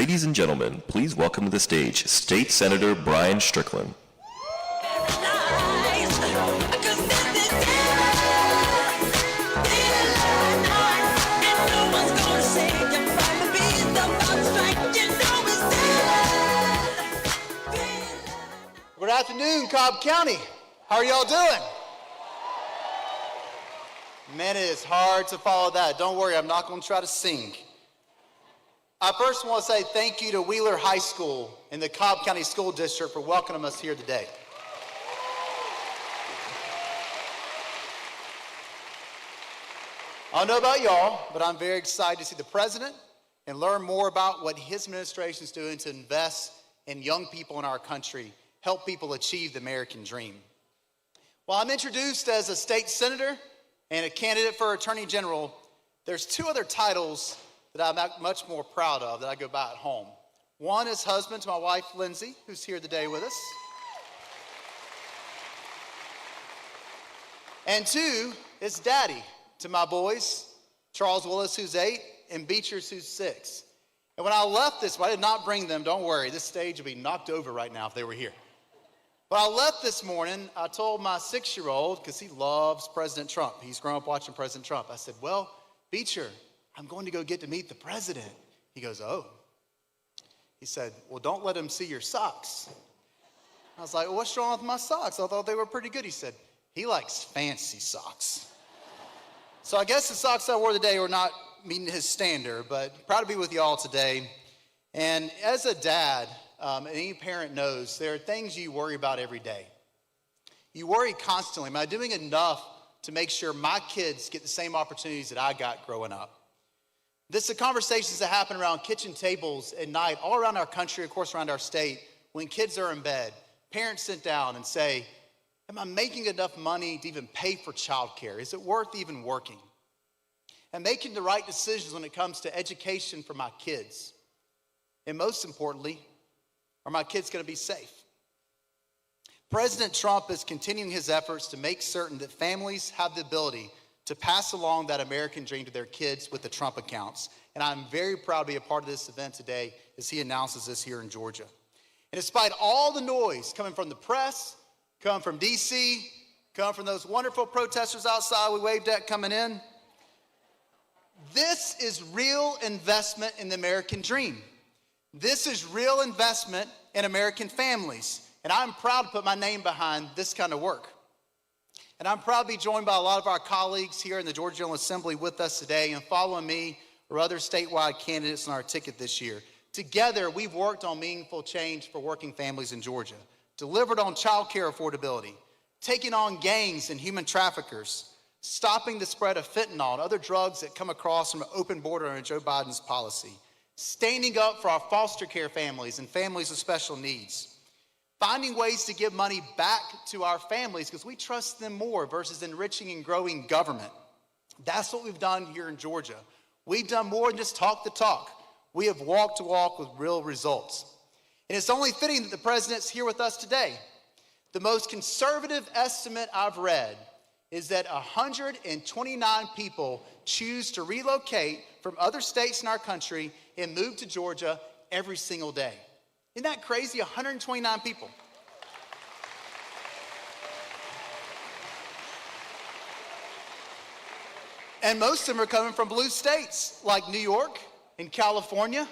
Ladies and gentlemen, please welcome to the stage State Senator Brian Strickland. Good afternoon, Cobb County. How are y'all doing? Man, it is hard to follow that. Don't worry, I'm not going to try to sing. I first want to say thank you to Wheeler High School and the Cobb County School District for welcoming us here today. I don't know about y'all, but I'm very excited to see the president and learn more about what his administration is doing to invest in young people in our country, help people achieve the American dream. While I'm introduced as a state senator and a candidate for attorney general, there's two other titles that I'm much more proud of that I go by at home. One is husband to my wife, Lindsay, who's here today with us. And two is daddy to my boys, Charles Willis, who's 8, and Beechers, who's 6. And when I left this, I did not bring them, don't worry, this stage would be knocked over right now if they were here. But I left this morning, I told my 6-year-old, because he loves President Trump, he's grown up watching President Trump, I said, well, Beecher, I'm going to go get to meet the president. He goes, oh. He said, well, don't let him see your socks. I was like, well, what's wrong with my socks? I thought they were pretty good. He said, he likes fancy socks. So I guess the socks I wore today were not meeting his standard, but proud to be with y'all today. And as a dad, and any parent knows, there are things you worry about every day. You worry constantly, am I doing enough to make sure my kids get the same opportunities that I got growing up? This is the conversations that happen around kitchen tables at night, all around our country, of course, around our state, when kids are in bed. Parents sit down and say, am I making enough money to even pay for childcare? Is it worth even working? And making the right decisions when it comes to education for my kids. And most importantly, are my kids going to be safe? President Trump is continuing his efforts to make certain that families have the ability to pass along that American dream to their kids with the Trump accounts. And I'm very proud to be a part of this event today as he announces this here in Georgia. And despite all the noise coming from the press, coming from D.C., coming from those wonderful protesters outside we waved at coming in, this is real investment in the American dream. This is real investment in American families. And I'm proud to put my name behind this kind of work. And I'm proud to be joined by a lot of our colleagues here in the Georgia General Assembly with us today and following me or other statewide candidates on our ticket this year. Together, we've worked on meaningful change for working families in Georgia, delivered on child care affordability, taking on gangs and human traffickers, stopping the spread of fentanyl and other drugs that come across from an open border under Joe Biden's policy, standing up for our foster care families and families with special needs, finding ways to give money back to our families because we trust them more versus enriching and growing government. That's what we've done here in Georgia. We've done more than just talk the talk. We have walked the walk with real results. And it's only fitting that the president's here with us today. The most conservative estimate I've read is that 129 people choose to relocate from other states in our country and move to Georgia every single day. Isn't that crazy? 129 people. And most of them are coming from blue states like New York and California,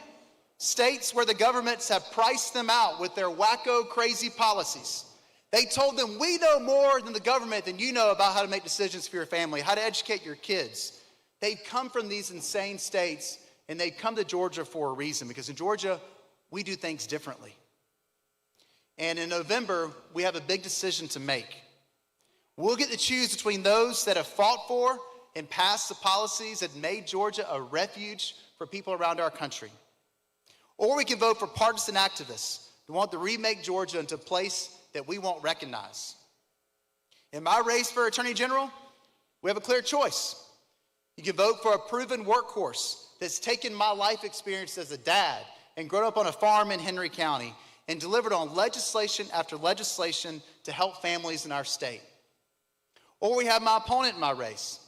states where the governments have priced them out with their wacko, crazy policies. They told them, we know more than the government than you know about how to make decisions for your family, how to educate your kids. They come from these insane states, and they come to Georgia for a reason, because in Georgia, we do things differently. And in November, we have a big decision to make. We'll get to choose between those that have fought for and passed the policies that made Georgia a refuge for people around our country. Or we can vote for partisan activists who want to remake Georgia into a place that we won't recognize. In my race for Attorney General, we have a clear choice. You can vote for a proven workhorse that's taken my life experience as a dad and grown up on a farm in Henry County and delivered on legislation after legislation to help families in our state. Or we have my opponent in my race,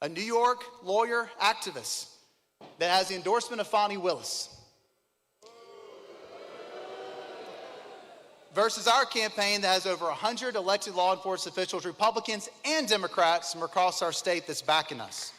a New York lawyer activist that has the endorsement of Fani Willis. versus our campaign that has over 100 elected law enforcement officials, Republicans and Democrats from across our state that's backing us.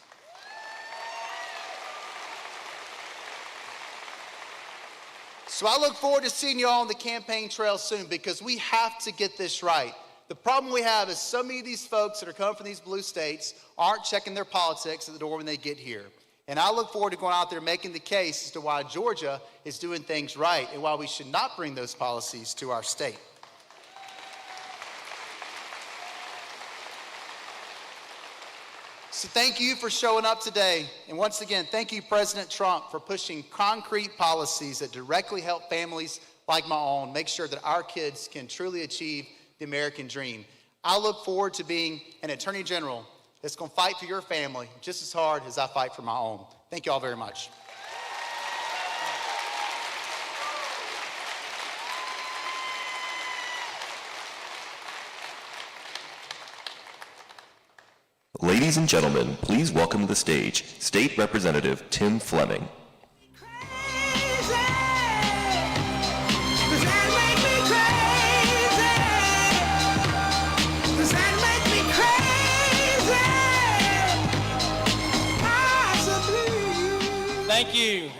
So I look forward to seeing you all on the campaign trail soon, because we have to get this right. The problem we have is so many of these folks that are coming from these blue states aren't checking their politics at the door when they get here. And I look forward to going out there making the case as to why Georgia is doing things right and why we should not bring those policies to our state. So thank you for showing up today. And once again, thank you, President Trump, for pushing concrete policies that directly help families like my own make sure that our kids can truly achieve the American dream. I look forward to being an attorney general that's going to fight for your family just as hard as I fight for my own. Thank you all very much. Ladies and gentlemen, please welcome to the stage State Representative Tim Fleming. Thank you.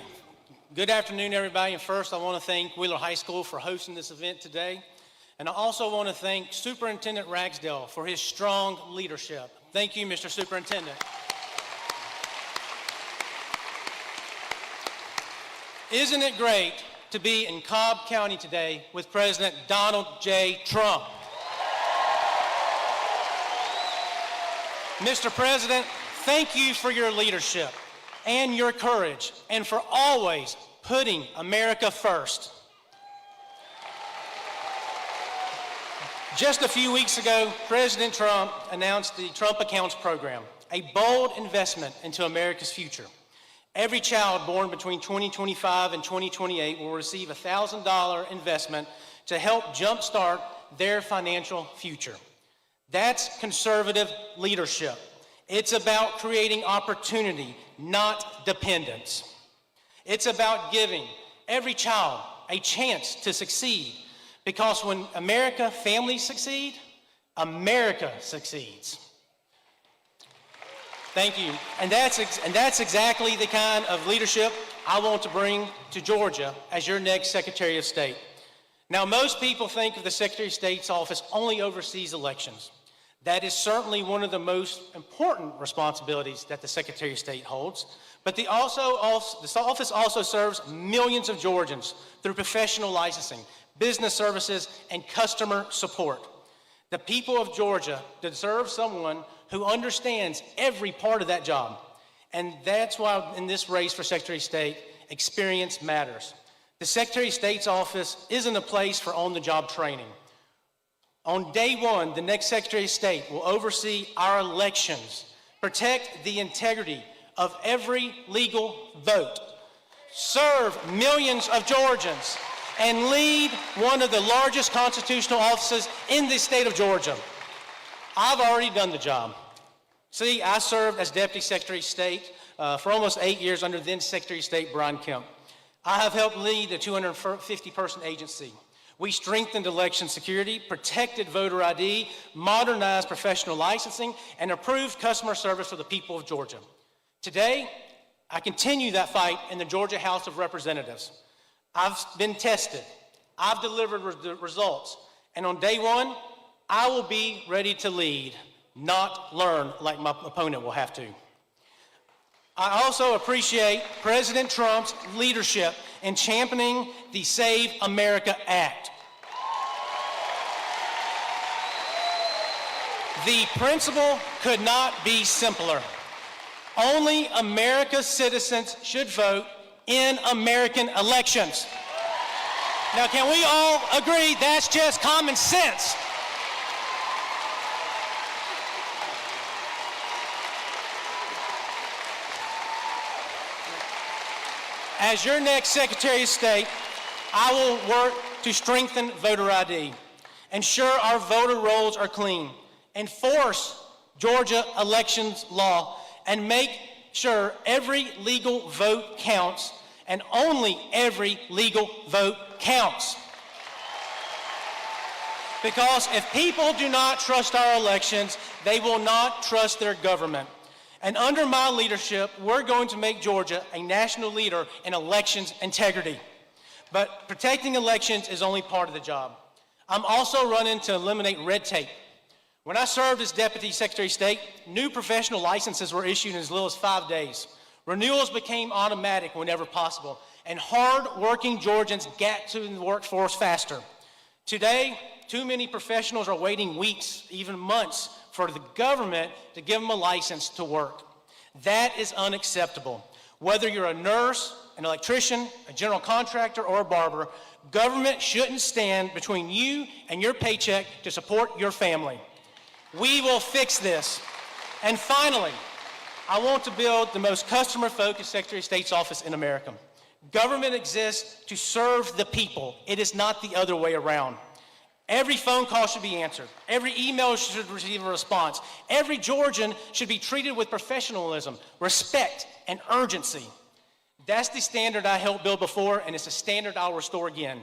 Good afternoon, everybody. And first, I want to thank Wheeler High School for hosting this event today. And I also want to thank Superintendent Ragsdale for his strong leadership. Thank you, Mr. Superintendent. Isn't it great to be in Cobb County today with President Donald J. Trump? Mr. President, thank you for your leadership and your courage, and for always putting America first. Just a few weeks ago, President Trump announced the Trump Accounts program, a bold investment into America's future. Every child born between 2025 and 2028 will receive a $1,000 investment to help jumpstart their financial future. That's conservative leadership. It's about creating opportunity, not dependence. It's about giving every child a chance to succeed, because when America families succeed, America succeeds. Thank you. And that's exactly the kind of leadership I want to bring to Georgia as your next Secretary of State. Now, most people think of the Secretary of State's office only oversees elections. That is certainly one of the most important responsibilities that the Secretary of State holds, but this office also serves millions of Georgians through professional licensing, business services, and customer support. The people of Georgia deserve someone who understands every part of that job, and that's why in this race for Secretary of State, experience matters. The Secretary of State's office isn't a place for on-the-job training. On day one, the next Secretary of State will oversee our elections, protect the integrity of every legal vote, serve millions of Georgians, and lead one of the largest constitutional offices in the state of Georgia. I've already done the job. See, I served as Deputy Secretary of State for almost 8 years under then Secretary of State Brian Kemp. I have helped lead the 250-person agency. We strengthened election security, protected voter ID, modernized professional licensing, and improved customer service for the people of Georgia. Today, I continue that fight in the Georgia House of Representatives. I've been tested, I've delivered results, and on day one, I will be ready to lead, not learn like my opponent will have to. I also appreciate President Trump's leadership in championing the Save America Act. The principle could not be simpler. Only America's citizens should vote in American elections. Now, can we all agree that's just common sense? As your next Secretary of State, I will work to strengthen voter ID, ensure our voter rolls are clean, enforce Georgia elections law, and make sure every legal vote counts, and only every legal vote counts. Because if people do not trust our elections, they will not trust their government. And under my leadership, we're going to make Georgia a national leader in elections integrity. But protecting elections is only part of the job. I'm also running to eliminate red tape. When I served as Deputy Secretary of State, new professional licenses were issued in as little as 5 days. Renewals became automatic whenever possible, and hard-working Georgians got to the workforce faster. Today, too many professionals are waiting weeks, even months, for the government to give them a license to work. That is unacceptable. Whether you're a nurse, an electrician, a general contractor, or a barber, government shouldn't stand between you and your paycheck to support your family. We will fix this. And finally, I want to build the most customer-focused Secretary of State's office in America. Government exists to serve the people. It is not the other way around. Every phone call should be answered. Every email should receive a response. Every Georgian should be treated with professionalism, respect, and urgency. That's the standard I helped build before, and it's a standard I'll restore again.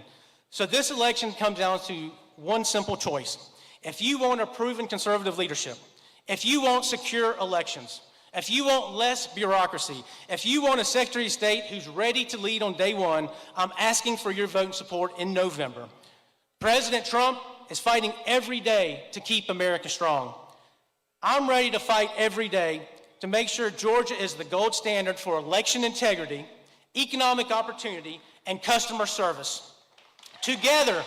So this election comes down to one simple choice. If you want a proven conservative leadership, if you want secure elections, if you want less bureaucracy, if you want a Secretary of State who's ready to lead on day one, I'm asking for your vote and support in November. President Trump is fighting every day to keep America strong. I'm ready to fight every day to make sure Georgia is the gold standard for election integrity, economic opportunity, and customer service. Together,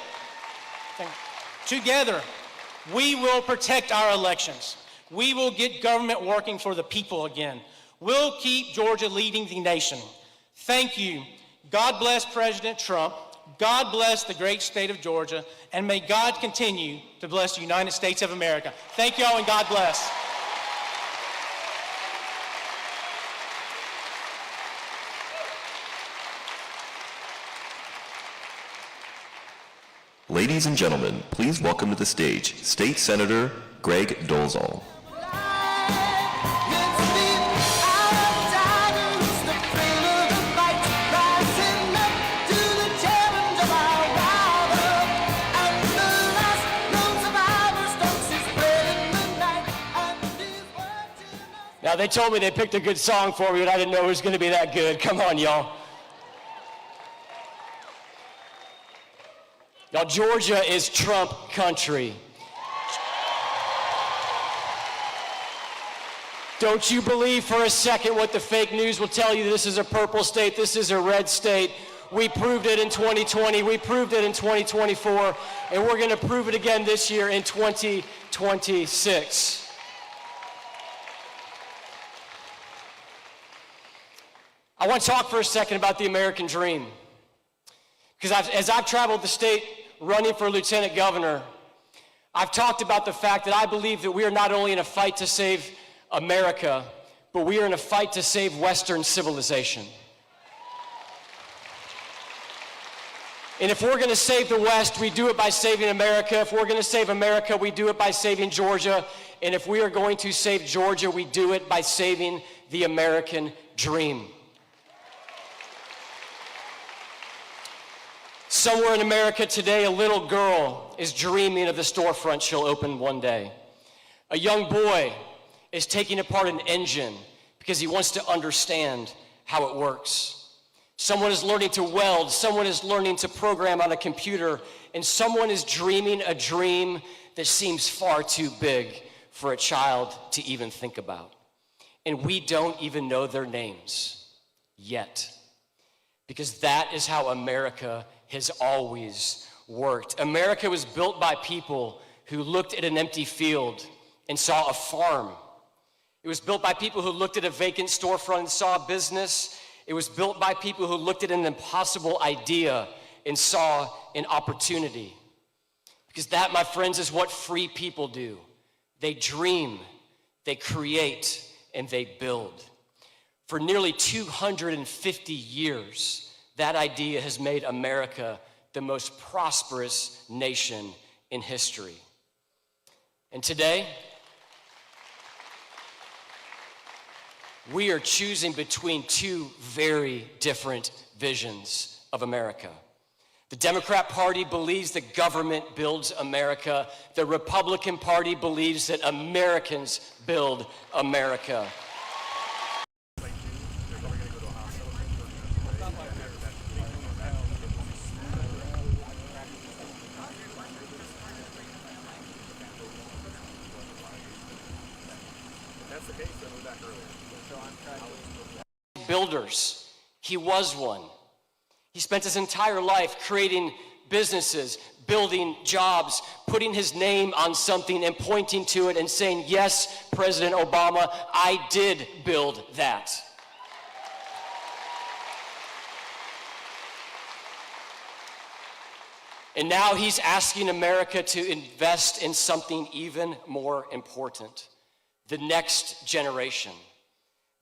we will protect our elections. We will get government working for the people again. We'll keep Georgia leading the nation. Thank you. God bless President Trump. God bless the great state of Georgia, and may God continue to bless the United States of America. Thank you all, and God bless. Ladies and gentlemen, please welcome to the stage State Senator Greg Dolezal. Now, they told me they picked a good song for me, but I didn't know it was going to be that good. Come on, y'all. Y'all, Georgia is Trump country. Don't you believe for a second what the fake news will tell you. This is a purple state. This is a red state. We proved it in 2020. We proved it in 2024. And we're going to prove it again this year in 2026. I want to talk for a second about the American dream. Because as I've traveled the state running for lieutenant governor, I've talked about the fact that I believe that we are not only in a fight to save America, but we are in a fight to save Western civilization. And if we're going to save the West, we do it by saving America. If we're going to save America, we do it by saving Georgia. And if we are going to save Georgia, we do it by saving the American dream. Somewhere in America today, a little girl is dreaming of the storefront she'll open one day. A young boy is taking apart an engine because he wants to understand how it works. Someone is learning to weld, someone is learning to program on a computer, and someone is dreaming a dream that seems far too big for a child to even think about. And we don't even know their names yet, because that is how America has always worked. America was built by people who looked at an empty field and saw a farm. It was built by people who looked at a vacant storefront and saw a business. It was built by people who looked at an impossible idea and saw an opportunity. Because that, my friends, is what free people do. They dream, they create, and they build. For nearly 250 years, that idea has made America the most prosperous nation in history. And today, we are choosing between two very different visions of America. The Democrat Party believes that government builds America. The Republican Party believes that Americans build America. Builders. He was one. He spent his entire life creating businesses, building jobs, putting his name on something and pointing to it and saying, yes, President Obama, I did build that. And now he's asking America to invest in something even more important, the next generation.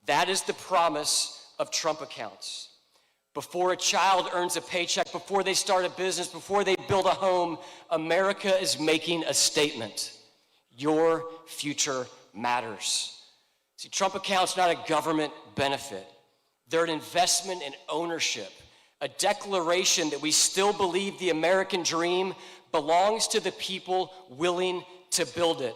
That is the promise of Trump accounts. Before a child earns a paycheck, before they start a business, before they build a home, America is making a statement. Your future matters. See, Trump accounts not a government benefit. They're an investment in ownership, a declaration that we still believe the American dream belongs to the people willing to build it.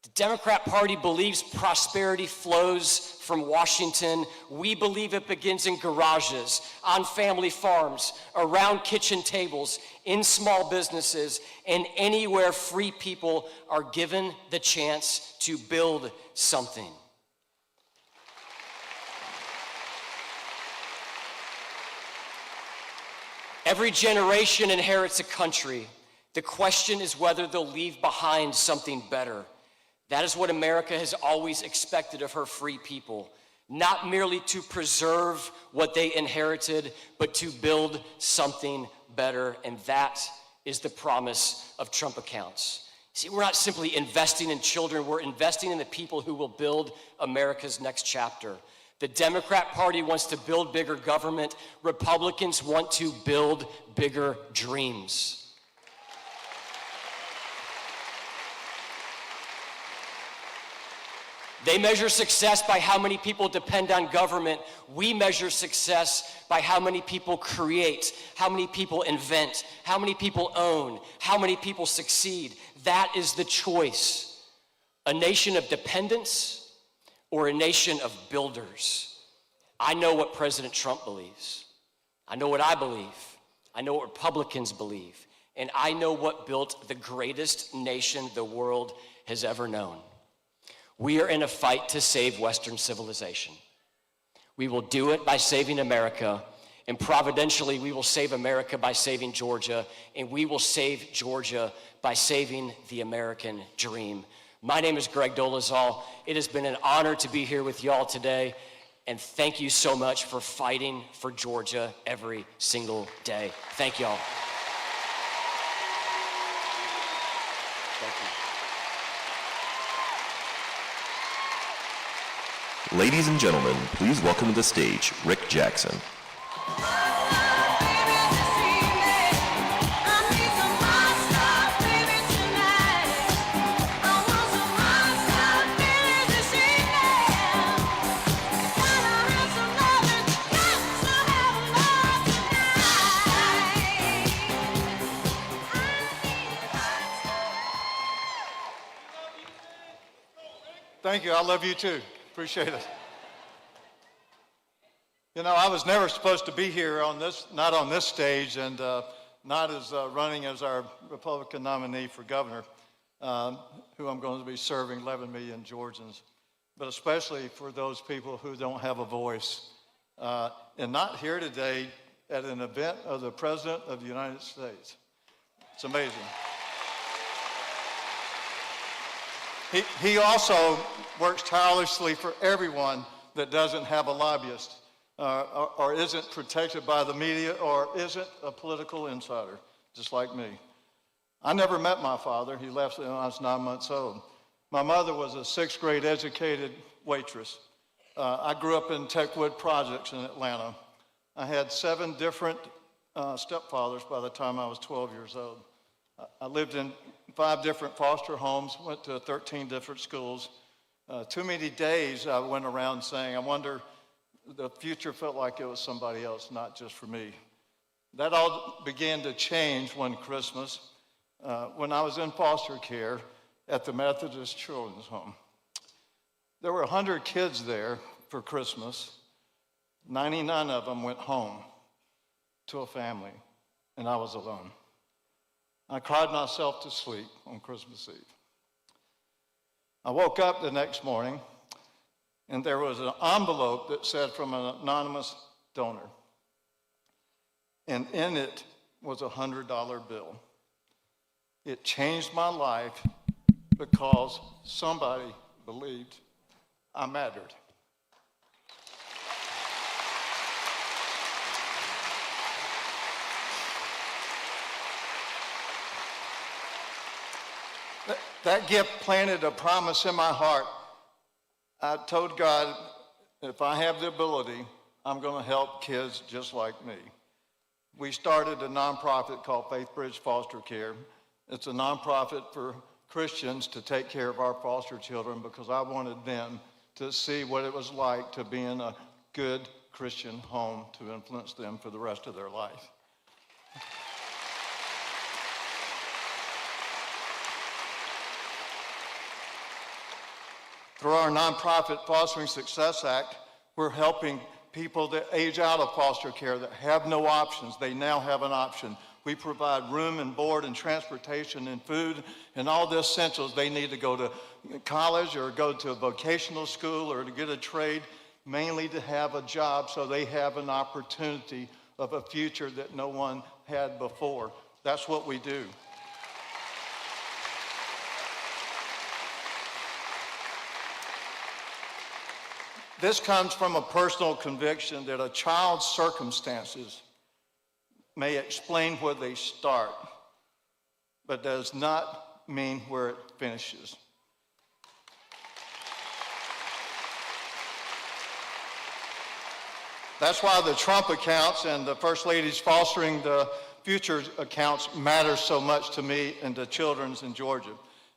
The Democrat Party believes prosperity flows from Washington. We believe it begins in garages, on family farms, around kitchen tables, in small businesses, and anywhere free people are given the chance to build something. Every generation inherits a country. The question is whether they'll leave behind something better. That is what America has always expected of her free people, not merely to preserve what they inherited, but to build something better, and that is the promise of Trump accounts. See, we're not simply investing in children, we're investing in the people who will build America's next chapter. The Democrat Party wants to build bigger government. Republicans want to build bigger dreams. They measure success by how many people depend on government. We measure success by how many people create, how many people invent, how many people own, how many people succeed. That is the choice. A nation of dependence or a nation of builders. I know what President Trump believes. I know what I believe. I know what Republicans believe. And I know what built the greatest nation the world has ever known. We are in a fight to save Western civilization. We will do it by saving America, and providentially we will save America by saving Georgia, and we will save Georgia by saving the American dream. My name is Greg Dolezal. It has been an honor to be here with y'all today, and thank you so much for fighting for Georgia every single day. Thank y'all. Thank you. Ladies and gentlemen, please welcome to the stage Rick Jackson. Thank you. I love you too. Appreciate it. You know, I was never supposed to be here on this, not on this stage, and not as running as our Republican nominee for governor, who I'm going to be serving 11 million Georgians, but especially for those people who don't have a voice, and not here today at an event of the President of the United States. It's amazing. He also works tirelessly for everyone that doesn't have a lobbyist or isn't protected by the media or isn't a political insider, just like me. I never met my father. He left when I was 9 months old. My mother was a sixth grade educated waitress. I grew up in Techwood Projects in Atlanta. I had 7 different stepfathers by the time I was 12 years old. I lived in 5 different foster homes, went to 13 different schools. Too many days I went around saying, I wonder, the future felt like it was somebody else, not just for me. That all began to change one Christmas when I was in foster care at the Methodist Children's Home. There were 100 kids there for Christmas. 99 of them went home to a family, and I was alone. I cried myself to sleep on Christmas Eve. I woke up the next morning, and there was an envelope that said from an anonymous donor. And in it was a $100 bill. It changed my life because somebody believed I mattered. That gift planted a promise in my heart. I told God, if I have the ability, I'm going to help kids just like me. We started a nonprofit called Faith Bridge Foster Care. It's a nonprofit for Christians to take care of our foster children because I wanted them to see what it was like to be in a good Christian home to influence them for the rest of their life. Through our nonprofit Fostering Success Act, we're helping people that age out of foster care that have no options. They now have an option. We provide room and board and transportation and food and all the essentials they need to go to college or go to a vocational school or to get a trade, mainly to have a job so they have an opportunity of a future that no one had before. That's what we do. This comes from a personal conviction that a child's circumstances may explain where they start, but does not mean where it finishes. That's why the Trump accounts and the First Lady's Fostering the Future accounts matter so much to me and to children in Georgia.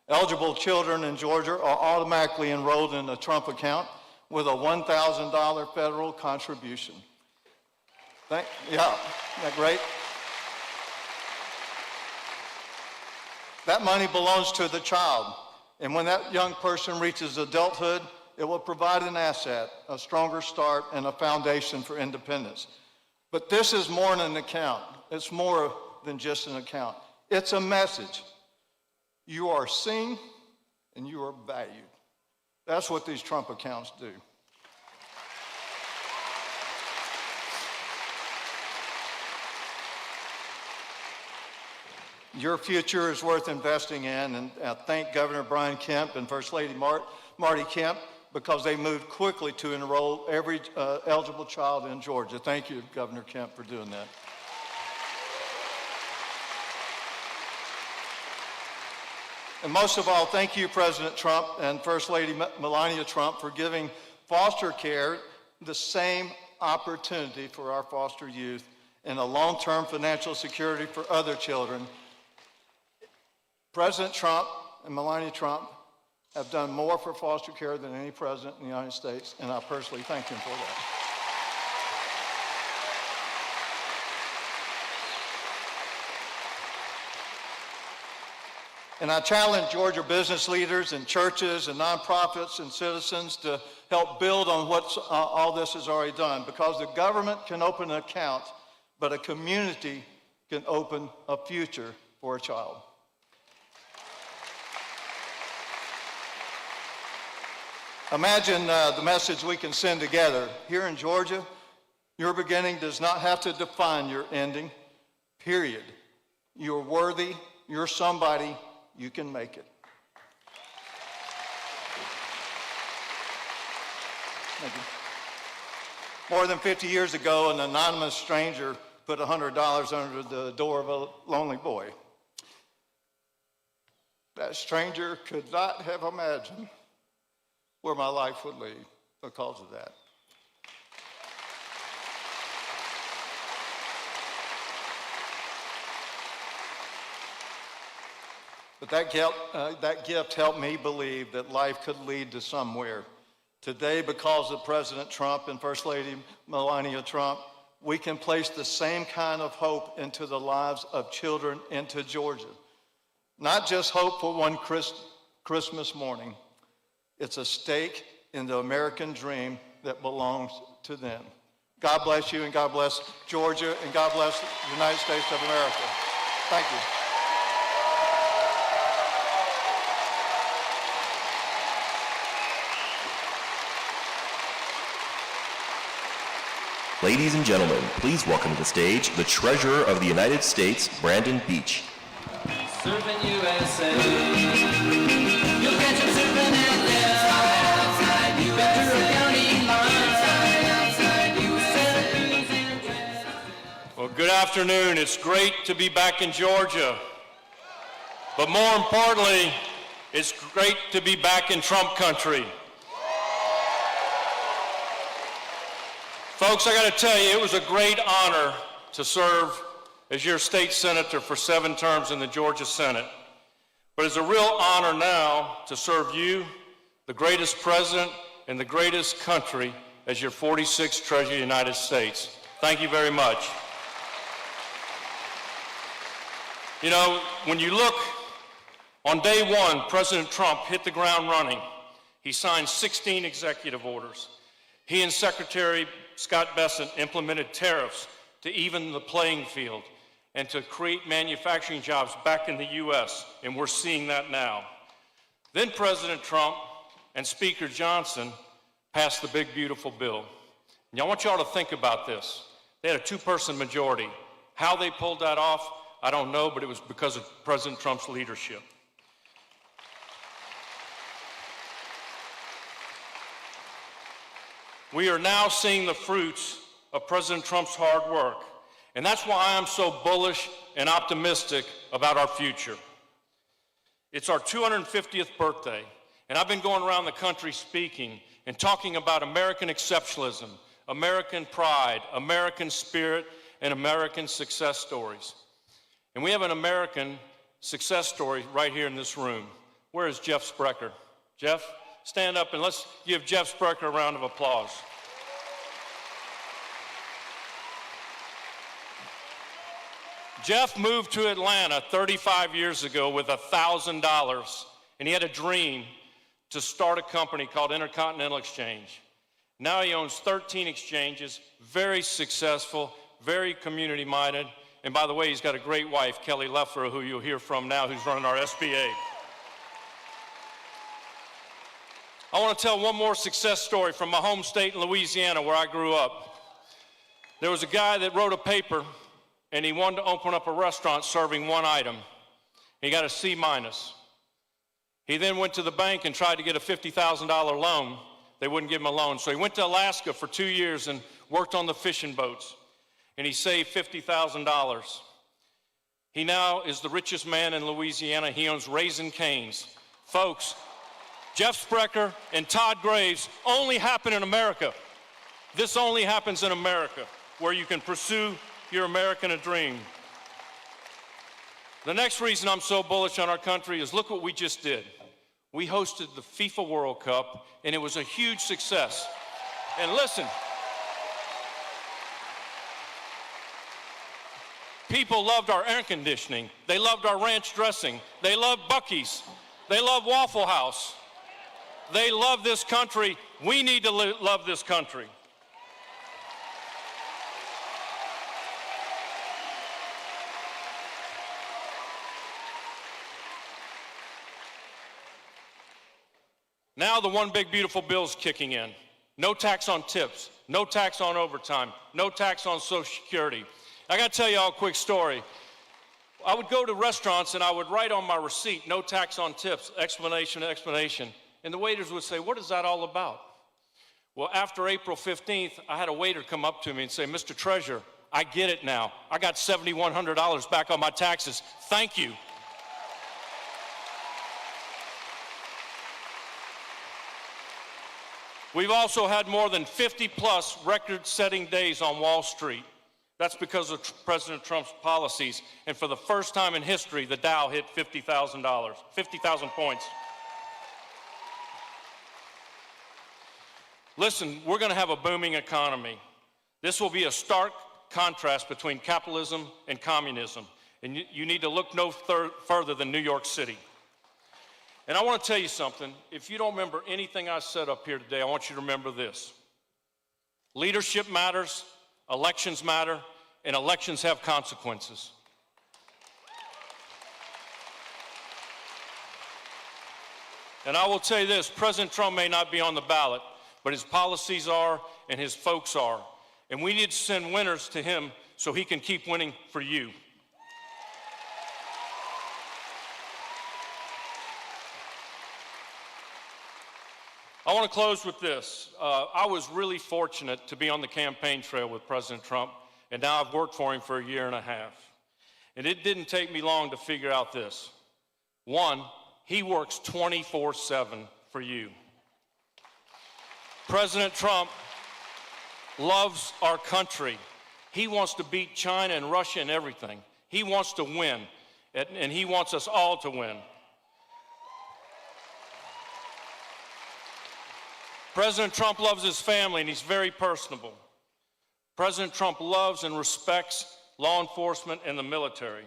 Eligible children in Georgia are automatically enrolled in a Trump account with a $1,000 federal contribution. Yeah, isn't that great? That money belongs to the child. And when that young person reaches adulthood, it will provide an asset, a stronger start, and a foundation for independence. But this is more than an account. It's more than just an account. It's a message. You are seen and you are valued. That's what these Trump accounts do. Your future is worth investing in, and I thank Governor Brian Kemp and First Lady Marty Kemp because they moved quickly to enroll every eligible child in Georgia. Thank you, Governor Kemp, for doing that. And most of all, thank you, President Trump and First Lady Melania Trump, for giving foster care the same opportunity for our foster youth and a long-term financial security for other children. President Trump and Melania Trump have done more for foster care than any president in the United States, and I personally thank them for that. And I challenge Georgia business leaders and churches and nonprofits and citizens to help build on what all this has already done, because the government can open an account, but a community can open a future for a child. Imagine the message we can send together. Here in Georgia, your beginning does not have to define your ending, period. You're worthy, you're somebody, you can make it. Thank you. More than 50 years ago, an anonymous stranger put $100 under the door of a lonely boy. That stranger could not have imagined where my life would lead because of that. But that gift helped me believe that life could lead to somewhere. Today, because of President Trump and First Lady Melania Trump, we can place the same kind of hope into the lives of children into Georgia. Not just hope for one Christmas morning. It's a stake in the American dream that belongs to them. God bless you, and God bless Georgia, and God bless the United States of America. Thank you. Ladies and gentlemen, please welcome to the stage the Treasurer of the United States, Brandon Beach. Surfing USA. You'll catch him surfing at the Ventura County line. Well, good afternoon. It's great to be back in Georgia. But more importantly, it's great to be back in Trump country. Folks, I got to tell you, it was a great honor to serve as your state senator for 7 terms in the Georgia Senate. But it's a real honor now to serve you, the greatest president in the greatest country, as your 46th Treasurer of the United States. Thank you very much. You know, when you look, on day 1, President Trump hit the ground running. He signed 16 executive orders. He and Secretary Scott Bessent implemented tariffs to even the playing field and to create manufacturing jobs back in the U.S., and we're seeing that now. Then President Trump and Speaker Johnson passed the big, beautiful bill. And I want you all to think about this. They had a 2-person majority. How they pulled that off, I don't know, but it was because of President Trump's leadership. We are now seeing the fruits of President Trump's hard work, and that's why I'm so bullish and optimistic about our future. It's our 250th birthday, and I've been going around the country speaking and talking about American exceptionalism, American pride, American spirit, and American success stories. And we have an American success story right here in this room. Where is Jeff Sprecher? Jeff? Stand up and let's give Jeff Sprecher a round of applause. Jeff moved to Atlanta 35 years ago with $1,000, and he had a dream to start a company called Intercontinental Exchange. Now he owns 13 exchanges, very successful, very community-minded, and by the way, he's got a great wife, Kelly Leffler, who you'll hear from now, who's running our SBA. I want to tell one more success story from my home state in Louisiana, where I grew up. There was a guy that wrote a paper, and he wanted to open up a restaurant serving one item. He got a C-. He then went to the bank and tried to get a $50,000 loan. They wouldn't give him a loan. So he went to Alaska for 2 years and worked on the fishing boats, and he saved $50,000. He now is the richest man in Louisiana. He owns Raising Cane's. Folks, Jeff Sprecher and Todd Graves only happen in America. This only happens in America, where you can pursue your American dream. The next reason I'm so bullish on our country is look what we just did. We hosted the FIFA World Cup, and it was a huge success. And listen, people loved our air conditioning. They loved our ranch dressing. They loved Buc-ee's. They loved Waffle House. They love this country. We need to love this country. Now the one big beautiful bill's kicking in. No tax on tips, no tax on overtime, no tax on Social Security. I got to tell you all a quick story. I would go to restaurants and I would write on my receipt, no tax on tips, explanation, explanation. And the waiters would say, what is that all about? Well, after April 15th, I had a waiter come up to me and say, Mr. Treasurer, I get it now. I got $7,100 back on my taxes. Thank you. We've also had more than 50-plus record-setting days on Wall Street. That's because of President Trump's policies. And for the first time in history, the Dow hit 50,000 points. Listen, we're going to have a booming economy. This will be a stark contrast between capitalism and communism. And you need to look no further than New York City. And I want to tell you something. If you don't remember anything I said up here today, I want you to remember this. Leadership matters, elections matter, and elections have consequences. And I will tell you this, President Trump may not be on the ballot, but his policies are and his folks are. And we need to send winners to him so he can keep winning for you. I want to close with this. I was really fortunate to be on the campaign trail with President Trump, and now I've worked for him for a year and a half. And it didn't take me long to figure out this. One, he works 24/7 for you. President Trump loves our country. He wants to beat China and Russia and everything. He wants to win, and he wants us all to win. President Trump loves his family, and he's very personable. President Trump loves and respects law enforcement and the military.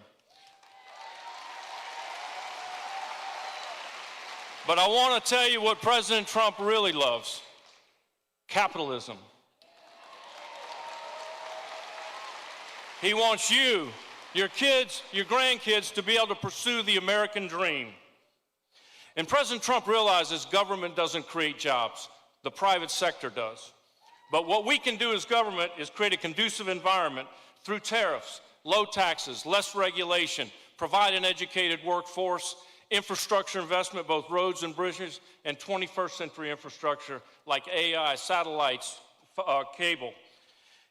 But I want to tell you what President Trump really loves: capitalism. He wants you, your kids, your grandkids to be able to pursue the American dream. And President Trump realizes government doesn't create jobs. The private sector does. But what we can do as government is create a conducive environment through tariffs, low taxes, less regulation, provide an educated workforce, infrastructure investment, both roads and bridges, and 21st century infrastructure like AI, satellites, cable.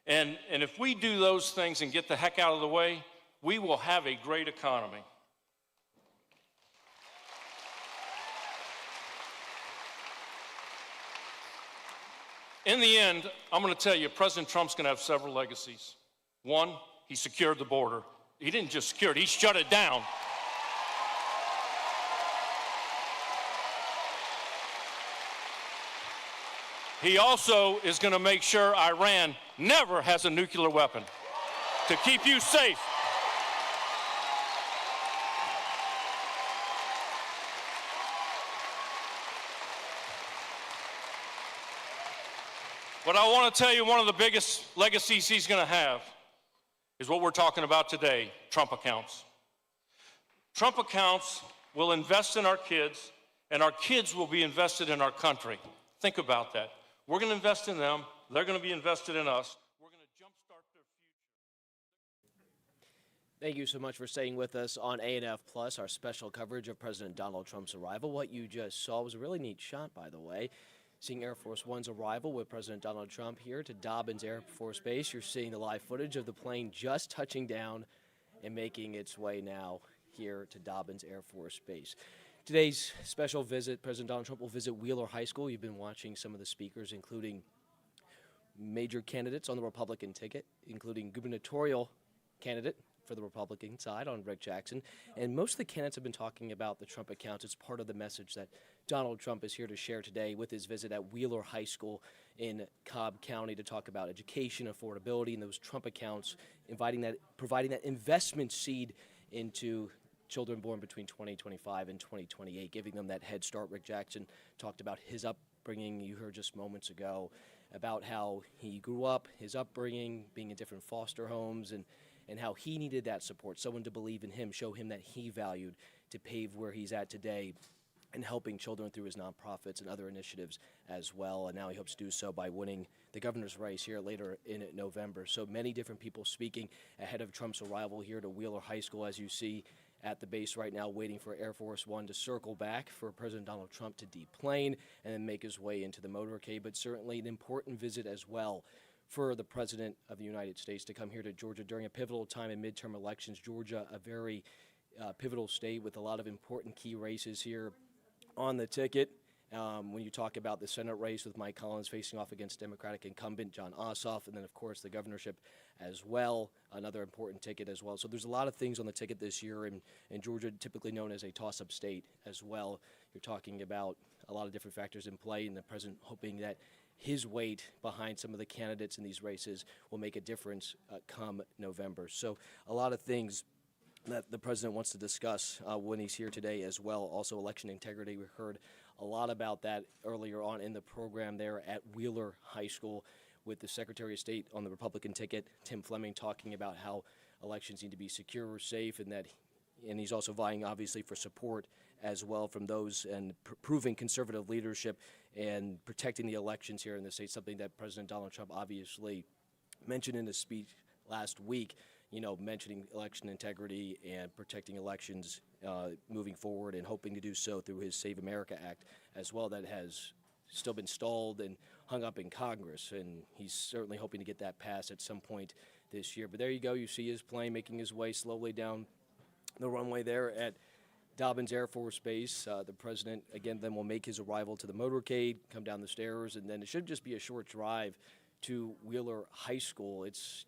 And if we do those things and get the heck out of the way, we will have a great economy. In the end, I'm going to tell you, President Trump's going to have several legacies. One, he secured the border. He didn't just secure it, he shut it down. He also is going to make sure Iran never has a nuclear weapon to keep you safe. But I want to tell you, one of the biggest legacies he's going to have is what we're talking about today: Trump accounts. Trump accounts will invest in our kids, and our kids will be invested in our country. Think about that. We're going to invest in them. They're going to be invested in us. We're going to jumpstart their future. Thank you so much for staying with us on A&F Plus, our special coverage of President Donald Trump's arrival. What you just saw was a really neat shot, by the way. Seeing Air Force One's arrival with President Donald Trump here to Dobbins Air Force Base. You're seeing the live footage of the plane just touching down and making its way now here to Dobbins Air Force Base. Today's special visit, President Donald Trump will visit Wheeler High School. You've been watching some of the speakers, including major candidates on the Republican ticket, including gubernatorial candidate for the Republican side on Rick Jackson. And most of the candidates have been talking about the Trump accounts. It's part of the message that Donald Trump is here to share today with his visit at Wheeler High School in Cobb County to talk about education, affordability, and those Trump accounts, providing that investment seed into children born between 2025 and 2028, giving them that head start. Rick Jackson talked about his upbringing. You heard just moments ago about how he grew up, his upbringing, being in different foster homes, and how he needed that support, someone to believe in him, show him that he valued, to pave where he's at today, and helping children through his nonprofits and other initiatives as well. And now he hopes to do so by winning the governor's race here later in November. So many different people speaking ahead of Trump's arrival here to Wheeler High School, as you see at the base right now, waiting for Air Force One to circle back for President Donald Trump to deplane and then make his way into the motorcade. But certainly an important visit as well for the President of the United States to come here to Georgia during a pivotal time in midterm elections. Georgia, a very pivotal state with a lot of important key races here on the ticket. When you talk about the Senate race with Mike Collins facing off against Democratic incumbent John Ossoff, and then, of course, the governorship as well, another important ticket as well. So there's a lot of things on the ticket this year, and Georgia, typically known as a toss-up state as well. you're talking about a lot of different factors in play, and the president hoping that his weight behind some of the candidates in these races will make a difference come November. So a lot of things that the president wants to discuss when he's here today as well. Also, election integrity. We heard a lot about that earlier on in the program there at Wheeler High School with the Secretary of State on the Republican ticket, Tim Fleming, talking about how elections need to be secure, safe, and he's also vying, obviously, for support as well from those and proving conservative leadership and protecting the elections here in the state, something that President Donald Trump obviously mentioned in his speech last week, mentioning election integrity and protecting elections moving forward and hoping to do so through his Save America Act as well that has still been stalled and hung up in Congress. And he's certainly hoping to get that passed at some point this year. But there you go. You see his plane making his way slowly down the runway there at Dobbins Air Force Base. The president, again, then will make his arrival to the motorcade, come down the stairs, and then it should just be a short drive to Wheeler High School. It's,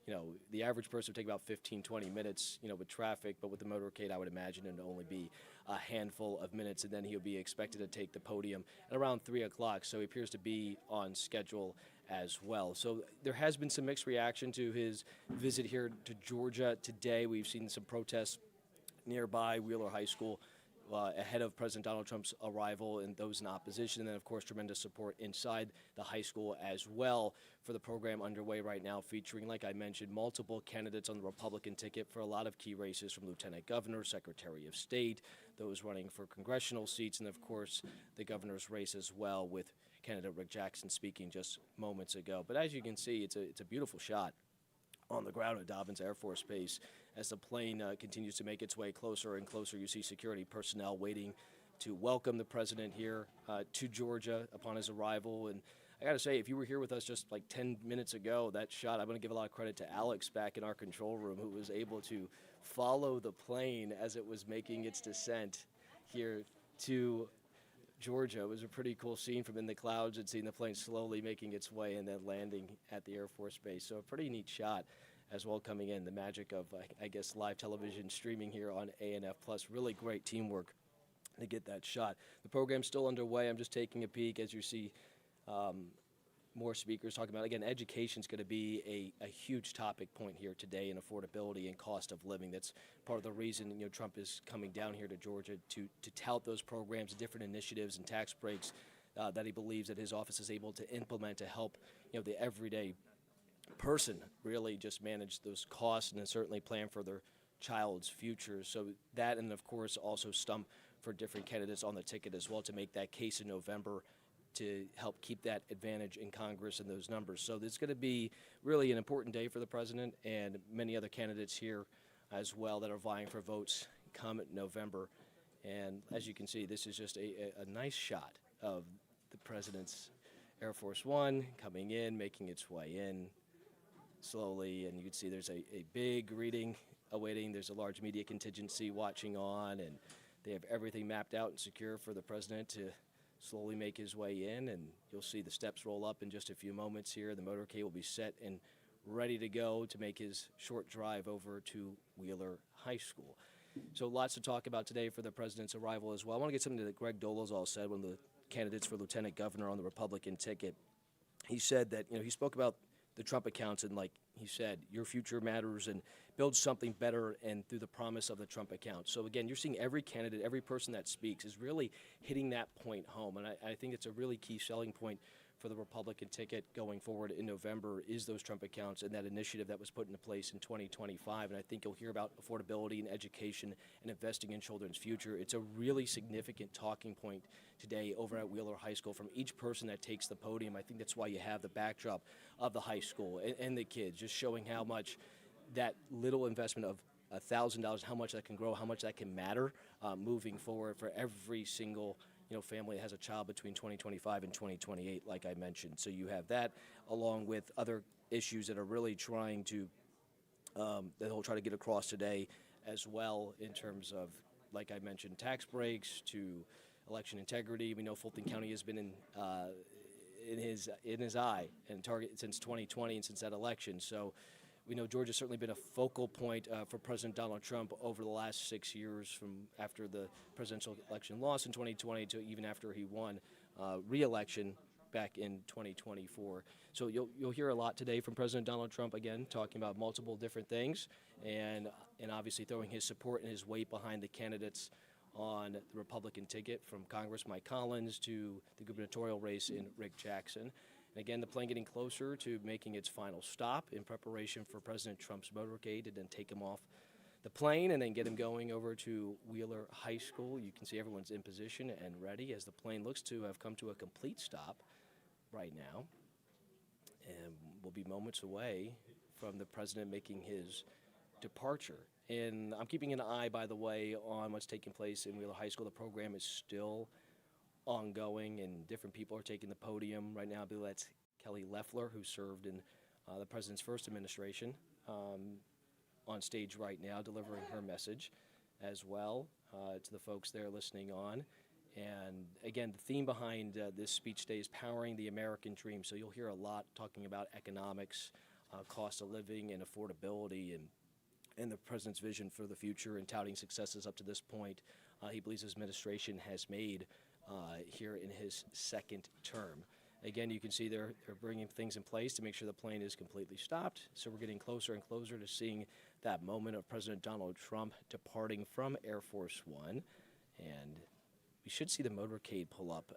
the average person would take about 15, 20 minutes, with traffic, but with the motorcade, I would imagine it would only be a handful of minutes, and then he'll be expected to take the podium at around 3 o'clock, so he appears to be on schedule as well. So there has been some mixed reaction to his visit here to Georgia today. We've seen some protests nearby Wheeler High School ahead of President Donald Trump's arrival and those in opposition, and then, of course, tremendous support inside the high school as well for the program underway right now, featuring, like I mentioned, multiple candidates on the Republican ticket for a lot of key races, from Lieutenant Governor, Secretary of State, those running for congressional seats, and, of course, the governor's race as well, with candidate Rick Jackson speaking just moments ago. But as you can see, it's a beautiful shot on the ground at Dobbins Air Force Base. As the plane continues to make its way closer and closer, you see security personnel waiting to welcome the president here to Georgia upon his arrival. And I got to say, if you were here with us just like 10 minutes ago, that shot, I'm going to give a lot of credit to Alex back in our control room, who was able to follow the plane as it was making its descent here to Georgia. It was a pretty cool scene from in the clouds and seeing the plane slowly making its way and then landing at the Air Force Base. So a pretty neat shot as well coming in. The magic of, I guess, live television streaming here on ANF Plus. Really great teamwork to get that shot. The program's still underway. I'm just taking a peek as you see more speakers talking about. Again, education is going to be a huge topic point here today, and affordability and cost of living. That's part of the reason Trump is coming down here to Georgia to tout those programs, different initiatives and tax breaks that he believes that his office is able to implement to help the everyday person really just manage those costs and then certainly plan for their child's future. So that, and of course also stump for different candidates on the ticket as well to make that case in November to help keep that advantage in Congress and those numbers. So this is going to be really an important day for the president and many other candidates here as well that are vying for votes come November. And as you can see, this is just a nice shot of the president's Air Force One coming in, making its way in slowly, and you can see there's a big greeting awaiting. There's a large media contingency watching on, and they have everything mapped out and secure for the president to slowly make his way in, and you'll see the steps roll up in just a few moments here. The motorcade will be set and ready to go to make his short drive over to Wheeler High School. So lots to talk about today for the president's arrival as well. I want to get something that Greg Dolezal said, one of the candidates for lieutenant governor on the Republican ticket. He said that, he spoke about the Trump accounts, and like he said, your future matters and build something better, and through the promise of the Trump account. So again, you're seeing every candidate, every person that speaks is really hitting that point home, and I think it's a really key selling point for the Republican ticket going forward in November is those Trump accounts and that initiative that was put into place in 2025. And I think you'll hear about affordability and education and investing in children's future. It's a really significant talking point today over at Wheeler High School from each person that takes the podium. I think that's why you have the backdrop of the high school and the kids, just showing how much that little investment of $1,000, how much that can grow, how much that can matter moving forward for every single family that has a child between 2025 and 2028, like I mentioned. So you have that, along with other issues that are really trying to, that he'll try to get across today as well, in terms of, like I mentioned, tax breaks to election integrity. We know Fulton County has been in his eye and target since 2020 and since that election. So we know Georgia's certainly been a focal point for President Donald Trump over the last 6 years, from after the presidential election loss in 2020 to even after he won re-election back in 2024. So you'll hear a lot today from President Donald Trump, again, talking about multiple different things, and obviously throwing his support and his weight behind the candidates on the Republican ticket, from Congress Mike Collins to the gubernatorial race in Rick Jackson. And again, the plane getting closer to making its final stop in preparation for President Trump's motorcade to then take him off the plane and then get him going over to Wheeler High School. You can see everyone's in position and ready as the plane looks to have come to a complete stop right now. And we'll be moments away from the president making his departure. And I'm keeping an eye, by the way, on what's taking place in Wheeler High School. The program is still ongoing, and different people are taking the podium right now. I believe that's Kelly Loeffler, who served in the president's first administration, on stage right now, delivering her message as well to the folks there listening on. And again, the theme behind this speech today is powering the American dream. So you'll hear a lot talking about economics, cost of living, and affordability, and the president's vision for the future and touting successes up to this point he believes his administration has made here in his second term. Again, you can see they're bringing things in place to make sure the plane is completely stopped. So we're getting closer and closer to seeing that moment of President Donald Trump departing from Air Force One. And we should see the motorcade pull up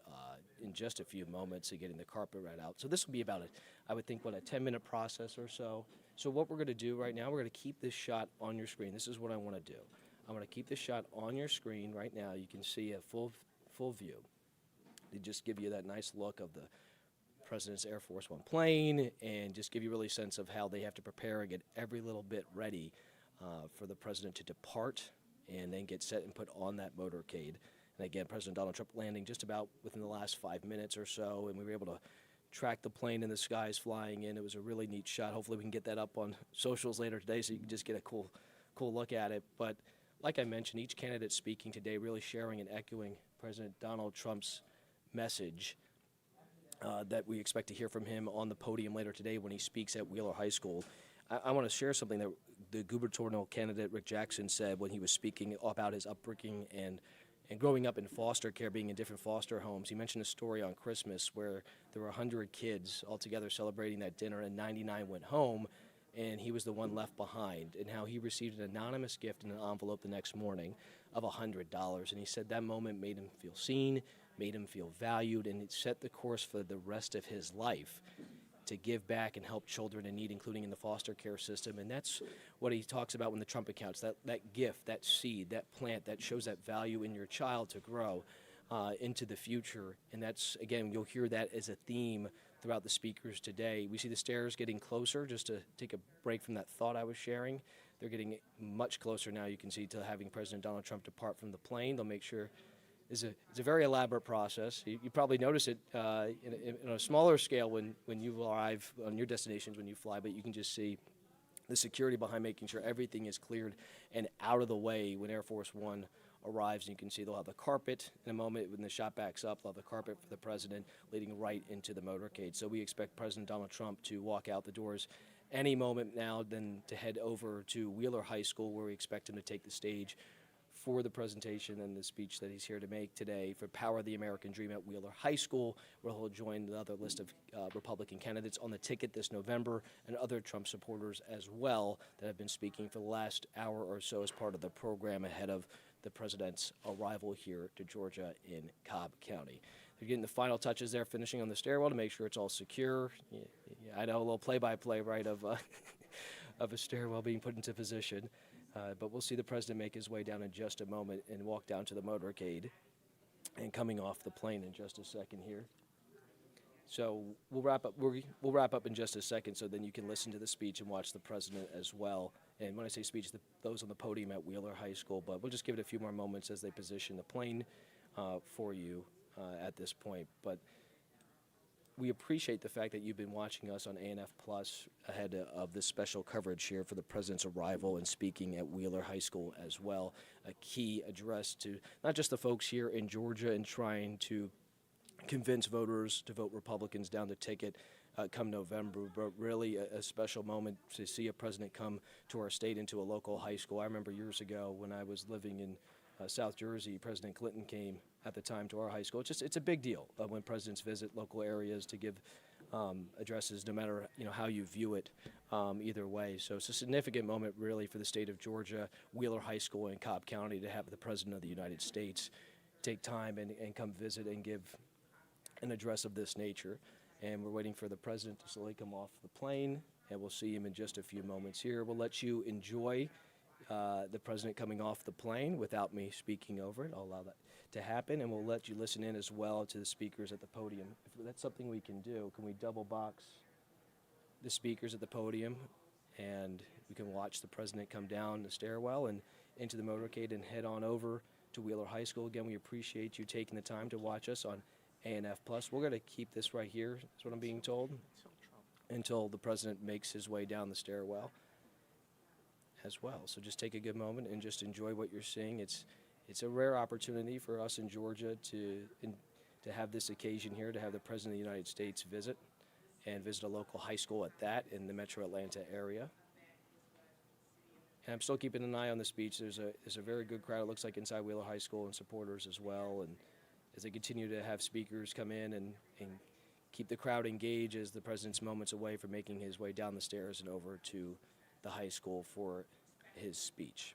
in just a few moments and getting the carpet right out. So this will be about, I would think, a 10-minute process or so. So what we're going to do right now, we're going to keep this shot on your screen. This is what I want to do. I'm going to keep this shot on your screen right now. You can see a full view. To just give you that nice look of the President's Air Force One plane and just give you really a sense of how they have to prepare and get every little bit ready for the president to depart and then get set and put on that motorcade. And again, President Donald Trump landing just about within the last 5 minutes or so, and we were able to track the plane in the skies flying in. It was a really neat shot. Hopefully we can get that up on socials later today so you can just get a cool look at it. But like I mentioned, each candidate speaking today really sharing and echoing President Donald Trump's message that we expect to hear from him on the podium later today when he speaks at Wheeler High School. I want to share something that the gubernatorial candidate Rick Jackson said when he was speaking about his upbringing and growing up in foster care, being in different foster homes. He mentioned a story on Christmas where there were 100 kids all together celebrating that dinner, and 99 went home, and he was the one left behind, and how he received an anonymous gift in an envelope the next morning of $100. And he said that moment made him feel seen, made him feel valued, and it set the course for the rest of his life to give back and help children in need, including in the foster care system. And that's what he talks about when the Trump accounts, that gift, that seed, that plant that shows that value in your child to grow into the future. And that's, again, you'll hear that as a theme throughout the speakers today. We see the stairs getting closer, just to take a break from that thought I was sharing. They're getting much closer now, you can see, to having President Donald Trump depart from the plane. They'll make sure it's a very elaborate process. You probably notice it in a smaller scale when you arrive on your destinations when you fly, but you can just see the security behind making sure everything is cleared and out of the way when Air Force One arrives. And you can see they'll have the carpet in a moment. When the shot backs up, they'll have the carpet for the president leading right into the motorcade. So we expect President Donald Trump to walk out the doors any moment now, then to head over to Wheeler High School, where we expect him to take the stage for the presentation and the speech that he's here to make today for Power the American Dream at Wheeler High School, where he'll join another list of Republican candidates on the ticket this November and other Trump supporters as well that have been speaking for the last hour or so as part of the program ahead of the president's arrival here to Georgia in Cobb County. They're getting the final touches there, finishing on the stairwell to make sure it's all secure. I know, a little play-by-play, right, of a stairwell being put into position. But we'll see the president make his way down in just a moment and walk down to the motorcade and coming off the plane in just a second here. So we'll wrap up. We'll wrap up in just a second, so then you can listen to the speech and watch the president as well. And when I say speech, those on the podium at Wheeler High School. But we'll just give it a few more moments as they position the plane for you at this point. But we appreciate the fact that you've been watching us on ANF Plus ahead of this special coverage here for the president's arrival and speaking at Wheeler High School as well. A key address to not just the folks here in Georgia and trying to convince voters to vote Republicans down the ticket, come November, but really a special moment to see a president come to our state into a local high school. I remember years ago when I was living in South Jersey, President Clinton came at the time to our high school. It's a big deal when presidents visit local areas to give addresses, no matter how you view it, either way. So it's a significant moment, really, for the state of Georgia, Wheeler High School in Cobb County, to have the President of the United States take time and come visit and give an address of this nature. And we're waiting for the President to slowly come off the plane, and we'll see him in just a few moments here. We'll let you enjoy the President coming off the plane without me speaking over it. I'll allow that to happen, and we'll let you listen in as well to the speakers at the podium. If that's something we can do, can we double box the speakers at the podium, and we can watch the President come down the stairwell and into the motorcade and head on over to Wheeler High School. Again, we appreciate you taking the time to watch us on ANF Plus. We're going to keep this right here, that's what I'm being told, until the President makes his way down the stairwell as well. So just take a good moment and just enjoy what you're seeing. It's a rare opportunity for us in Georgia to have this occasion here, to have the President of the United States visit, and visit a local high school at that in the metro Atlanta area. And I'm still keeping an eye on the speech. There's a very good crowd, it looks like, inside Wheeler High School, and supporters as well. And as they continue to have speakers come in and keep the crowd engaged as the President's moments away from making his way down the stairs and over to the high school for his speech.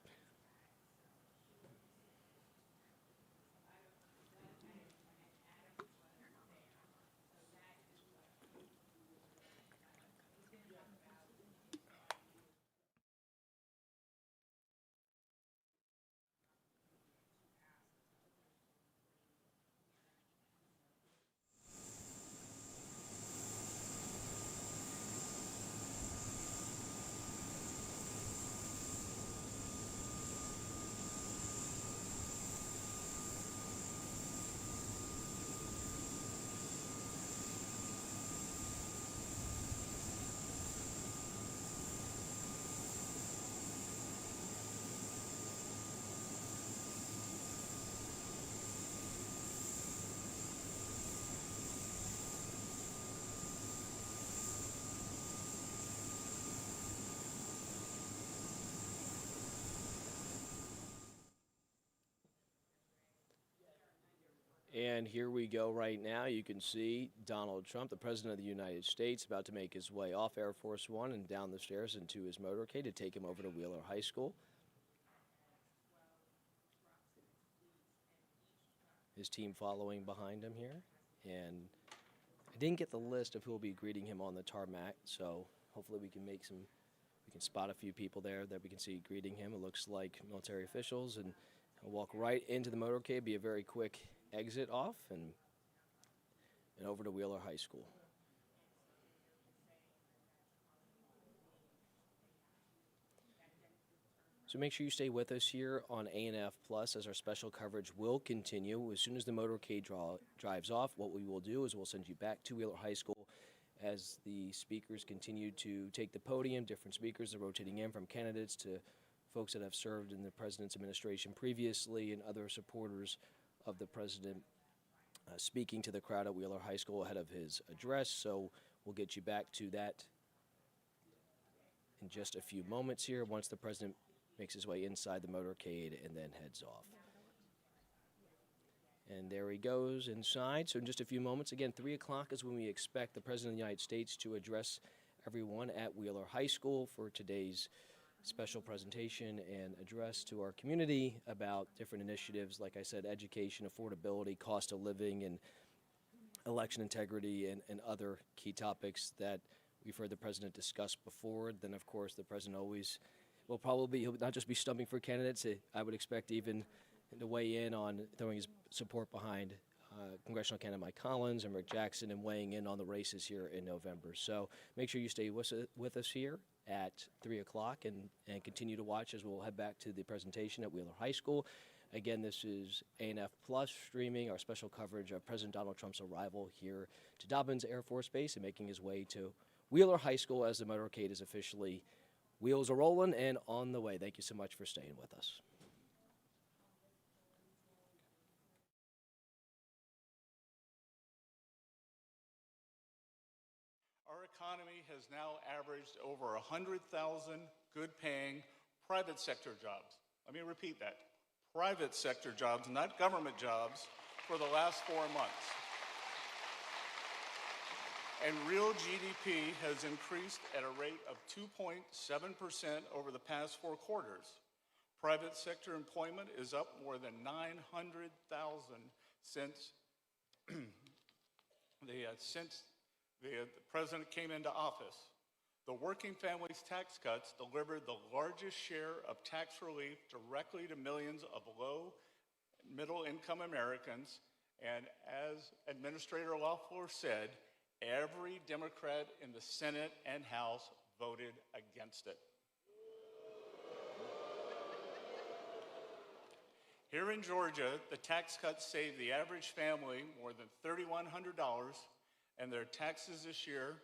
And here we go right now. You can see Donald Trump, the President of the United States, about to make his way off Air Force One and down the stairs into his motorcade to take him over to Wheeler High School. His team following behind him here. And I didn't get the list of who will be greeting him on the tarmac, so hopefully we can spot a few people there that we can see greeting him. It looks like military officials, and he'll walk right into the motorcade, be a very quick exit off, and over to Wheeler High School. So make sure you stay with us here on ANF Plus, as our special coverage will continue. As soon as the motorcade drives off, what we will do is we'll send you back to Wheeler High School as the speakers continue to take the podium. Different speakers are rotating in, from candidates to folks that have served in the President's administration previously, and other supporters of the President speaking to the crowd at Wheeler High School ahead of his address. So we'll get you back to that in just a few moments here, once the President makes his way inside the motorcade and then heads off. And there he goes inside. So in just a few moments, again, 3 o'clock is when we expect the President of the United States to address everyone at Wheeler High School for today's special presentation and address to our community about different initiatives, like I said, education, affordability, cost of living, and election integrity, and other key topics that we've heard the President discuss before. Then, of course, the President always will probably, he'll not just be stumping for candidates, I would expect even to weigh in on throwing his support behind congressional candidate Mike Collins and Rick Jackson, and weighing in on the races here in November. So make sure you stay with us here at 3 o'clock and continue to watch as we'll head back to the presentation at Wheeler High School. Again, this is ANF Plus streaming our special coverage of President Donald Trump's arrival here to Dobbins Air Force Base and making his way to Wheeler High School as the motorcade is officially, wheels are rolling and on the way. Thank you so much for staying with us. All economy has now averaged over 100,000 good-paying private sector jobs. Let me repeat that. Private sector jobs, not government jobs, for the last 4 months. And real GDP has increased at a rate of 2.7% over the past 4 quarters. Private sector employment is up more than 900,000 since the president came into office. The Working Families Tax Cuts delivered the largest share of tax relief directly to millions of low and middle income Americans. And as Administrator Loeffler said, every Democrat in the Senate and House voted against it. Here in Georgia, the tax cuts saved the average family more than $3,100 and their taxes this year,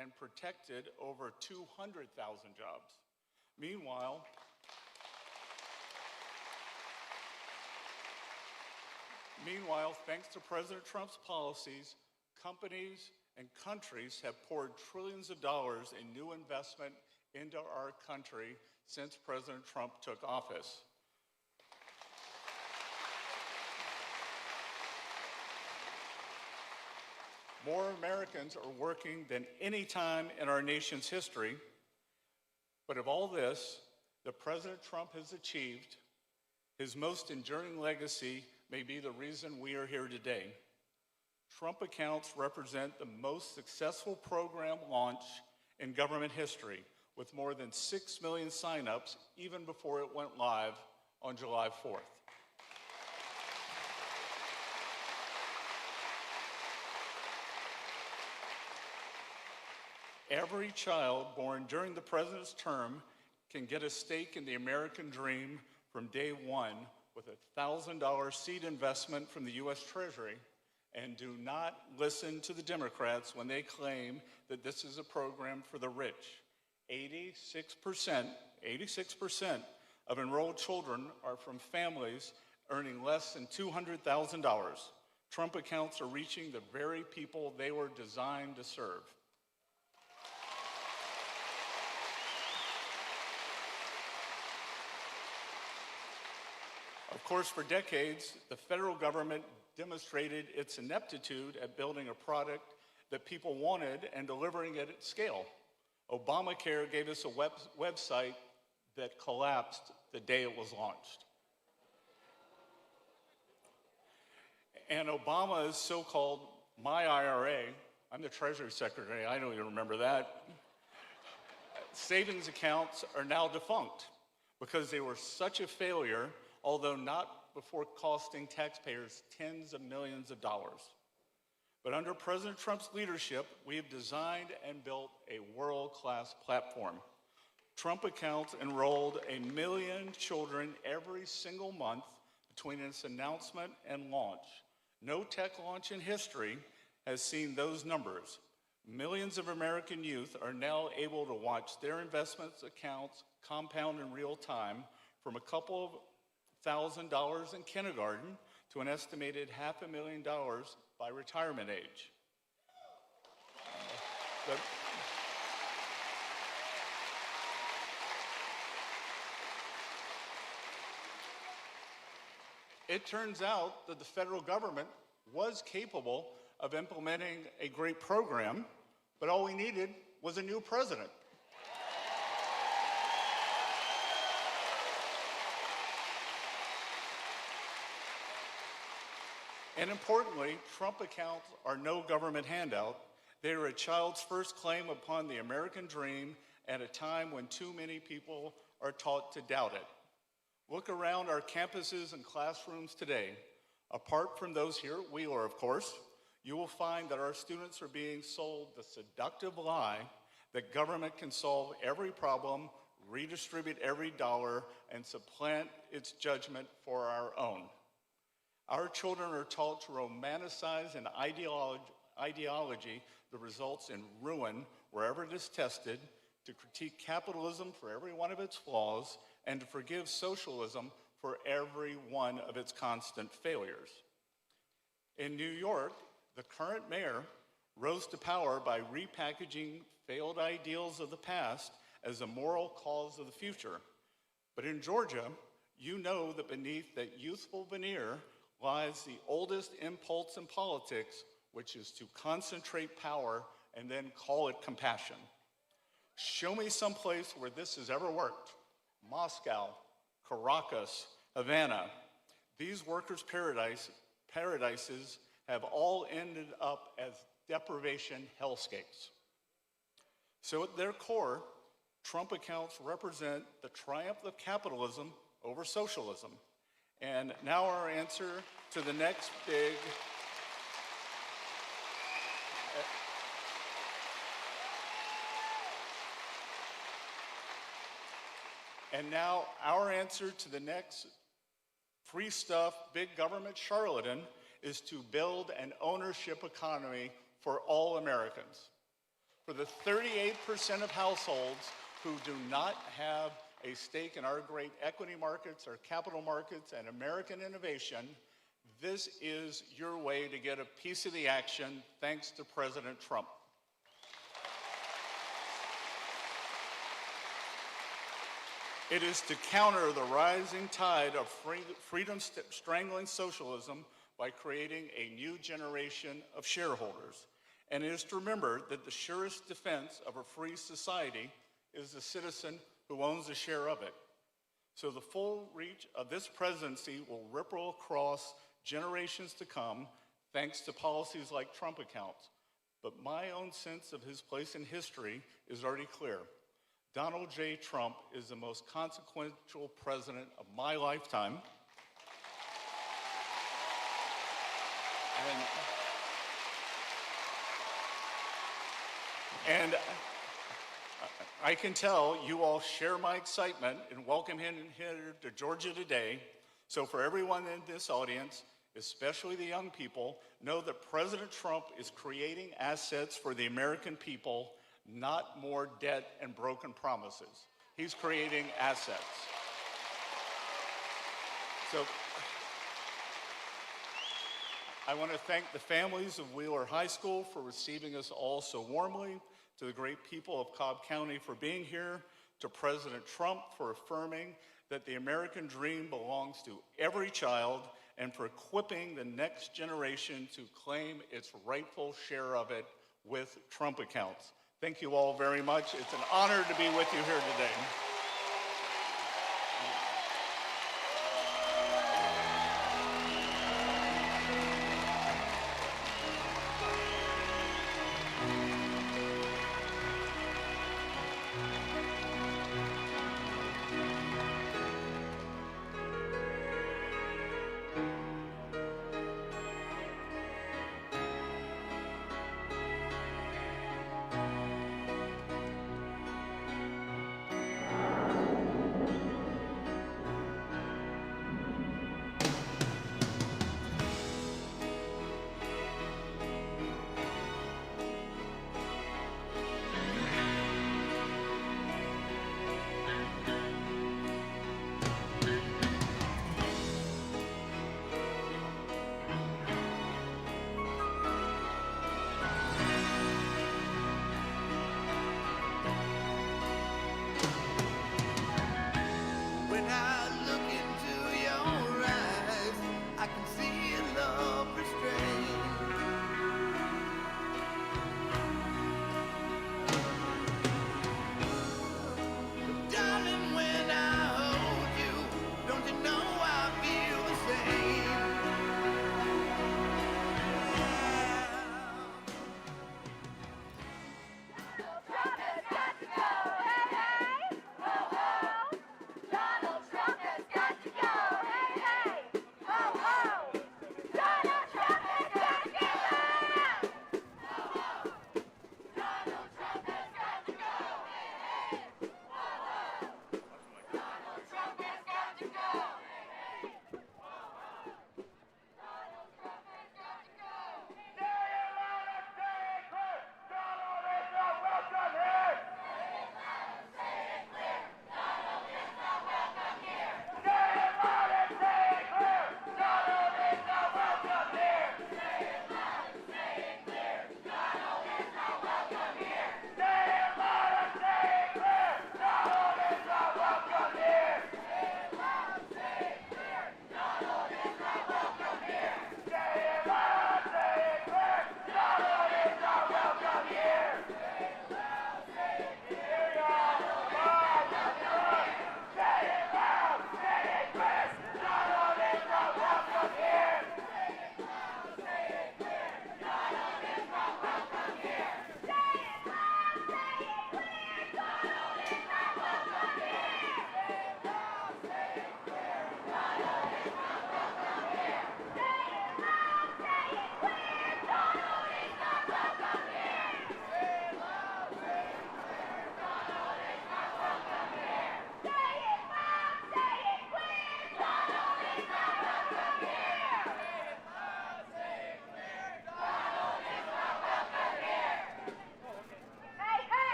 and protected over 200,000 jobs. Meanwhile, thanks to President Trump's policies, companies and countries have poured trillions of dollars in new investment into our country since President Trump took office. More Americans are working than any time in our nation's history. But of all this that President Trump has achieved, his most enduring legacy may be the reason we are here today. Trump accounts represent the most successful program launch in government history, with more than 6 million signups even before it went live on July 4th. Every child born during the president's term can get a stake in the American dream from day one with a $1,000 seed investment from the U.S. Treasury. And do not listen to the Democrats when they claim that this is a program for the rich. 86% of enrolled children are from families earning less than $200,000. Trump accounts are reaching the very people they were designed to serve. Of course, for decades, the federal government demonstrated its ineptitude at building a product that people wanted and delivering it at scale. Obamacare gave us a website that collapsed the day it was launched. And Obama's so-called My IRA, I'm the Treasury Secretary, I don't even remember that, savings accounts are now defunct because they were such a failure, although not before costing taxpayers tens of millions of dollars. But under President Trump's leadership, we have designed and built a world-class platform. Trump accounts enrolled 1 million children every single month between its announcement and launch. No tech launch in history has seen those numbers. Millions of American youth are now able to watch their investments accounts compound in real time from a couple of $1,000 in kindergarten to an estimated $500,000 by retirement age. It turns out that the federal government was capable of implementing a great program, but all we needed was a new president. And importantly, Trump accounts are no government handout. They are a child's first claim upon the American dream at a time when too many people are taught to doubt it. Look around our campuses and classrooms today. Apart from those here at Wheeler, of course, you will find that our students are being sold the seductive lie that government can solve every problem, redistribute every dollar, and supplant its judgment for our own. Our children are taught to romanticize an ideology that results in ruin wherever it is tested, to critique capitalism for every one of its flaws, and to forgive socialism for every one of its constant failures. In New York, the current mayor rose to power by repackaging failed ideals of the past as a moral cause of the future. But in Georgia, you know that beneath that youthful veneer lies the oldest impulse in politics, which is to concentrate power and then call it compassion. Show me some place where this has ever worked. Moscow, Caracas, Havana. These workers' paradises have all ended up as deprivation hellscapes. So at their core, Trump accounts represent the triumph of capitalism over socialism. And now our answer to the next big free stuff, big government charlatan is to build an ownership economy for all Americans. For the 38% of households who do not have a stake in our great equity markets, our capital markets, and American innovation, this is your way to get a piece of the action thanks to President Trump. It is to counter the rising tide of freedom-strangling socialism by creating a new generation of shareholders. And it is to remember that the surest defense of a free society is the citizen who owns a share of it. So the full reach of this presidency will ripple across generations to come thanks to policies like Trump accounts. But my own sense of his place in history is already clear. Donald J. Trump is the most consequential president of my lifetime. And I can tell you all share my excitement in welcoming him here to Georgia today. So for everyone in this audience, especially the young people, know that President Trump is creating assets for the American people, not more debt and broken promises. He's creating assets. So I want to thank the families of Wheeler High School for receiving us all so warmly, to the great people of Cobb County for being here, to President Trump for affirming that the American dream belongs to every child, and for equipping the next generation to claim its rightful share of it with Trump accounts. Thank you all very much. It's an honor to be with you here today.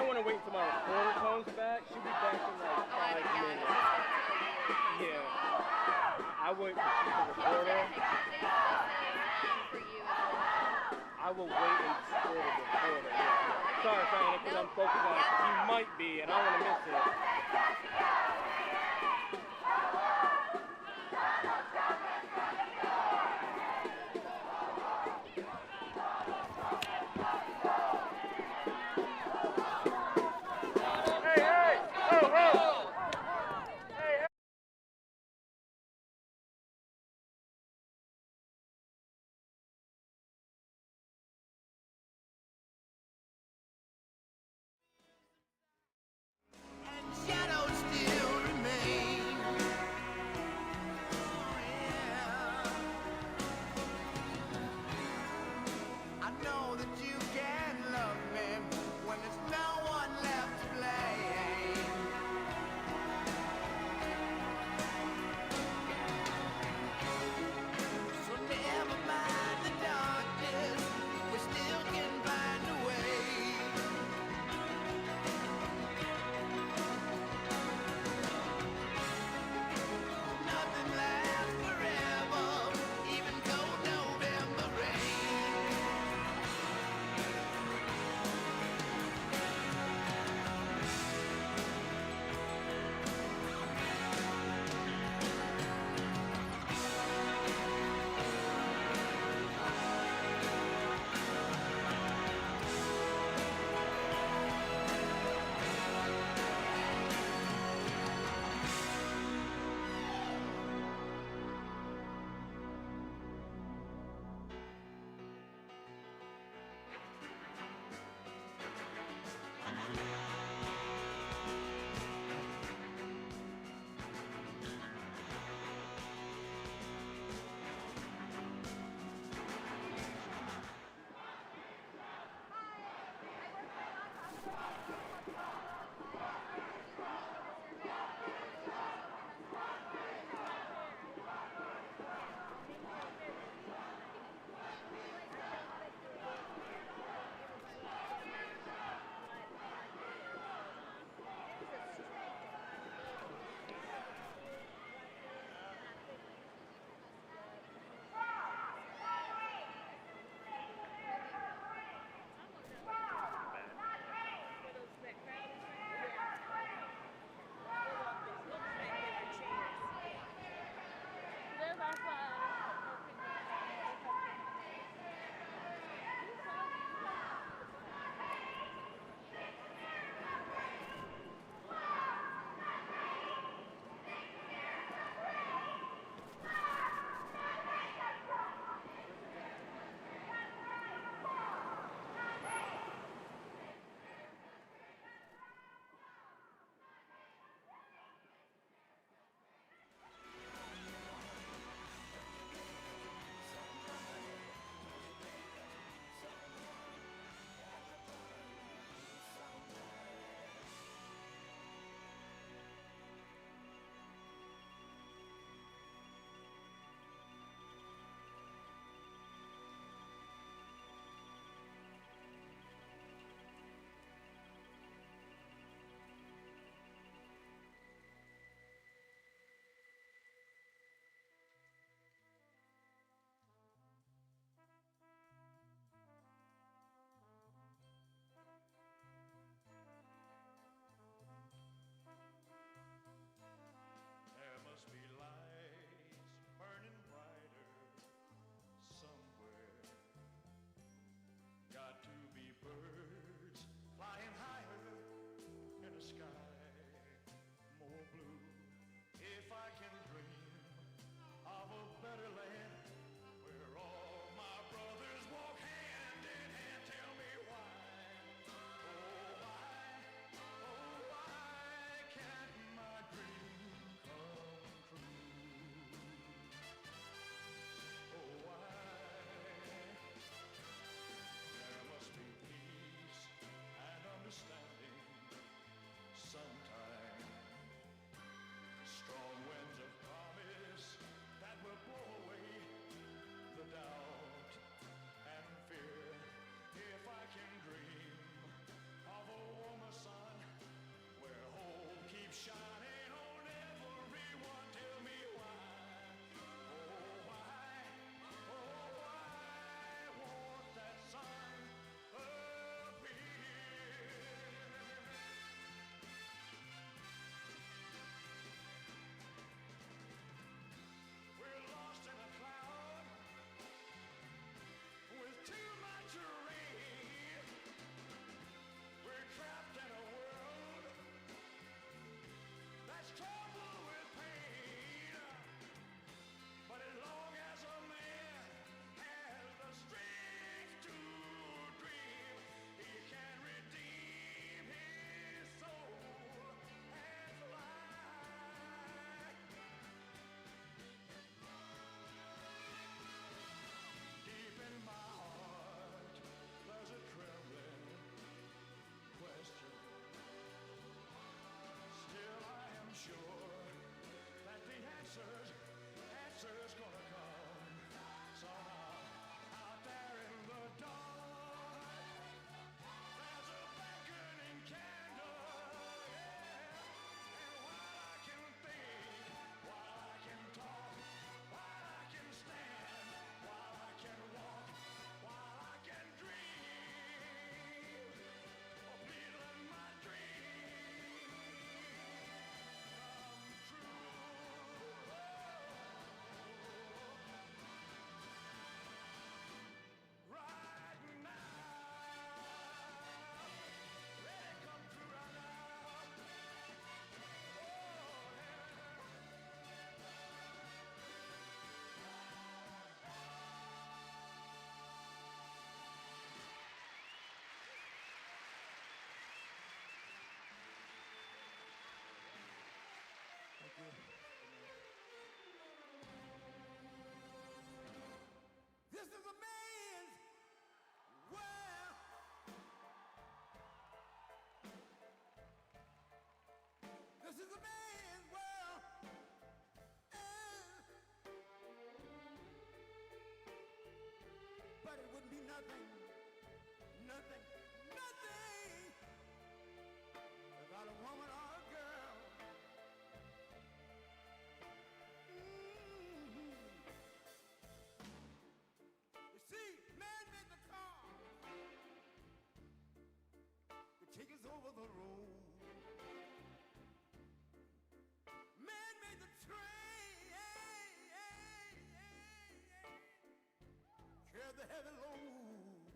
might want to wait until my recorder comes back. She'll be back in like 5 minutes. Yeah. I wait for the recorder. I will wait until the recorder. Yeah. Sorry, Diana, because I'm focused on it. You might be, and I don't want to miss it. Shadows still remain. I know that you can love me when there's no one left to blame. So never mind the darkness, we still can find a way. Nothing lasts forever, even cold November rain. nothing, nothing, nothing without a woman or a girl. You see, man made the car to take us over the road. Man made the train, carry the heavy load.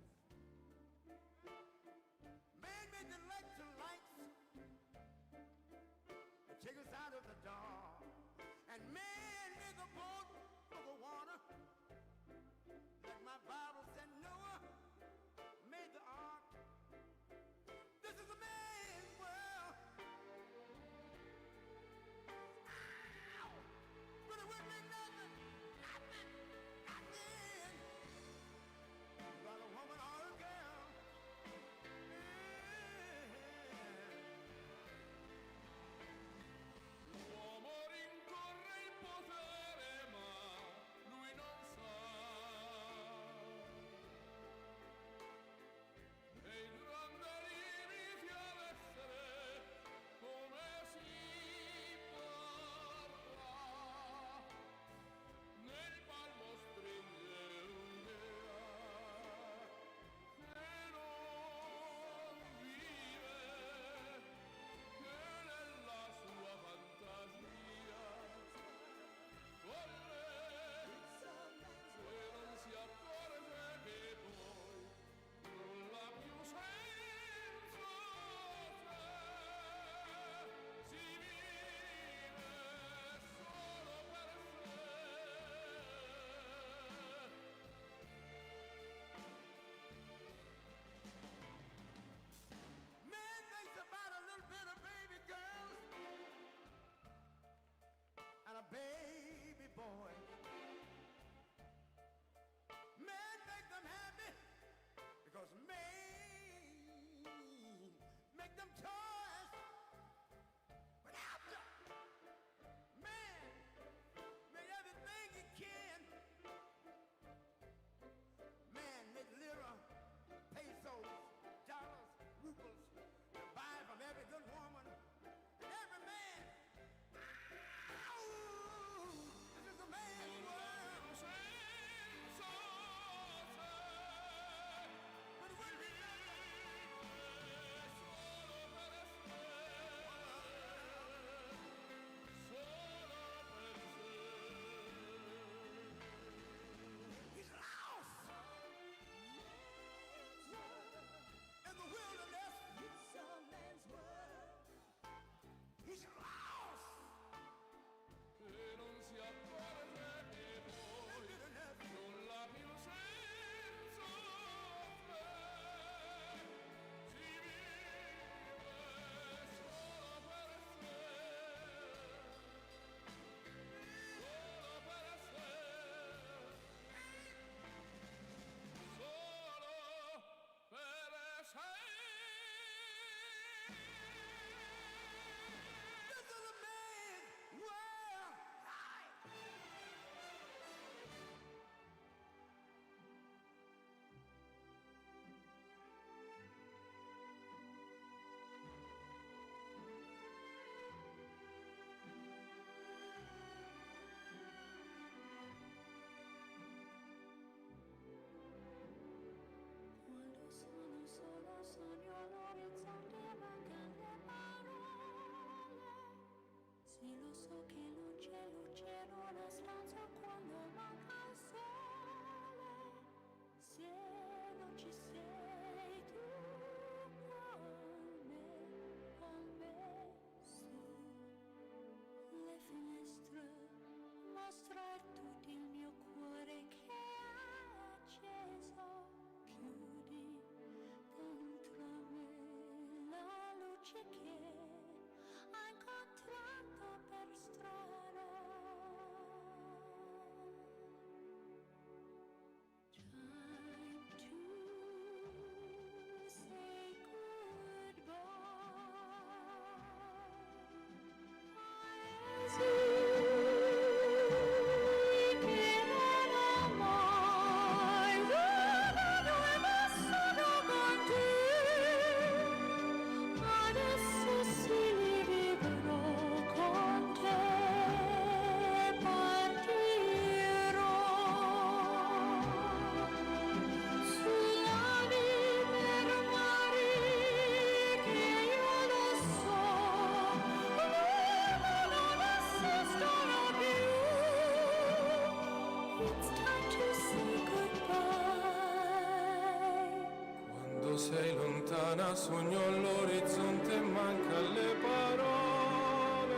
quando sei lontana sogno all'orizzonte, manca le parole.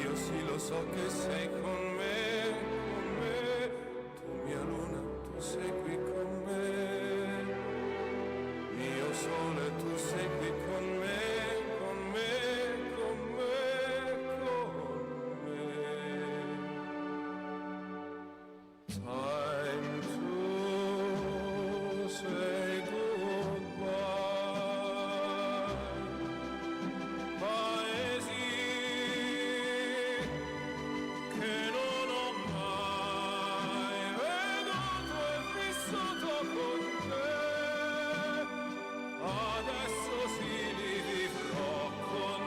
Io sì lo so che sei con me, tu mia luna, tu sei qui con me, mio sole, tu sei qui con me, con me, con me, con me. Time to say goodbye. Paesi che non ho mai veduto e vissuto con te. Adesso sì li vivrò con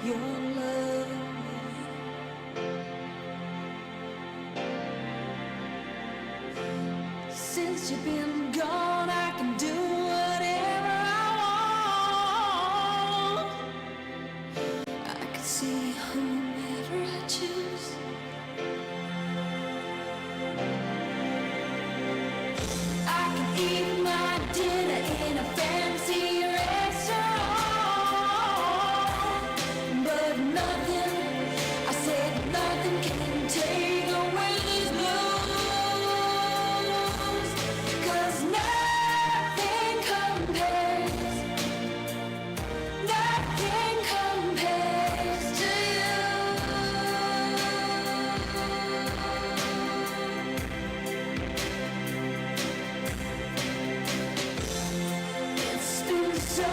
your love. Since you've been gone, I can do whatever I want. I can see whomever I choose. I can eat my dinner in a fancy restaurant, but nothing, I said nothing can take away these blues, 'cause nothing compares, nothing compares to you. It's been so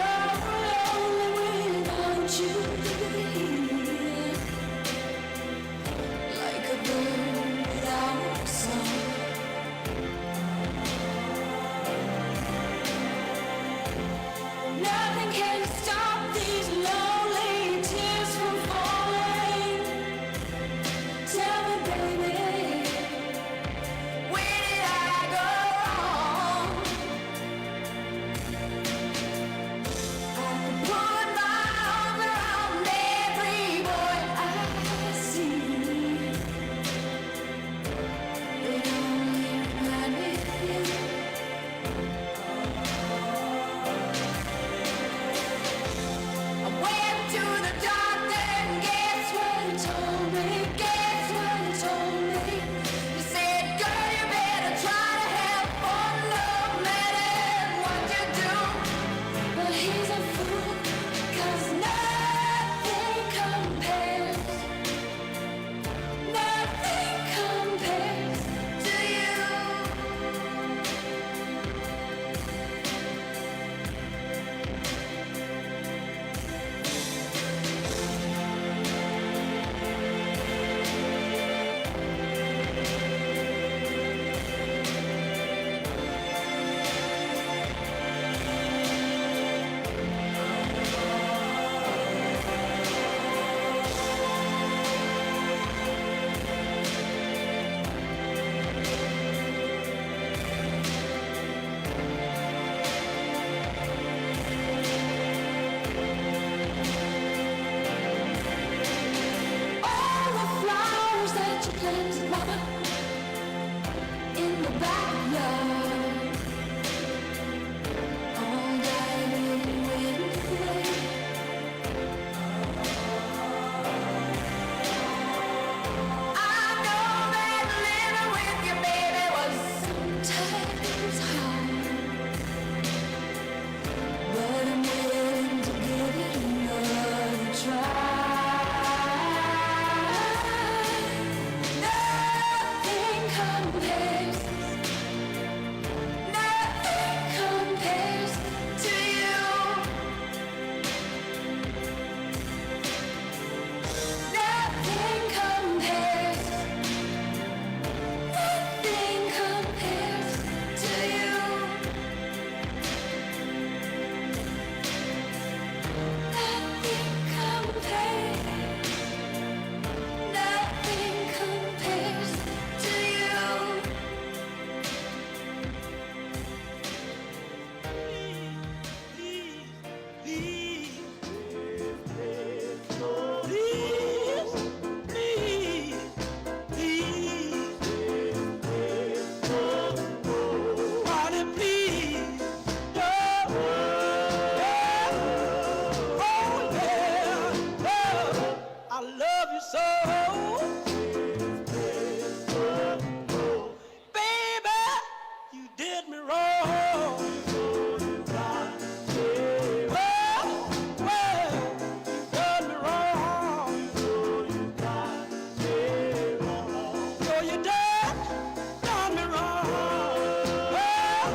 lonely without you here, like a bird without a song. Nothing can stop these lonely tears from falling. Tell me, baby, where did I go wrong? I can put my arms around every boy I see. They only remind me of you. I went to the doctor and guess what he told me? Guess what he told me? He said, girl, you better try to have fun no matter what you do. But he's a fool, 'cause nothing compares, nothing compares to you. All the flowers that you planted, mama, in the backyard, all died in wind and rain. I know that living with your baby was sometimes hard, but I'm willing to give it another try. Nothing compares, nothing compares to you. Nothing compares, nothing compares to you. Nothing compares, nothing compares to you. I love you so, baby. You did me wrong. Well, you done me wrong. Oh, you done me wrong. Well,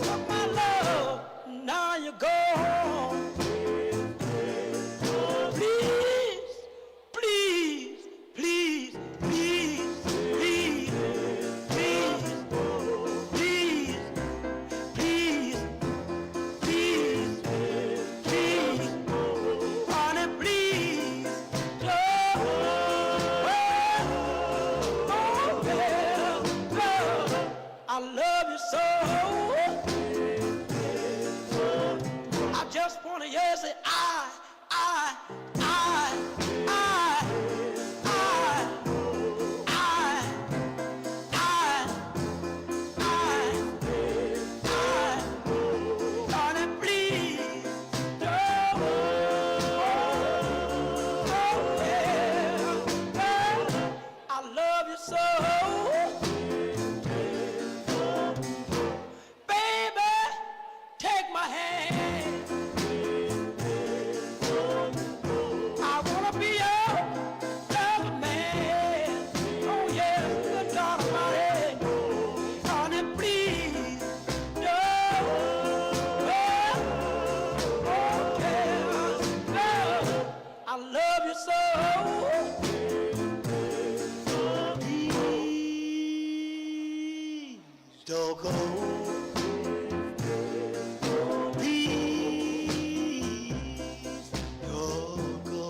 took my love, now you go home. Please, please, please, please, please, please, please, please, please, please, just wanna hear you say I, I, darling, please don't. I love you so. Baby, take my hand. I wanna be your lover man. Oh yeah, good God Almighty. Darling, please don't. I love you so. Please don't go. Please don't go.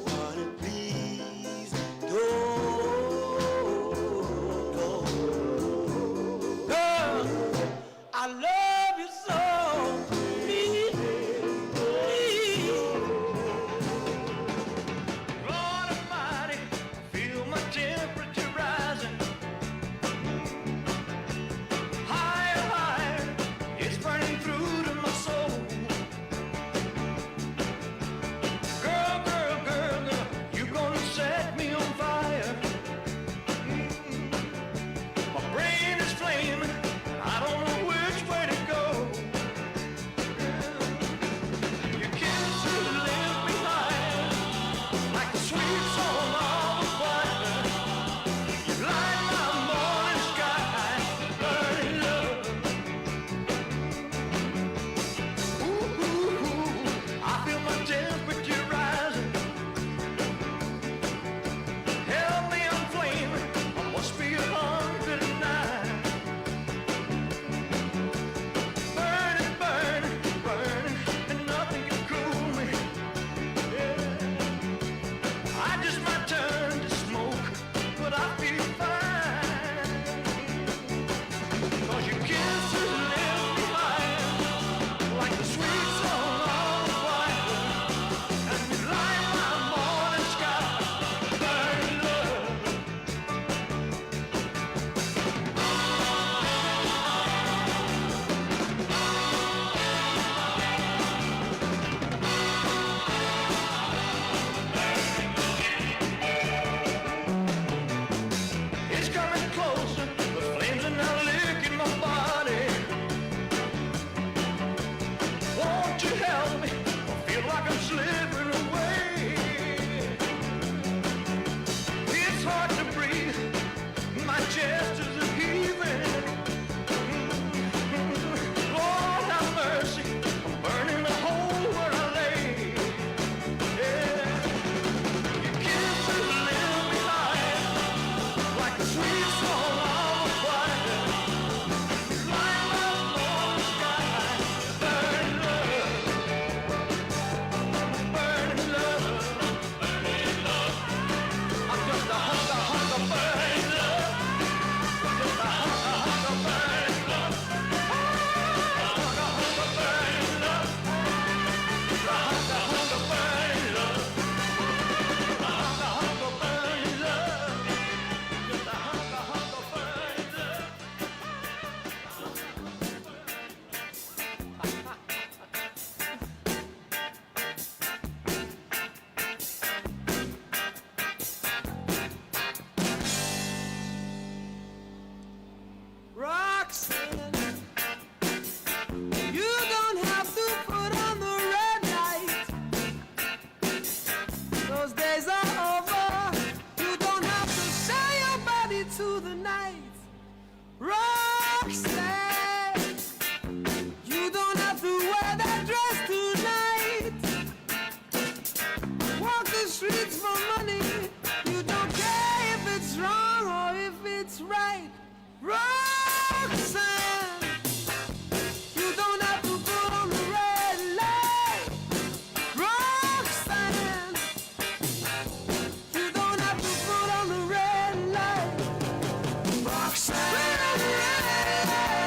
Honey, please don't go. Girl, I love you so. Please, please. Lord Almighty, I feel my temperature rising. Higher, higher, it's burning through to my soul. Girl, girl, girl, girl, you gonna set me on fire. My brain is flaming, I don't know which way to go. Your kisses left behind like a sweet song of a choir. You light my morning sky, burning love. Ooh, ooh, ooh, I feel my temperature rising. Help me, I'm flaming. I must be 109. Burning, burning, burning, and nothing can cool me. Yeah. I just might turn to smoke, but I feel fine. 'Cause your kisses left behind like the sweet song of a choir. And you light my morning sky, burning love. It's coming closer, the flames are now licking my body. Won't you help me? I feel like I'm slipping away. It's hard to breathe, my chest is heaving. Lord have mercy, I'm burning a hole where I lay. Yeah. Your kisses left behind like a sweet song of a choir. Light my morning sky, burning love, burning love, burning love. I'm just a hunger, hunger, burning love. Just a hunger, hunger, burning love. Hunger, hunger, burning love. Just a hunger, hunger, burning love. Hunger, hunger, burning love. Just a hunger, hunger, burning love. Roxanne, you don't have to put on the red light. Those days are over. You don't have to sell your body to the night. Roxanne, you don't have to wear that dress tonight. Walk the streets for money. You don't care if it's wrong or if it's right. Roxanne, you don't have to put on the red light. Roxanne, you don't have to put on the red light. Roxanne, put on the red light.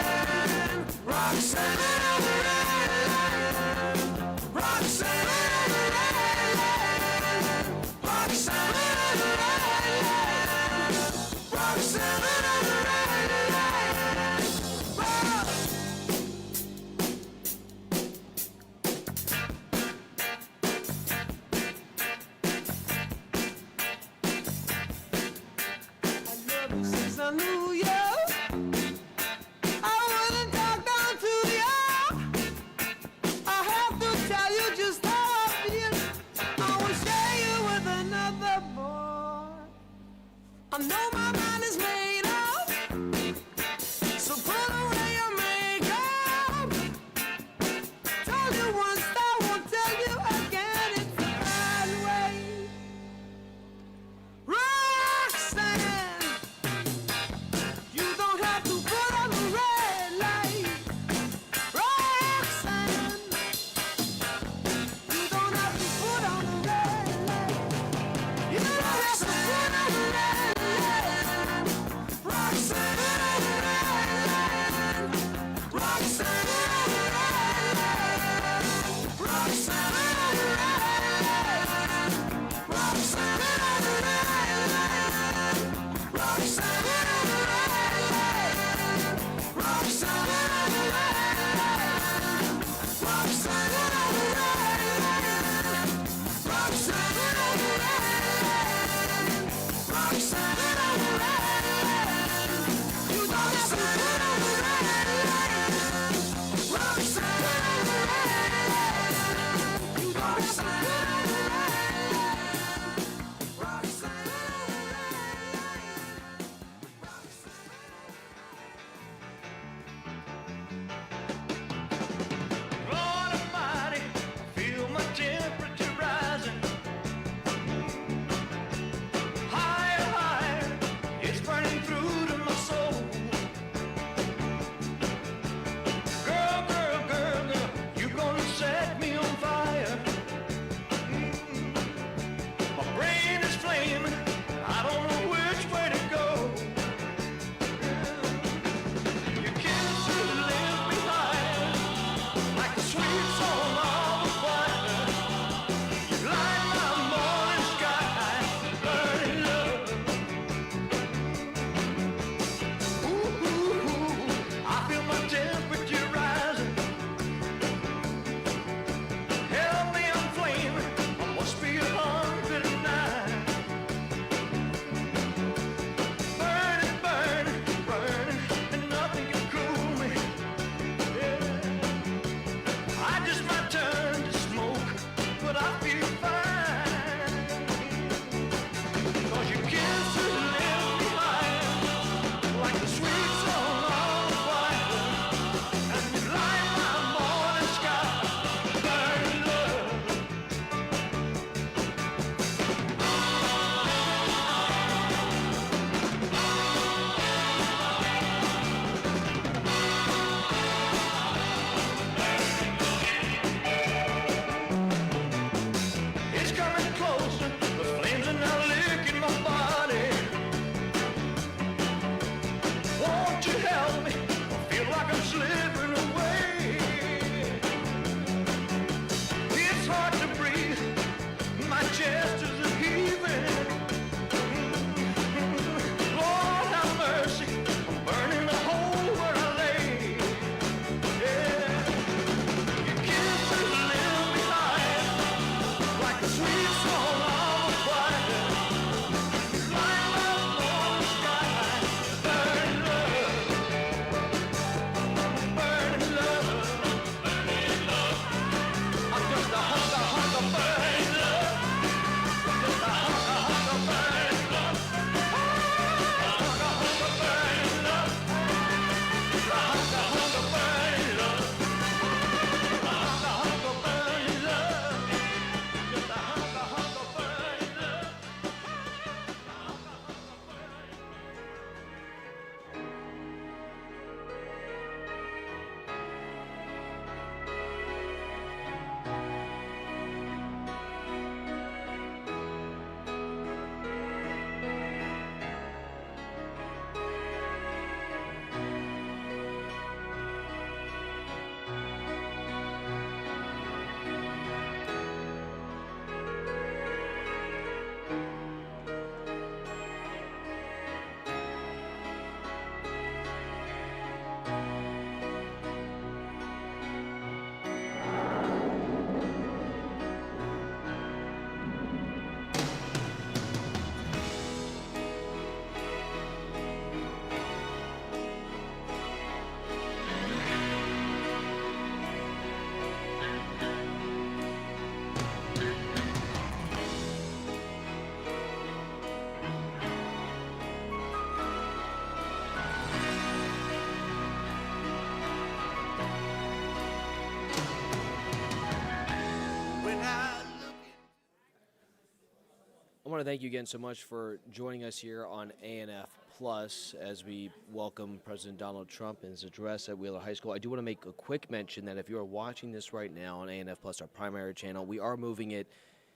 want to thank you again so much for joining us here on ANF Plus as we welcome President Donald Trump in his address at Wheeler High School. I do want to make a quick mention that if you are watching this right now on ANF Plus, our primary channel, we are moving it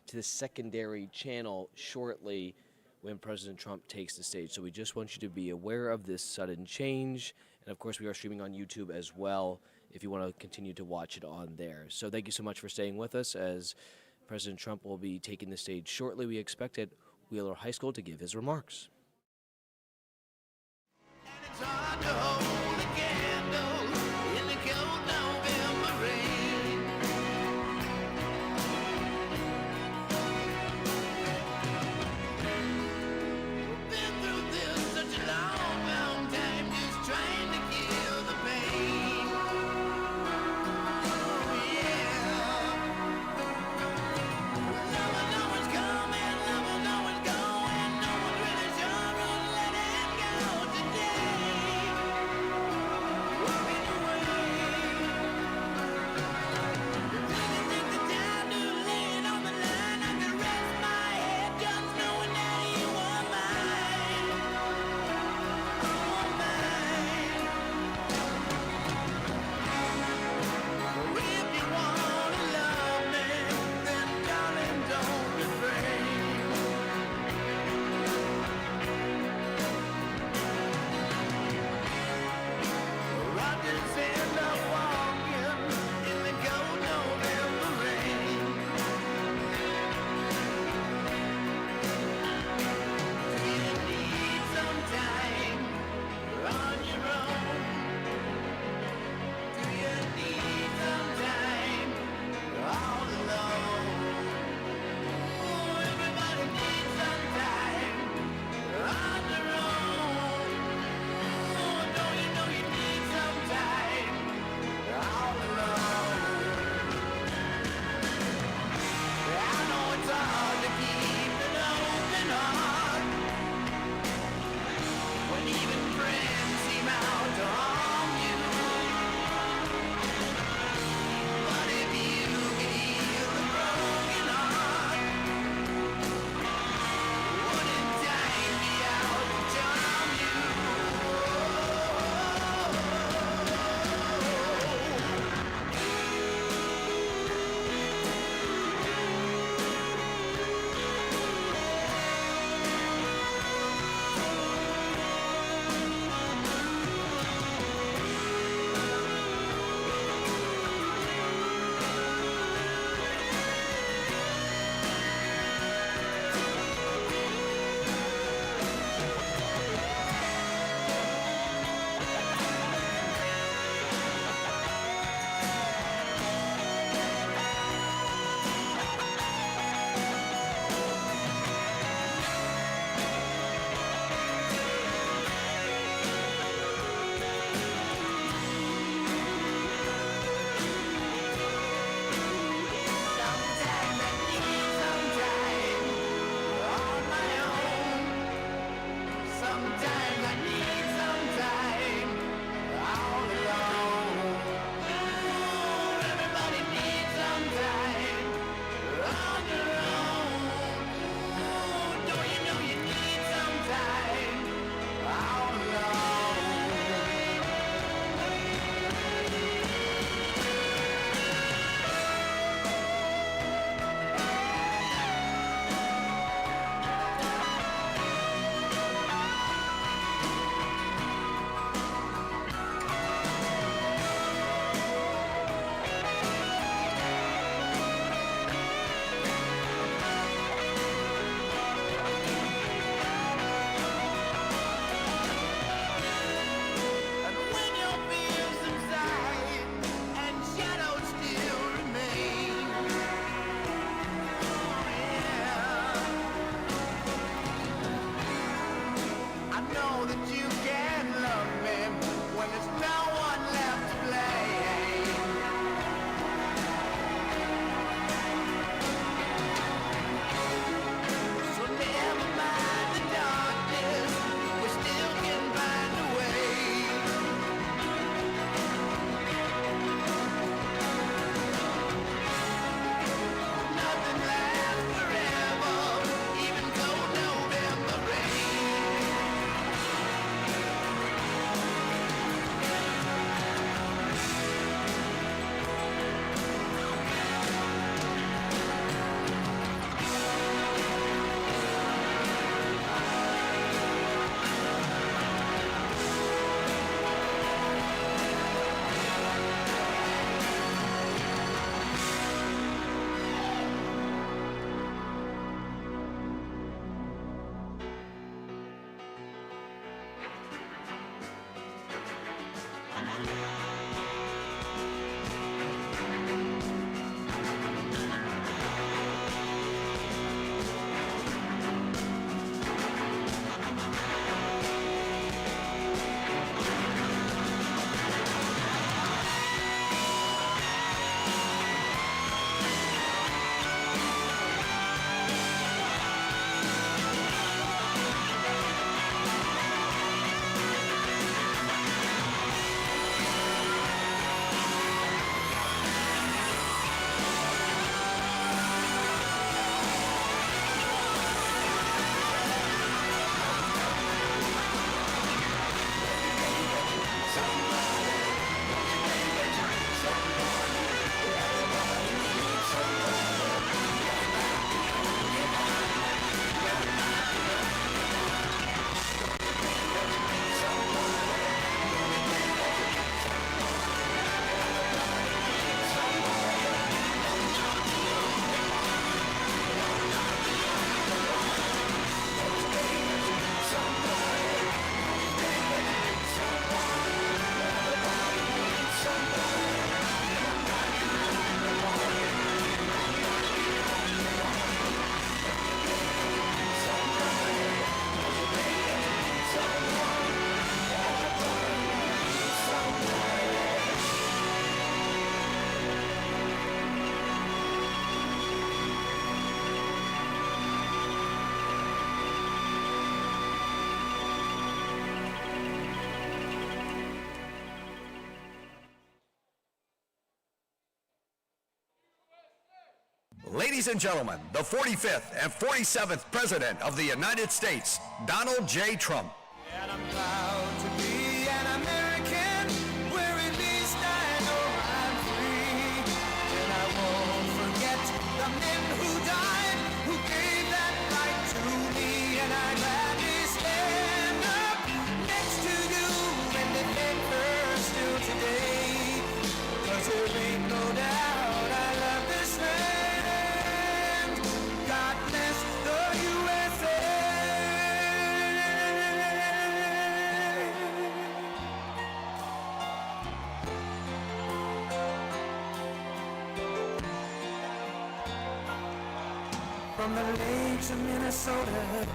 to the secondary channel shortly when President Trump takes the stage. So we just want you to be aware of this sudden change. And of course, we are streaming on YouTube as well if you want to continue to watch it on there. So thank you so much for staying with us as President Trump will be taking the stage shortly. We expect at Wheeler High School to give his remarks. It's hard to hold a candle in the cold November rain. We've been through this such a long, long time, just trying to kill the pain. Oh, yeah. Love, no one's coming, love, no one's going, no one's really sure who's letting go today. Ladies and gentlemen, the 45th and 47th President of the United States, Donald J. Trump. And I'm proud to be an American, where at least I know I'm free. And I won't forget the men who died, who gave that right to me. And I gladly stand up next to you and defend her still today. 'Cause there ain't no doubt I love this land. God bless the USA. From the lakes of Minnesota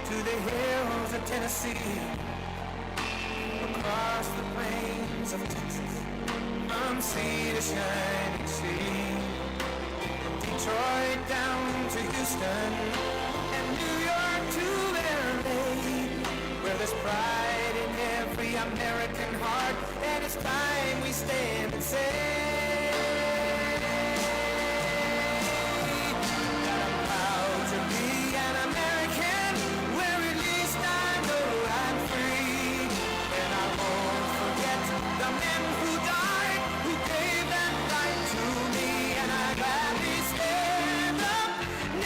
to the hills of Tennessee, across the plains of Texas, from sea to shining sea, from Detroit down to Houston, and New York to LA, where there's pride in every American heart, and it's time we stand and say that I'm proud to be an American, where at least I know I'm free. And I won't forget the men who died, who gave that right to me. And I gladly stand up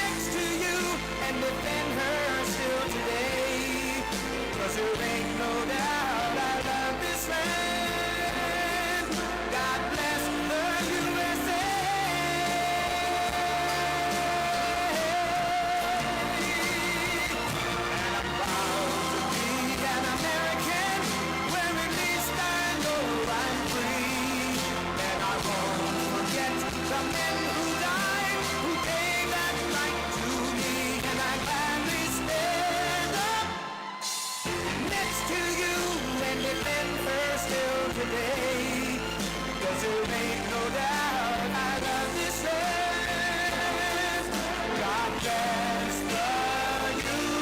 next to you and defend her still today. 'Cause there ain't no doubt I love this land. God bless the USA. Today, 'cause there ain't no doubt I love this land. God bless the USA.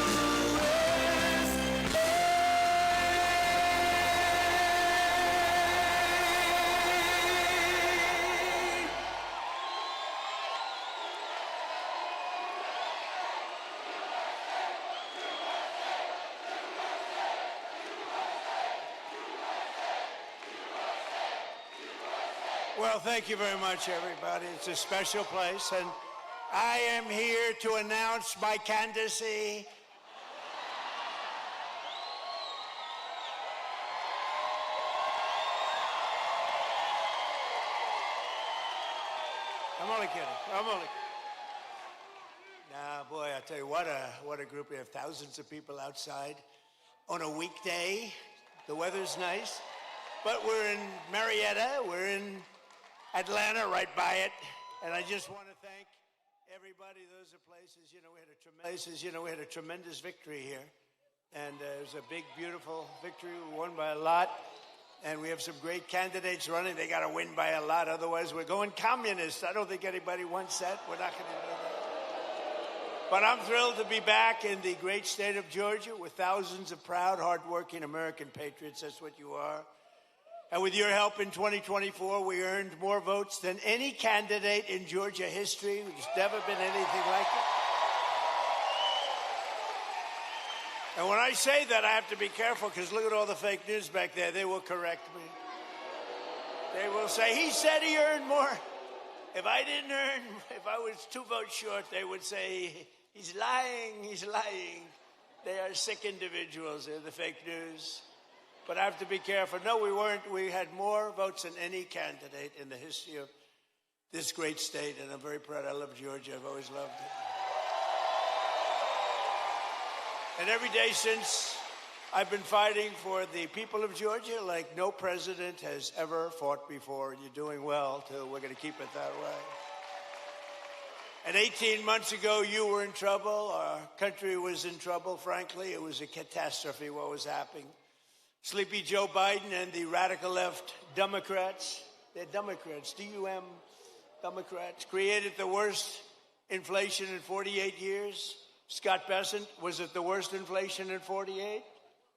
Well, thank you very much, everybody. It's a special place, and I am here to announce my candidacy. I'm only kidding. Nah, boy, I tell you what a group. We have thousands of people outside on a weekday. The weather's nice. But we're in Marietta, we're in Atlanta, right by it. And I just want to thank everybody. Those are places, we had a tremendous victory here. And it was a big, beautiful victory. We won by a lot. And we have some great candidates running. They got to win by a lot. Otherwise, we're going communist. I don't think anybody wants that. We're not going to do that. But I'm thrilled to be back in the great state of Georgia with thousands of proud, hardworking American patriots. That's what you are. And with your help in 2024, we earned more votes than any candidate in Georgia history. There's never been anything like it. And when I say that, I have to be careful because look at all the fake news back there. They will correct me. They will say, he said he earned more. If I didn't earn, if I was 2 votes short, they would say, he's lying, he's lying. They are sick individuals. They're the fake news. But I have to be careful. No, we weren't. We had more votes than any candidate in the history of this great state. And I'm very proud. I love Georgia. I've always loved it. And every day since, I've been fighting for the people of Georgia like no president has ever fought before. And you're doing well, too. We're going to keep it that way. And 18 months ago, you were in trouble. Our country was in trouble, frankly. It was a catastrophe what was happening. Sleepy Joe Biden and the radical left Democrats, they're Democrats, D-U-M, Democrats, created the worst inflation in 48 years. Scott Bessent, was it the worst inflation in 48?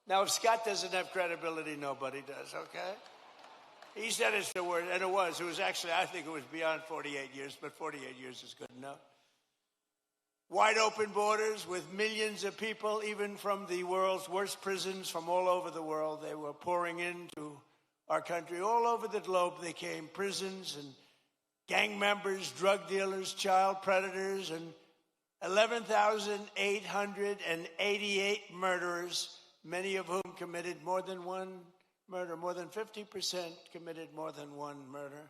Now, if Scott doesn't have credibility, nobody does, okay? He said it's the worst, and it was. It was actually, I think it was beyond 48 years, but 48 years is good enough. Wide open borders with millions of people, even from the world's worst prisons from all over the world. They were pouring into our country. All over the globe they came, prisons and gang members, drug dealers, child predators, and 11,888 murderers, many of whom committed more than one murder. More than 50% committed more than one murder.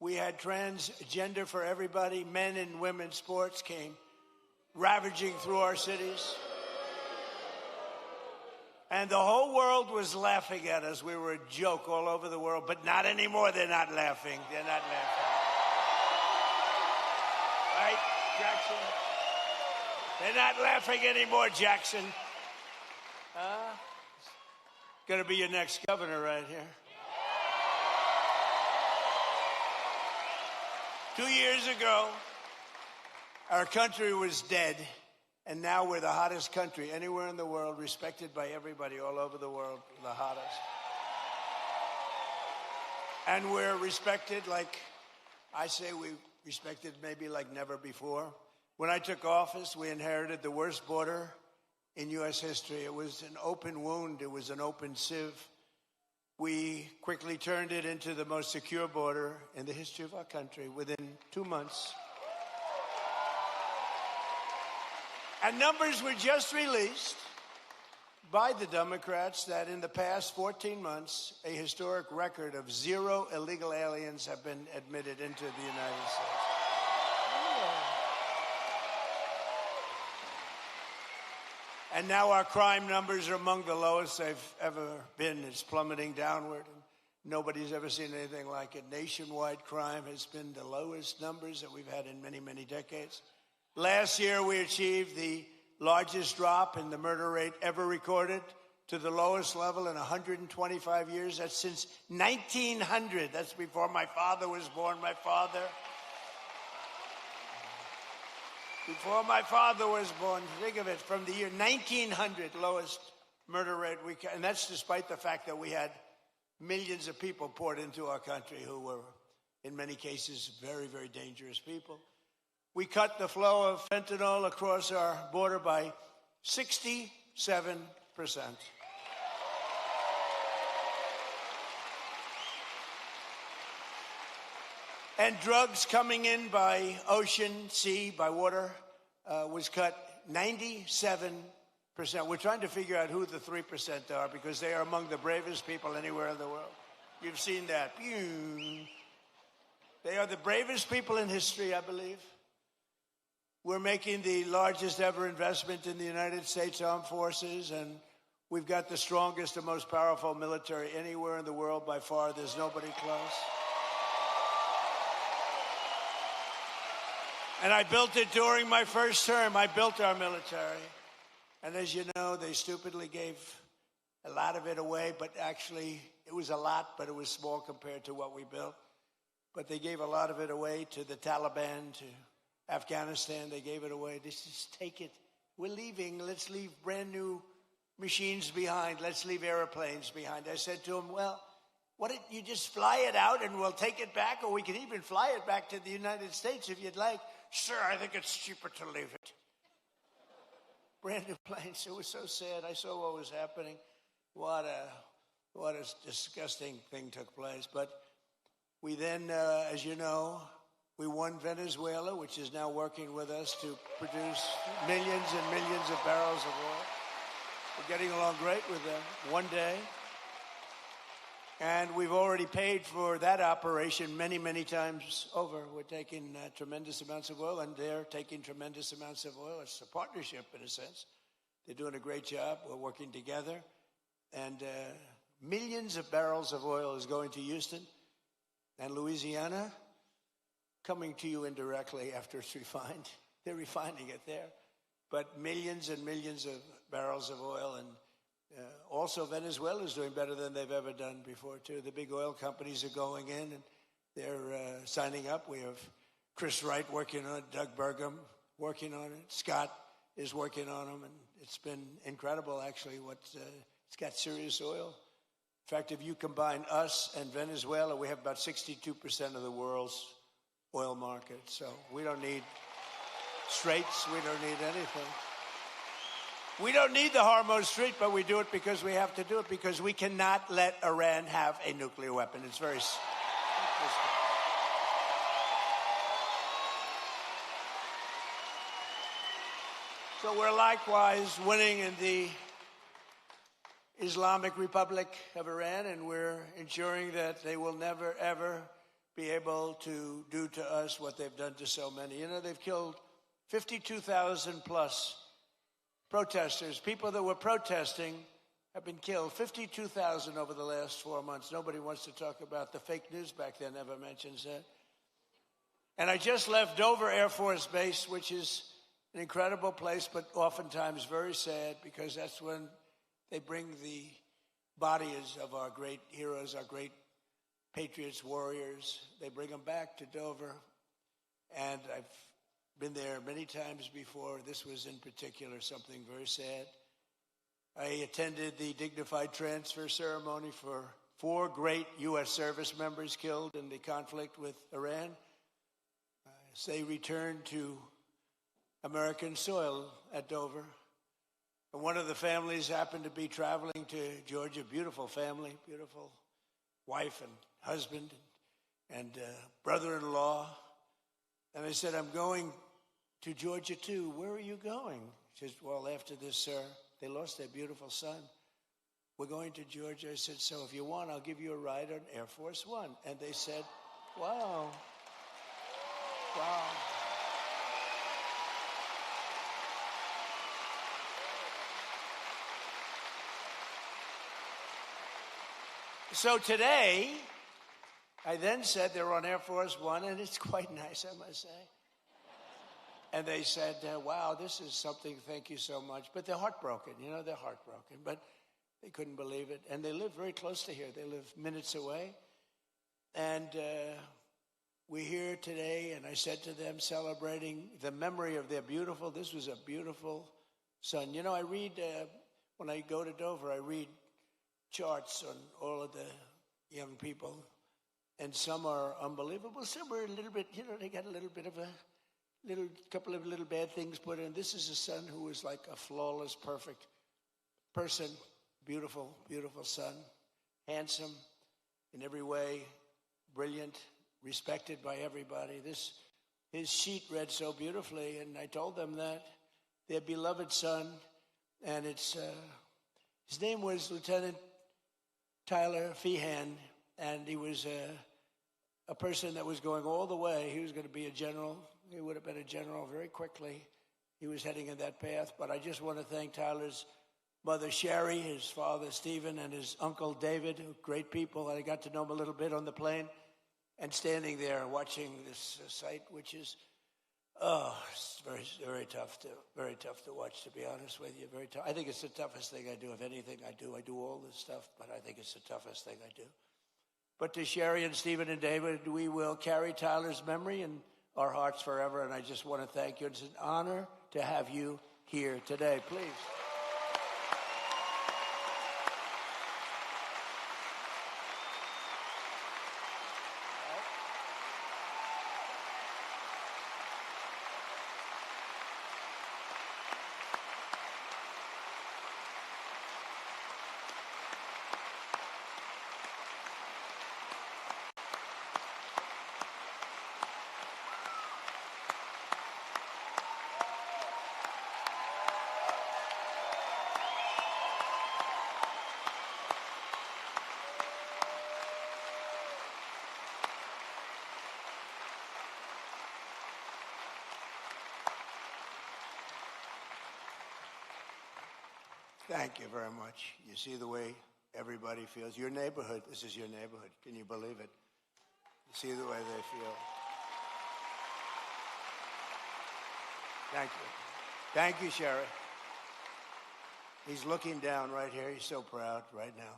We had transgender for everybody. Men and women's sports came ravaging through our cities. And the whole world was laughing at us. We were a joke all over the world, but not anymore. They're not laughing. They're not laughing. Right, Jackson? They're not laughing anymore, Jackson. Gonna be your next governor right here. 2 years ago, our country was dead, and now we're the hottest country anywhere in the world, respected by everybody all over the world, the hottest. And we're respected like, I say we respected maybe like never before. When I took office, we inherited the worst border in U.S. history. It was an open wound. It was an open sieve. We quickly turned it into the most secure border in the history of our country within 2 months. And numbers were just released by the Democrats that in the past 14 months, a historic record of 0 illegal aliens have been admitted into the United States. And now our crime numbers are among the lowest they've ever been. It's plummeting downward. And nobody's ever seen anything like it. Nationwide crime has been the lowest numbers that we've had in many, many decades. Last year, we achieved the largest drop in the murder rate ever recorded to the lowest level in 125 years. That's since 1900. That's before my father was born. Before my father was born, think of it, from the year 1900, lowest murder rate and that's despite the fact that we had millions of people poured into our country who were, in many cases, very, very dangerous people. We cut the flow of fentanyl across our border by 67%. And drugs coming in by ocean, sea, by water was cut 97%. We're trying to figure out who the 3% are because they are among the bravest people anywhere in the world. You've seen that. They are the bravest people in history, I believe. We're making the largest ever investment in the United States Armed Forces, and We've got the strongest and most powerful military anywhere in the world by far. There's nobody close. And I built it during my first term. I built our military. And as you know, they stupidly gave a lot of it away, but actually it was a lot, but it was small compared to what we built. But they gave a lot of it away to the Taliban, to Afghanistan. They gave it away. They just take it. We're leaving. Let's leave brand new machines behind. Let's leave airplanes behind. I said to him, well, why don't you just fly it out and we'll take it back, or we can even fly it back to the United States if you'd like. Sir, I think it's cheaper to leave it. Brand new planes. It was so sad. I saw what was happening. What a disgusting thing took place. But we then, as you know, we won Venezuela, which is now working with us to produce millions and millions of barrels of oil. We're getting along great with them. One day. And we've already paid for that operation many, many times over. We're taking tremendous amounts of oil, and they're taking tremendous amounts of oil. It's a partnership, in a sense. They're doing a great job. We're working together. And millions of barrels of oil is going to Houston and Louisiana, coming to you indirectly after it's refined. They're refining it there. But millions and millions of barrels of oil. And also Venezuela is doing better than they've ever done before, too. The big oil companies are going in, and they're signing up. We have Chris Wright working on it, Doug Burgum working on it, Scott is working on them, and it's been incredible, actually. It's got serious oil. In fact, if you combine us and Venezuela, we have about 62% of the world's oil market. So we don't need straits. We don't need anything. We don't need the Hormuz Strait, but we do it because we have to do it, because we cannot let Iran have a nuclear weapon. It's very simple. So we're likewise winning in the Islamic Republic of Iran, and we're ensuring that they will never, ever be able to do to us what they've done to so many. You know, they've killed 52,000 plus protesters. People that were protesting have been killed. 52,000 over the last 4 months. Nobody wants to talk about the fake news back then, never mentions that. And I just left Dover Air Force Base, which is an incredible place, but oftentimes very sad, because that's when they bring the bodies of our great heroes, our great patriots, warriors. They bring them back to Dover. And I've been there many times before. This was in particular something very sad. I attended the dignified transfer ceremony for 4 great U.S. service members killed in the conflict with Iran. As they returned to American soil at Dover. And one of the families happened to be traveling to Georgia. Beautiful family, beautiful wife and husband and brother-in-law. And I said, I'm going to Georgia too. Where are you going? She said, well, after this, sir, they lost their beautiful son. We're going to Georgia. I said, so if you want, I'll give you a ride on Air Force One. And they said, wow. Wow. So today, I then said they were on Air Force One, and it's quite nice, I must say. And they said, wow, this is something, thank you so much. But they're heartbroken, you know, they're heartbroken. But they couldn't believe it. And they live very close to here. They live minutes away. And we're here today, and I said to them, celebrating the memory of their beautiful, this was a beautiful son. You know, I read, when I go to Dover, I read charts on all of the young people, and some are unbelievable. Some are a little bit, you know, they got a little bit of a couple of little bad things put in. This is a son who is like a flawless, perfect person, beautiful, beautiful son, handsome in every way, brilliant, respected by everybody. His sheet read so beautifully, and I told them that their beloved son, and his name was Lieutenant Tyler Feehan, and he was a person that was going all the way. He was going to be a general. He would have been a general very quickly. He was heading in that path. But I just want to thank Tyler's Mother Sherry, his father Stephen, and his uncle David, great people. I got to know them a little bit on the plane, and standing there watching this sight, which is, it's very tough to watch, to be honest with you. Very tough. I think it's the toughest thing I do. If anything I do all this stuff, but I think it's the toughest thing I do. But to Sherry and Stephen and David, we will carry Tyler's memory in our hearts forever. And I just want to thank you. It's an honor to have you here today. Please. Thank you very much. You see the way everybody feels. Your neighborhood, this is your neighborhood. Can you believe it? You see the way they feel. Thank you. Thank you, Sherry. He's looking down right here. He's so proud right now.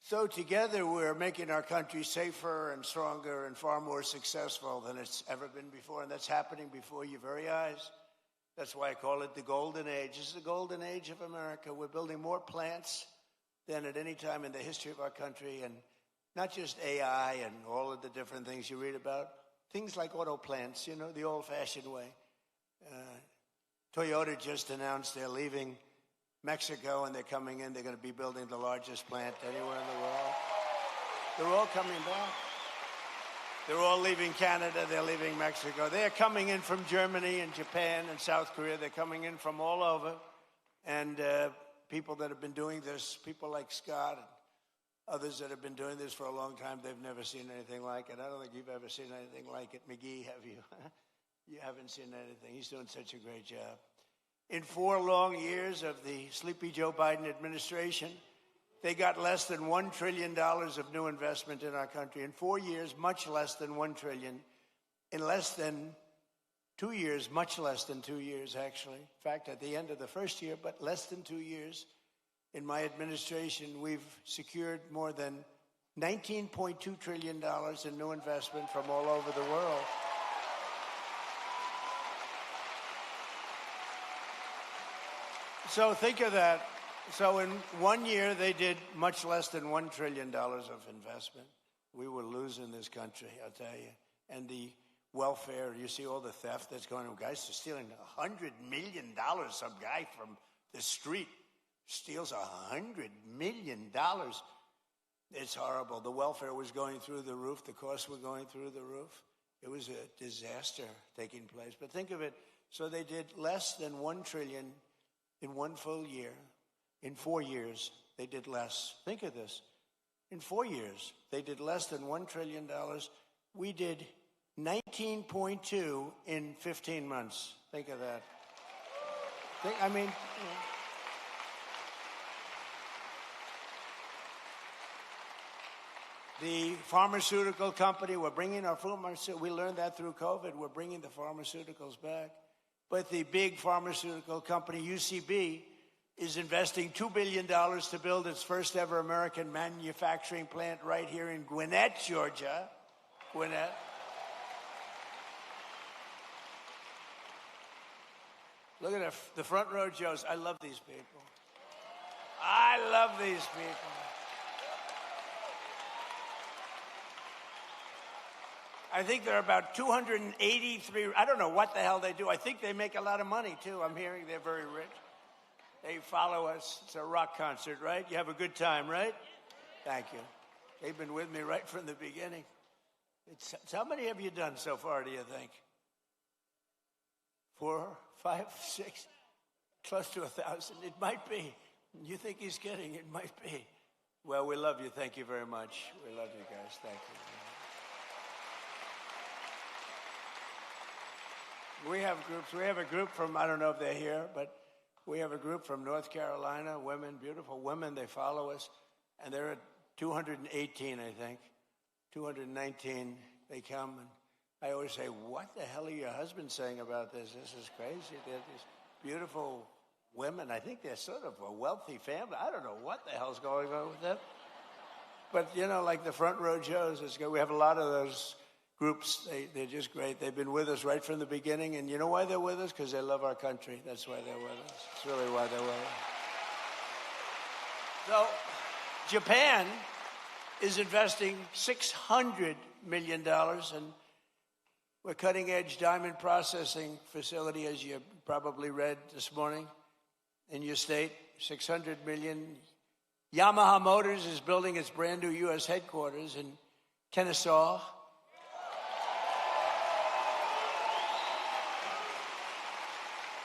So together we're making our country safer and stronger and far more successful than it's ever been before. And that's happening before your very eyes. That's why I call it the golden age. This is the golden age of America. We're building more plants than at any time in the history of our country. And not just AI and all of the different things you read about. Things like auto plants, you know, the old-fashioned way. Toyota just announced they're leaving Mexico and they're coming in. They're going to be building the largest plant anywhere in the world. They're all coming back. They're all leaving Canada. They're leaving Mexico. They're coming in from Germany and Japan and South Korea. They're coming in from all over. And people that have been doing this, people like Scott and others that have been doing this for a long time, they've never seen anything like it. I don't think you've ever seen anything like it. McGee, have you? You haven't seen anything. He's doing such a great job. In 4 long years of the sleepy Joe Biden administration, they got less than $1 trillion of new investment in our country. In 4 years, much less than $1 trillion. In less than 2 years, much less than 2 years, actually. In fact, at the end of the first year, but less than 2 years, in my administration, we've secured more than $19.2 trillion in new investment from all over the world. So think of that. So in 1 year, they did much less than $1 trillion of investment. We were losing this country, I'll tell you. And the welfare, you see all the theft that's going on. Guys are stealing $100 million. Some guy from the street steals $100 million. It's horrible. The welfare was going through the roof. The costs were going through the roof. It was a disaster taking place. But think of it. So they did less than $1 trillion in 1 full year. In 4 years, they did less. Think of this. In 4 years, they did less than $1 trillion. We did 19.2 in 15 months. Think of that. I mean, the pharmaceutical company, we're bringing our pharmaceuticals. We learned that through COVID. We're bringing the pharmaceuticals back. But the big pharmaceutical company, UCB, is investing $2 billion to build its first ever American manufacturing plant right here in Gwinnett, Georgia. Gwinnett. Look at the front row Joes. I love these people. I love these people. I think there are about 283. I don't know what the hell they do. I think they make a lot of money, too. I'm hearing they're very rich. They follow us. It's a rock concert, right? You have a good time, right? Thank you. They've been with me right from the beginning. How many have you done so far, do you think? 4, 5, 6, close to 1,000. It might be. You think he's kidding? It might be. Well, we love you. Thank you very much. We love you guys. Thank you. We have groups. We have a group from, I don't know if they're here, but We have a group from North Carolina, women, beautiful women. They follow us, and they're at 218, I think. 219, they come, and I always say, what the hell are your husbands saying about this? This is crazy. They're these beautiful women. I think they're sort of a wealthy family. I don't know what the hell's going on with them. But, you know, like the Front Row Joes, it's good. We have a lot of those groups. They're just great. They've been with us right from the beginning. And you know why they're with us? Because they love our country. That's why they're with us. It's really why they're with us. So, Japan is investing $600 million in a cutting-edge diamond processing facility, as you probably read this morning in your state. $600 million. Yamaha Motors is building its brand new U.S. headquarters in Kennesaw.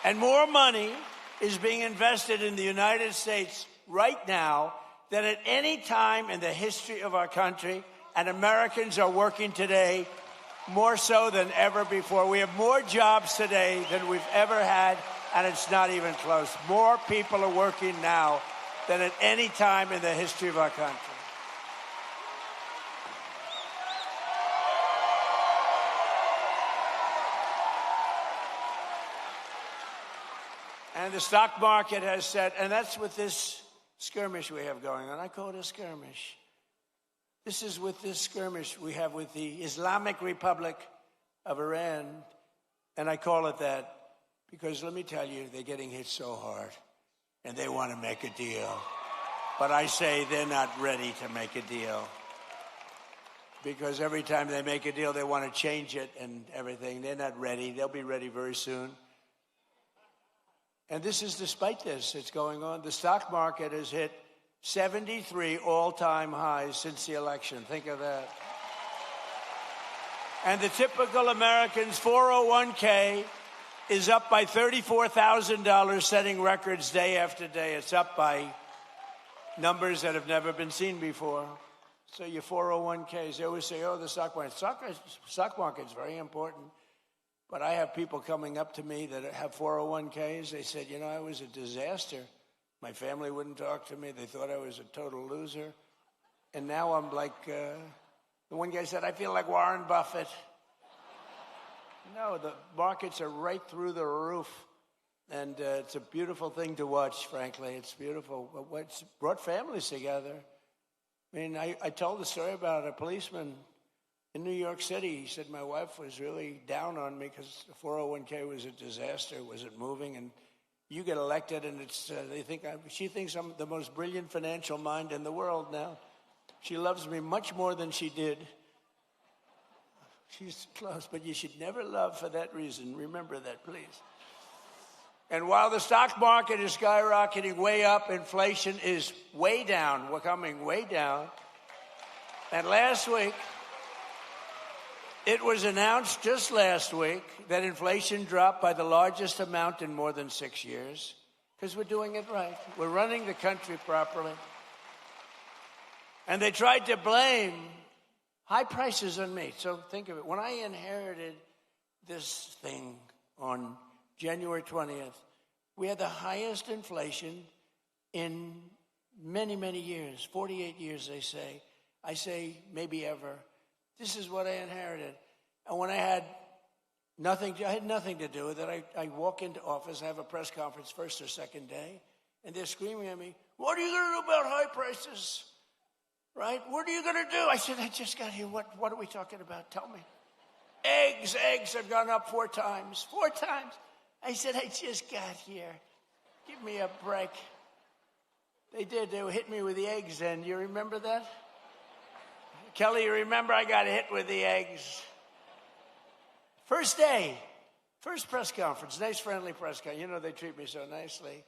And more money is being invested in the United States right now than at any time in the history of our country. And Americans are working today more so than ever before. We have more jobs today than we've ever had, and it's not even close. More people are working now than at any time in the history of our country. And the stock market has said, and that's with this skirmish we have going on. I call it a skirmish. This is with this skirmish we have with the Islamic Republic of Iran. And I call it that because, let me tell you, they're getting hit so hard. And they want to make a deal. But I say they're not ready to make a deal. Because every time they make a deal, they want to change it and everything. They're not ready. They'll be ready very soon. And this is despite this. It's going on. The stock market has hit 73 all-time highs since the election. Think of that. And the typical American's 401k is up by $34,000, setting records day after day. It's up by numbers that have never been seen before. So your 401ks, they always say, oh, the stock market. Stock market's very important. But I have people coming up to me that have 401ks. They said, you know, I was a disaster. My family wouldn't talk to me. They thought I was a total loser. And now I'm like, the one guy said, I feel like Warren Buffett. No, the markets are right through the roof. And it's a beautiful thing to watch, frankly. It's beautiful. It's brought families together. I mean, I told the story about a policeman in New York City. He said, my wife was really down on me because the 401k was a disaster. It wasn't moving. And you get elected, and she thinks I'm the most brilliant financial mind in the world now. She loves me much more than she did. She's close, but you should never love for that reason. Remember that, please. And while the stock market is skyrocketing way up, inflation is way down. We're coming way down. And last week, it was announced just last week that inflation dropped by the largest amount in more than 6 years because we're doing it right. We're running the country properly. And they tried to blame high prices on me. So think of it. When I inherited this thing on January 20th, we had the highest inflation in many, many years, 48 years, they say. I say maybe ever. This is what I inherited. And when I had nothing to do with it. I walk into office, I have a press conference first or second day, and they're screaming at me, what are you going to do about high prices? Right? What are you going to do? I said, I just got here. What are we talking about? Tell me. Eggs have gone up 4 times. 4 times. I said, I just got here. Give me a break. They did. They hit me with the eggs then. You remember that? Kelly, you remember I got hit with the eggs. First day, first press conference, nice friendly press conference. You know they treat me so nicely.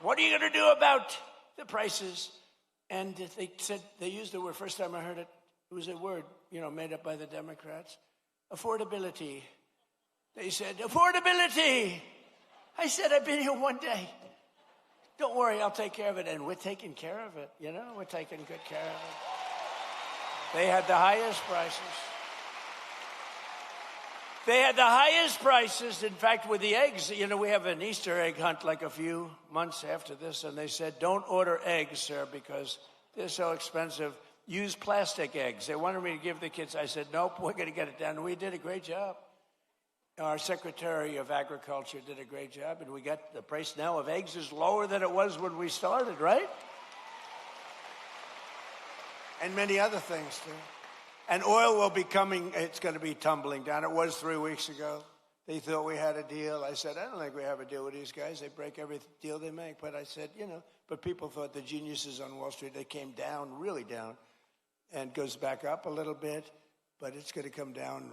What are you going to do about the prices? And they said, they used the word, first time I heard it, it was a word, made up by the Democrats. Affordability. They said, affordability. I said, I've been here 1 day. Don't worry, I'll take care of it. And we're taking care of it, we're taking good care of it. They had the highest prices. They had the highest prices. In fact, with the eggs, you know, we have an Easter egg hunt like a few months after this, and they said, don't order eggs, sir, because they're so expensive. Use plastic eggs. They wanted me to give the kids. I said, nope, we're going to get it down. And we did a great job. Our Secretary of Agriculture did a great job, and we got the price now of eggs is lower than it was when we started, right? And many other things, too. And oil will be coming, it's going to be tumbling down. It was 3 weeks ago. They thought we had a deal. I said, I don't think we have a deal with these guys. They break every deal they make. But I said, you know, but people thought the geniuses on Wall Street, they came down, really down, and goes back up a little bit. But it's going to come down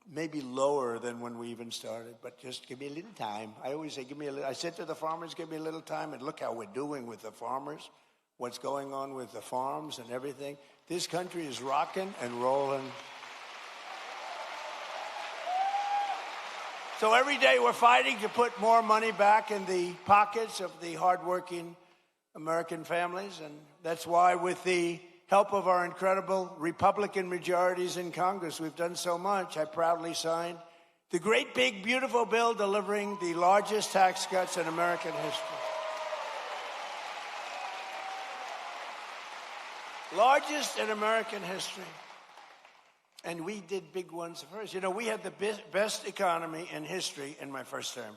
maybe lower than when we even started. But just give me a little time. I always say, give me a little. I said to the farmers, give me a little time. And look how we're doing with the farmers, what's going on with the farms and everything. This country is rocking and rolling. So every day we're fighting to put more money back in the pockets of the hardworking American families. And that's why, with the help of our incredible Republican majorities in Congress, we've done so much. I proudly signed the great, big, beautiful bill delivering the largest tax cuts in American history. Largest in American history. And we did big ones first. You know, we had the best economy in history in my first term.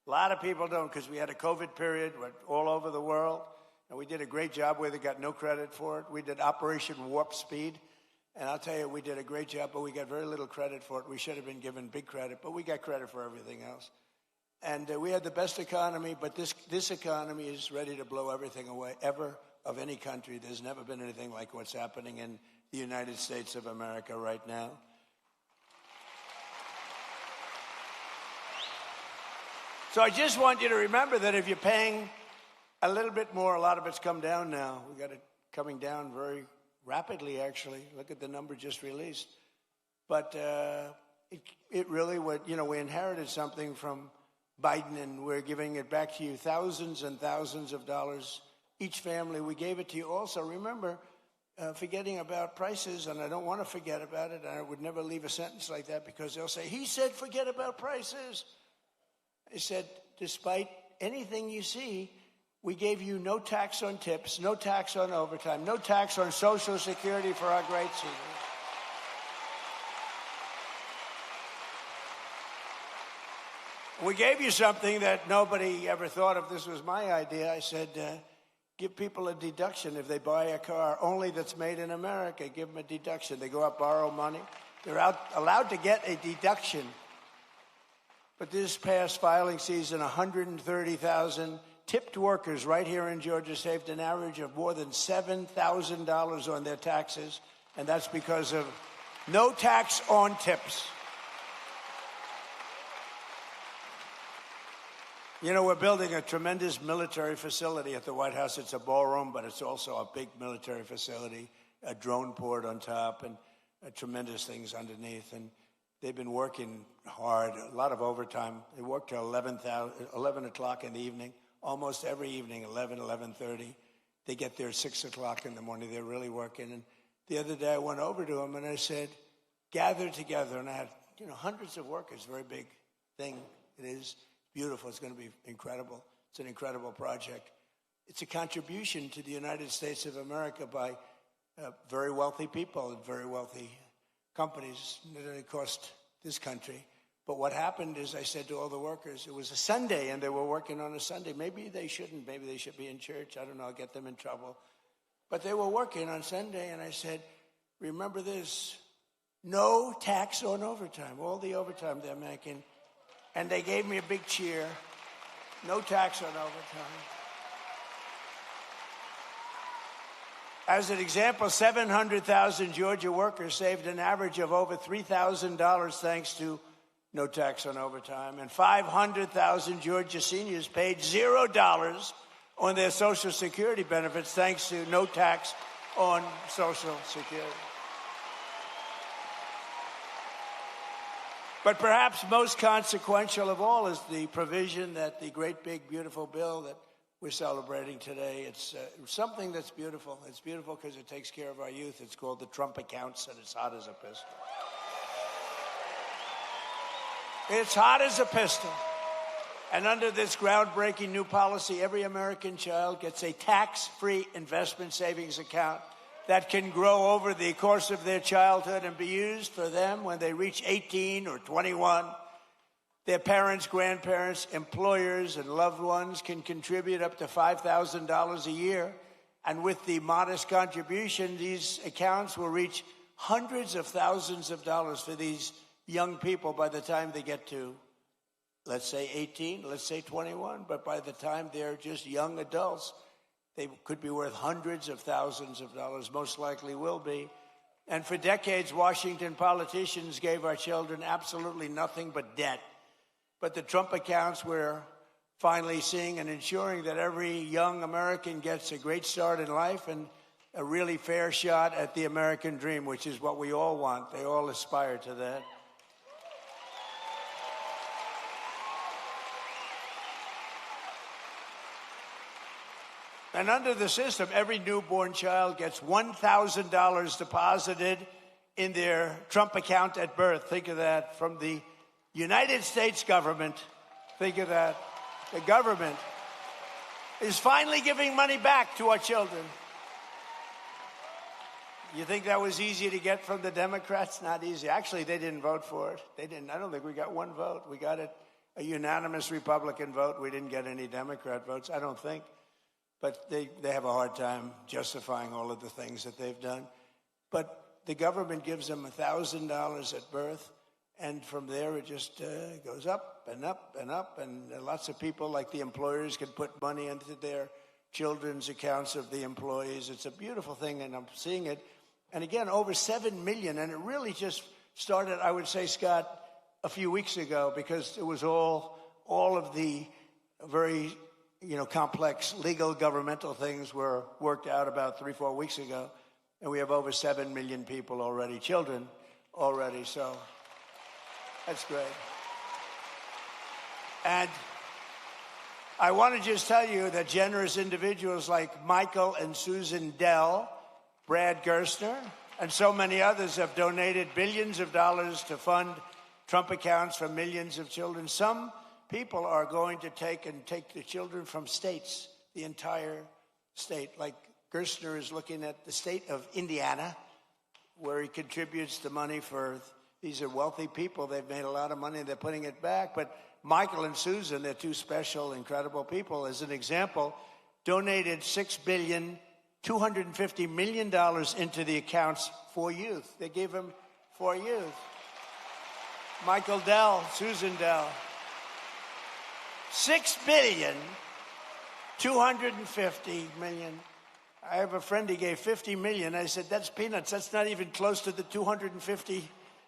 A lot of people don't, because we had a COVID period all over the world. And we did a great job where they got no credit for it. We did Operation Warp Speed. And I'll tell you, we did a great job, but we got very little credit for it. We should have been given big credit, but we got credit for everything else. And we had the best economy, but this economy is ready to blow everything away, ever, of any country. There's never been anything like what's happening in the United States of America right now. So I just want you to remember that if you're paying a little bit more, a lot of it's come down now. We got it coming down very rapidly, actually. Look at the number just released. But it really would, you know, we inherited something from Biden, and we're giving it back to you, thousands and thousands of dollars each family. We gave it to you also. Remember, forgetting about prices, and I don't want to forget about it. I would never leave a sentence like that, because they'll say, he said forget about prices. I said, despite anything you see, we gave you no tax on tips, no tax on overtime, no tax on Social Security for our great seniors. We gave you something that nobody ever thought of. This was my idea. I said, give people a deduction if they buy a car only that's made in America. Give them a deduction. They go out, borrow money. They're allowed to get a deduction. But this past filing season, 130,000 tipped workers right here in Georgia saved an average of more than $7,000 on their taxes, and that's because of no tax on tips. You know, we're building a tremendous military facility at the White House. It's a ballroom, but it's also a big military facility, a drone port on top, and tremendous things underneath. And they've been working hard, a lot of overtime. They work till 11 o'clock in the evening, almost every evening, 11:30. They get there at 6 o'clock in the morning. They're really working. And the other day I went over to them and I said, gather together. And I had, you know, hundreds of workers, very big thing. It is beautiful. It's going to be incredible. It's an incredible project. It's a contribution to the United States of America by very wealthy people and very wealthy companies that it cost this country. But what happened is I said to all the workers, it was a Sunday and they were working on a Sunday. Maybe they shouldn't. Maybe they should be in church. I don't know. I'll get them in trouble. But they were working on Sunday, and I said, remember this, no tax on overtime, all the overtime they're making. And they gave me a big cheer. No tax on overtime. As an example, 700,000 Georgia workers saved an average of over $3,000 thanks to no tax on overtime. And 500,000 Georgia seniors paid $0 on their Social Security benefits thanks to no tax on Social Security. But perhaps most consequential of all is the provision that the great, big, beautiful bill that we're celebrating today. It's something that's beautiful. It's beautiful because it takes care of our youth. It's called the Trump accounts, and it's hot as a pistol. It's hot as a pistol. And under this groundbreaking new policy, every American child gets a tax-free investment savings account that can grow over the course of their childhood and be used for them when they reach 18 or 21. Their parents, grandparents, employers, and loved ones can contribute up to $5,000 a year. And with the modest contribution, these accounts will reach hundreds of thousands of dollars for these young people by the time they get to, let's say 18, let's say 21. But by the time they're just young adults, they could be worth hundreds of thousands of dollars, most likely will be. And for decades, Washington politicians gave our children absolutely nothing but debt. But the Trump accounts, we're finally seeing and ensuring that every young American gets a great start in life and a really fair shot at the American dream, which is what we all want. They all aspire to that. And under the system, every newborn child gets $1,000 deposited in their Trump account at birth. Think of that. From the United States government. Think of that. The government is finally giving money back to our children. You think that was easy to get from the Democrats? Not easy. Actually, they didn't vote for it. They didn't. I don't think we got one vote. We got it, a unanimous Republican vote. We didn't get any Democrat votes, I don't think. But they have a hard time justifying all of the things that they've done. But the government gives them $1,000 at birth, and from there it just goes up and up and up. And lots of people, like the employers, can put money into their children's accounts of the employees. It's a beautiful thing, and I'm seeing it. And again, over 7 million, and it really just started, I would say, Scott, a few weeks ago, because it was all of the very complex legal governmental things were worked out about 3-4 weeks ago. And we have over 7 million people already, children already. So that's great. And I want to just tell you that generous individuals like Michael and Susan Dell, Brad Gerstner, and so many others have donated billions of dollars to fund Trump accounts for millions of children. Some people are going to take the children from states, the entire state. Like Gerstner is looking at the state of Indiana, where he contributes the money for, these are wealthy people. They've made a lot of money. They're putting it back. But Michael and Susan, they're two special, incredible people. As an example, donated $6.25 billion into the accounts for youth. They gave them for youth. Michael Dell, Susan Dell. $6.25 billion. I have a friend, he gave $50 million. I said, that's peanuts. That's not even close to the $250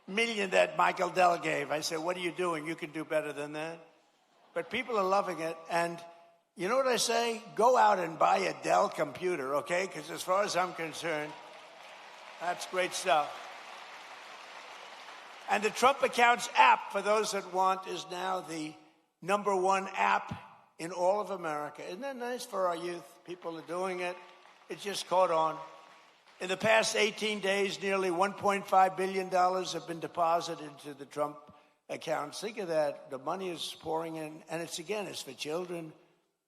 million that Michael Dell gave. I said, what are you doing? You can do better than that. But people are loving it. And you know what I say? Go out and buy a Dell computer, okay? Because as far as I'm concerned, that's great stuff. And the Trump Accounts app, for those that want, is now the #1 app in all of America. Isn't that nice for our youth? People are doing it. It just caught on. In the past 18 days, nearly $1.5 billion have been deposited into the Trump accounts. Think of that. The money is pouring in. And it's for children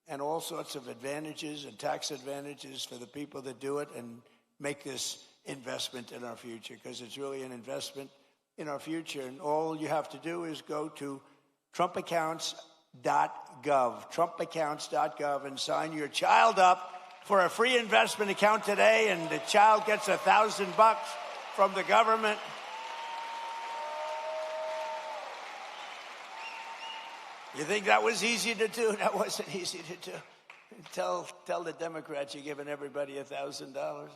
and all sorts of advantages and tax advantages for the people that do it and make this investment in our future, because it's really an investment in our future. And all you have to do is go to trumpaccounts.gov, and sign your child up for a free investment account today, and the child gets $1,000 from the government. You think that was easy to do? That wasn't easy to do. Tell the Democrats you're giving everybody $1,000.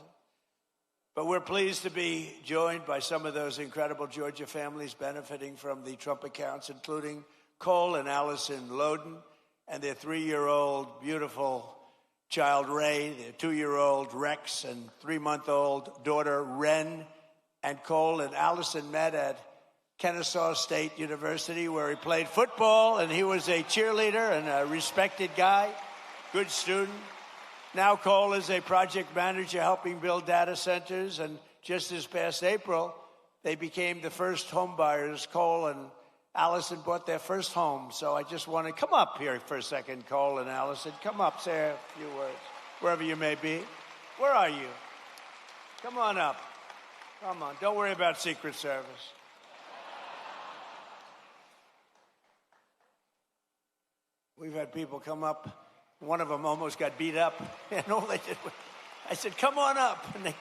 But we're pleased to be joined by some of those incredible Georgia families benefiting from the Trump accounts, including Cole and Allison Loden and their 3-year-old beautiful child Ray, their 2-year-old Rex, and 3-month-old daughter Ren. And Cole and Allison met at Kennesaw State University, where he played football, and he was a cheerleader and a respected guy, good student. Now Cole is a project manager helping build data centers, and just this past April, they became the first home buyers, Cole and Allison bought their first home. So I just want to come up here for a second, Cole and Allison. Come up, say a few words, wherever you may be. Where are you? Come on up. Come on. Don't worry about Secret Service. We've had people come up. One of them almost got beat up. And all they did was, I said, come on up. And they,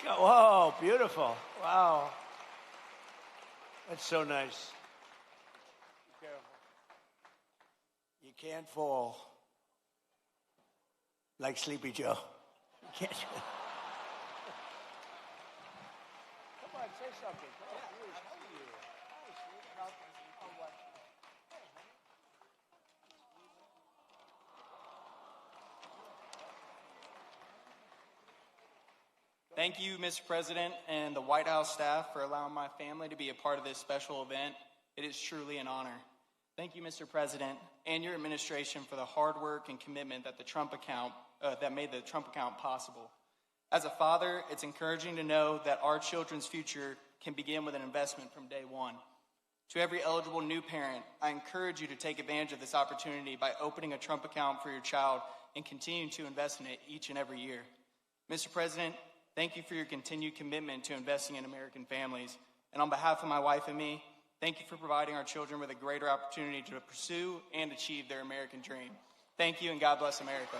oh, beautiful. Wow. That's so nice. Be careful. You can't fall like Sleepy Joe. You can't. Come on, say something. How are you? Hi, sweetheart. Oh, what? Thank you, Mr. President, and the White House staff for allowing my family to be a part of this special event. It is truly an honor. Thank you, Mr. President, and your administration for the hard work and commitment that that made the Trump account possible. As a father, it's encouraging to know that our children's future can begin with an investment from day one. To every eligible new parent, I encourage you to take advantage of this opportunity by opening a Trump account for your child and continuing to invest in it each and every year. Mr. President, thank you for your continued commitment to investing in American families. And on behalf of my wife and me, thank you for providing our children with a greater opportunity to pursue and achieve their American dream. Thank you, and God bless America.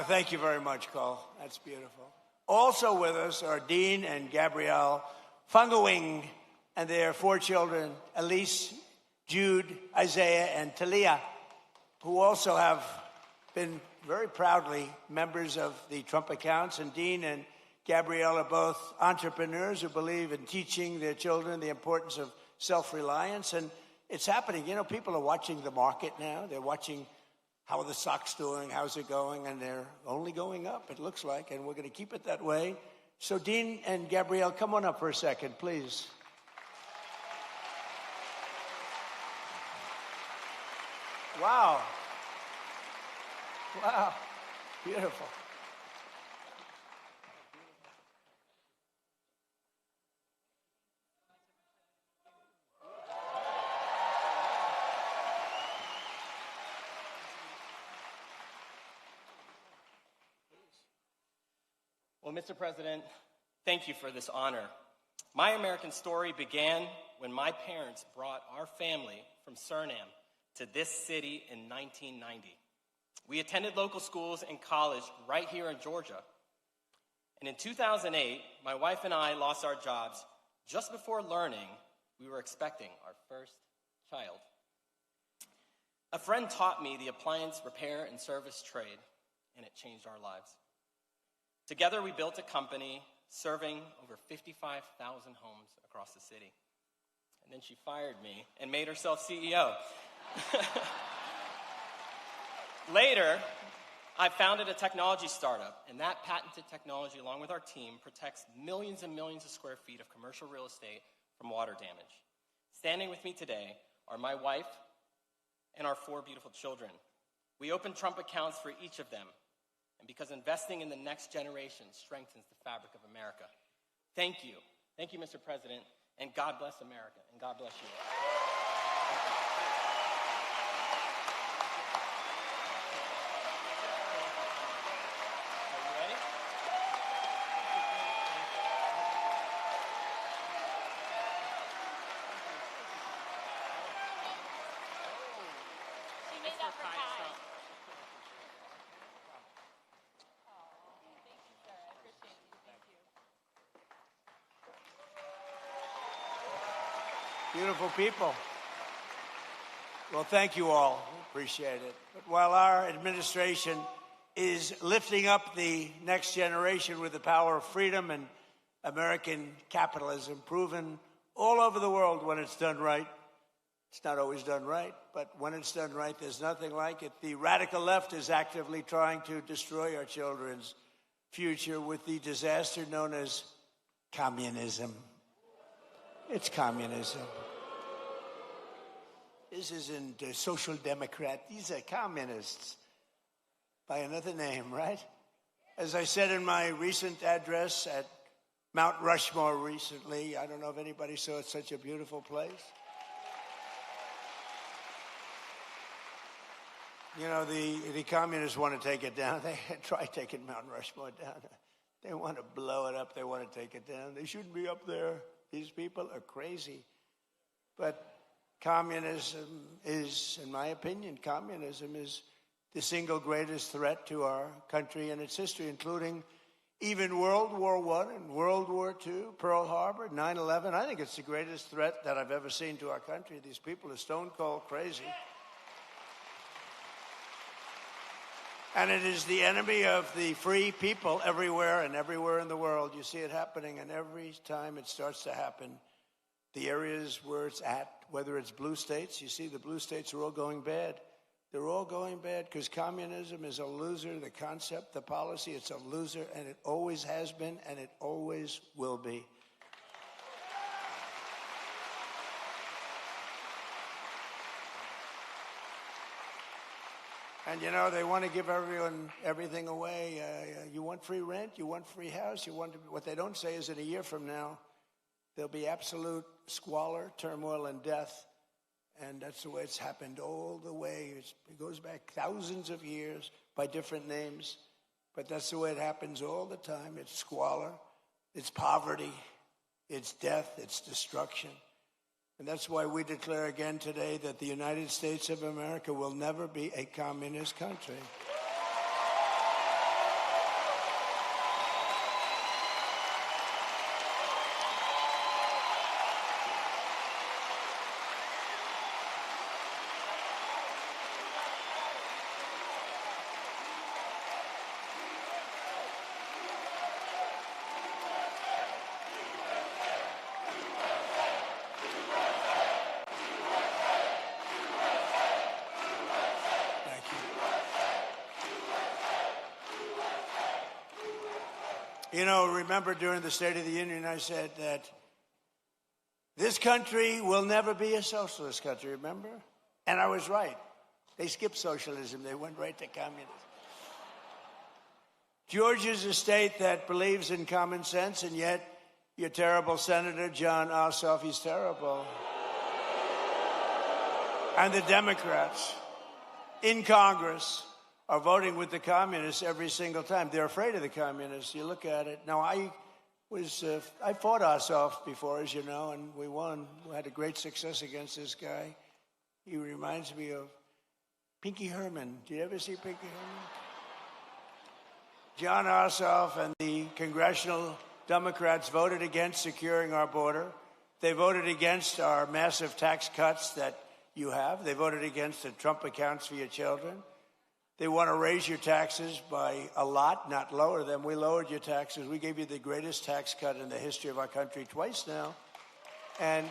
Thank you very much, Cole. That's beautiful. Also with us are Dean and Gabrielle Fungawing and their 4 children, Elise, Jude, Isaiah, and Talia, who also have been very proudly members of the Trump accounts. And Dean and Gabrielle are both entrepreneurs who believe in teaching their children the importance of self-reliance. And it's happening. You know, people are watching the market now. They're watching how are the stocks doing, how's it going, and they're only going up, it looks like, and we're going to keep it that way. So Dean and Gabrielle, come on up for a second, please. Wow. Wow. Beautiful. Well, Mr. President, thank you for this honor. My American story began when my parents brought our family from Suriname to this city in 1990. We attended local schools and college right here in Georgia. And in 2008, my wife and I lost our jobs just before learning we were expecting our first child. A friend taught me the appliance repair and service trade, and it changed our lives. Together, we built a company serving over 55,000 homes across the city. And then she fired me and made herself CEO. Later, I founded a technology startup, and that patented technology, along with our team, protects millions and millions of square feet of commercial real estate from water damage. Standing with me today are my wife and our 4 beautiful children. We opened Trump accounts for each of them, and because investing in the next generation strengthens the fabric of America. Thank you. Thank you, Mr. President, and God bless America, and God bless you. Are you ready? She made up for time. Beautiful people. Well, thank you all. Appreciate it. But while our administration is lifting up the next generation with the power of freedom and American capitalism, proven all over the world when it's done right, It's not always done right, but when it's done right, there's nothing like it. The radical left is actively trying to destroy our children's future with the disaster known as communism. It's communism. This isn't a social democrat. These are communists by another name, right? As I said in my recent address at Mount Rushmore recently, I don't know if anybody saw it, such a beautiful place. You know, the communists want to take it down. They try taking Mount Rushmore down. They want to blow it up. They want to take it down. They shouldn't be up there. These people are crazy. But communism is, in my opinion, communism is the single greatest threat to our country and its history, including even World War I and World War II, Pearl Harbor, 9/11. I think it's the greatest threat that I've ever seen to our country. These people are stone cold crazy. And it is the enemy of the free people everywhere and everywhere in the world. You see it happening, and every time it starts to happen, the areas where it's at, whether it's blue states, you see the blue states are all going bad. They're all going bad because communism is a loser. The concept, the policy, it's a loser, and it always has been, and it always will be. And, you know, they want to give everyone everything away. You want free rent? You want free house? What they don't say is that a year from now, there'll be absolute squalor, turmoil, and death. And that's the way it's happened all the way. It goes back thousands of years by different names. But that's the way it happens all the time. It's squalor, it's poverty, it's death, it's destruction. And that's why we declare again today that the United States of America will never be a communist country. You know, remember during the State of the Union, I said that this country will never be a socialist country, remember? And I was right. They skipped socialism. They went right to communism. Georgia's a state that believes in common sense, and yet your terrible Senator, John Ossoff, he's terrible. And the Democrats in Congress are voting with the communists every single time. They're afraid of the communists. You look at it. Now, I fought Ossoff before, as you know, and we won. We had a great success against this guy. He reminds me of Pinky Herman. Did you ever see Pinky Herman? John Ossoff and the congressional Democrats voted against securing our border. They voted against our massive tax cuts that you have. They voted against the Trump accounts for your children. They want to raise your taxes by a lot, not lower them. We lowered your taxes. We gave you the greatest tax cut in the history of our country twice now. And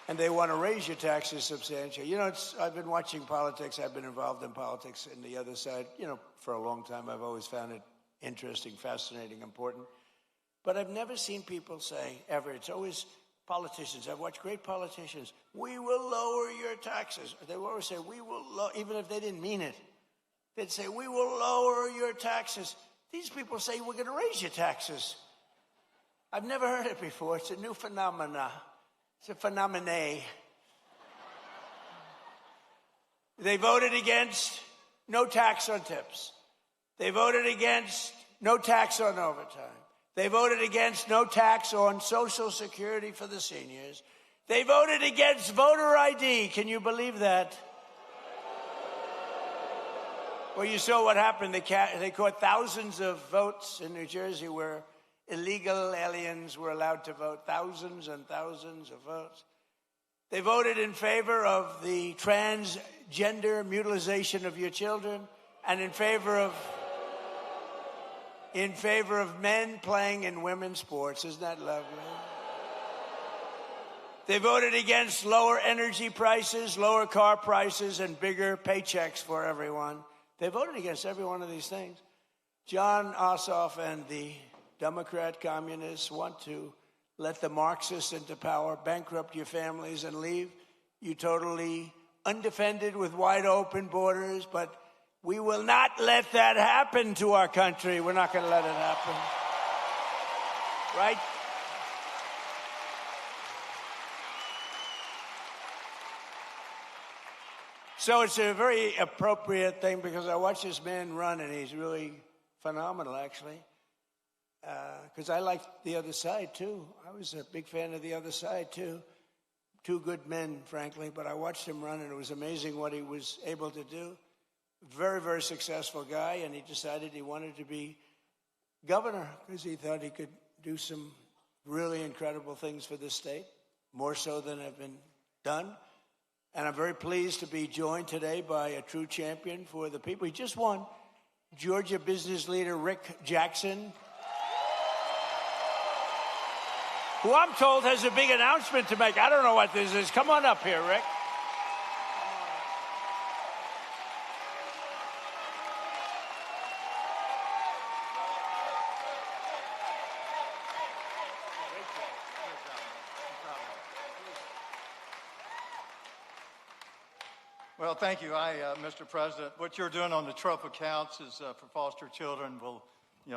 they want to raise your taxes substantially. You know, I've been watching politics. I've been involved in politics in the other side, you know, for a long time. I've always found it interesting, fascinating, important. But I've never seen people say, ever, it's always politicians. I've watched great politicians. We will lower your taxes. They will always say, we will even if they didn't mean it. They'd say, we will lower your taxes. These people say, we're going to raise your taxes. I've never heard it before. It's a new phenomena. It's a phenomenon. They voted against no tax on tips. They voted against no tax on overtime. They voted against no tax on Social Security for the seniors. They voted against voter ID. Can you believe that? Well, you saw what happened. They caught thousands of votes in New Jersey where illegal aliens were allowed to vote, thousands and thousands of votes. They voted in favor of the transgender mutilization of your children and in favor of men playing in women's sports. Isn't that lovely? They voted against lower energy prices, lower car prices, and bigger paychecks for everyone. They voted against every one of these things. John Ossoff and the Democrat communists want to let the Marxists into power, bankrupt your families, and leave you totally undefended with wide open borders. But we will not let that happen to our country. We're not going to let it happen. Right? So it's a very appropriate thing because I watch this man run and he's really phenomenal, actually. Because I like the other side, too. I was a big fan of the other side, too. Two good men, frankly, but I watched him run and it was amazing what he was able to do. Very, very successful guy, and he decided he wanted to be governor because he thought he could do some really incredible things for this state, more so than have been done. And I'm very pleased to be joined today by a true champion for the people. He just won, Georgia business leader Rick Jackson, who I'm told has a big announcement to make. I don't know what this is. Come on up here, Rick. Well, thank you, Mr. President. What you're doing on the Trump accounts is for foster children will,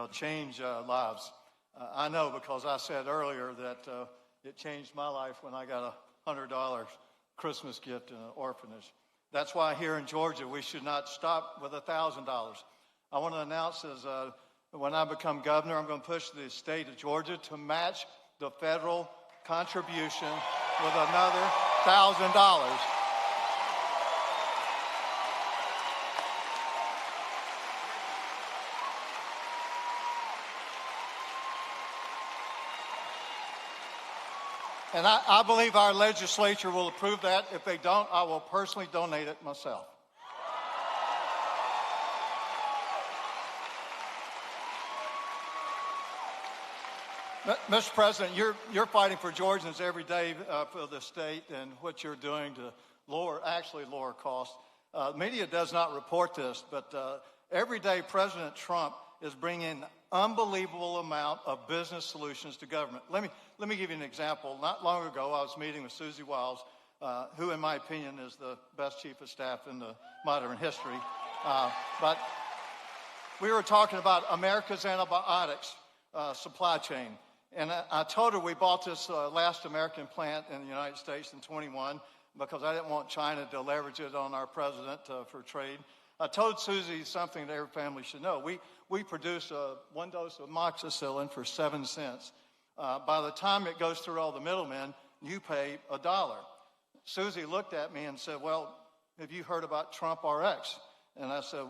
change lives. I know because I said earlier that it changed my life when I got a $100 Christmas gift in an orphanage. That's why here in Georgia we should not stop with $1,000. I want to announce when I become governor, I'm going to push the state of Georgia to match the federal contribution with another $1,000. And I believe our legislature will approve that. If they don't, I will personally donate it myself. Mr. President, you're fighting for Georgians every day for the state and what you're doing to lower costs. Media does not report this, but every day President Trump is bringing unbelievable amount of business solutions to government. Let me give you an example. Not long ago, I was meeting with Susie Wiles, who, in my opinion, is the best chief of staff in the modern history. But we were talking about America's antibiotics supply chain. And I told her we bought this last American plant in the United States in 21 because I didn't want China to leverage it on our president for trade. I told Susie something that every family should know. We produce one dose of amoxicillin for 7 cents. By the time it goes through all the middlemen, you pay $1. Susie looked at me and said, well, have you heard about Trump RX? And I said,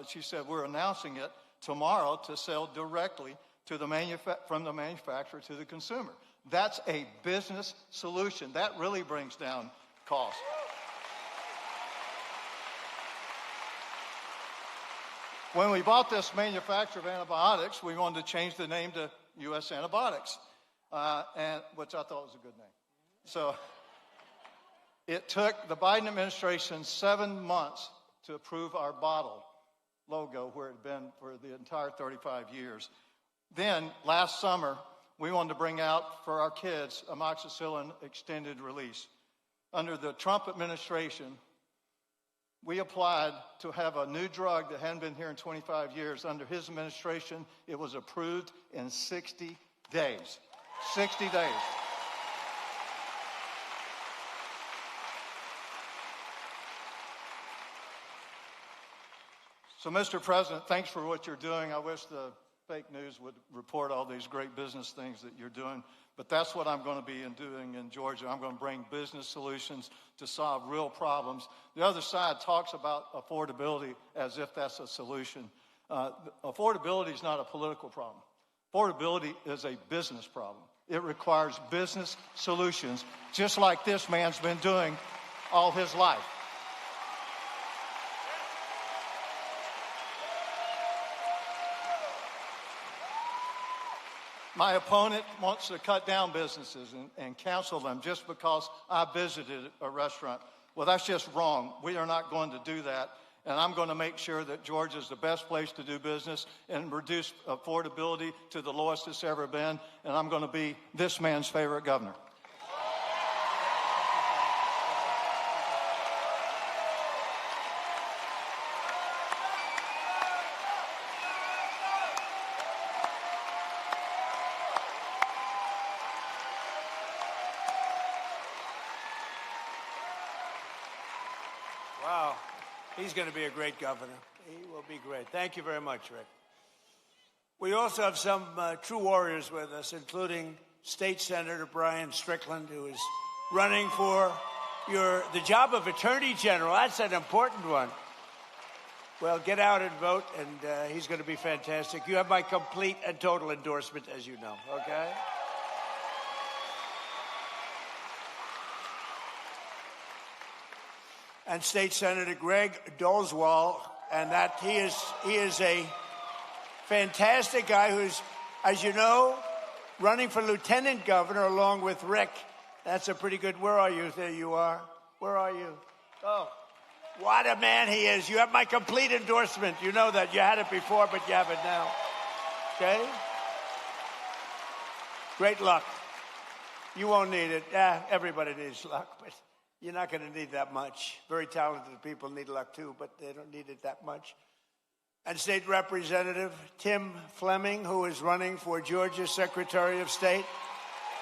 she said, we're announcing it tomorrow to sell directly to from the manufacturer to the consumer. That's a business solution. That really brings down costs. When we bought this manufacturer of antibiotics, we wanted to change the name to U.S. Antibiotics, which I thought was a good name. So it took the Biden administration 7 months to approve our bottle logo where it had been for the entire 35 years. Then last summer, we wanted to bring out for our kids amoxicillin extended release. Under the Trump administration, we applied to have a new drug that hadn't been here in 25 years. Under his administration, it was approved in 60 days. 60 days. So, Mr. President, thanks for what you're doing. I wish the fake news would report all these great business things that you're doing. But that's what I'm going to be doing in Georgia. I'm going to bring business solutions to solve real problems. The other side talks about affordability as if that's a solution. Affordability is not a political problem. Affordability is a business problem. It requires business solutions, just like this man's been doing all his life. My opponent wants to cut down businesses and cancel them just because I visited a restaurant. Well, that's just wrong. We are not going to do that. And I'm going to make sure that Georgia is the best place to do business and reduce affordability to the lowest it's ever been. And I'm going to be this man's favorite governor. Wow. He's going to be a great governor. He will be great. Thank you very much, Rick. We also have some true warriors with us, including State Senator Brian Strickland, who is running for the job of Attorney General. That's an important one. Well, get out and vote, and he's going to be fantastic. You have my complete and total endorsement, as you know, okay? And State Senator Greg Doswell, and that he is a fantastic guy who's, as you know, running for lieutenant governor along with Rick. That's a pretty good. Where are you? There you are. Where are you? Oh, what a man he is. You have my complete endorsement. You know that. You had it before, but you have it now. Okay? Great luck. You won't need it. Everybody needs luck, but you're not going to need that much. Very talented people need luck too, but they don't need it that much. And State Representative Tim Fleming, who is running for Georgia Secretary of State.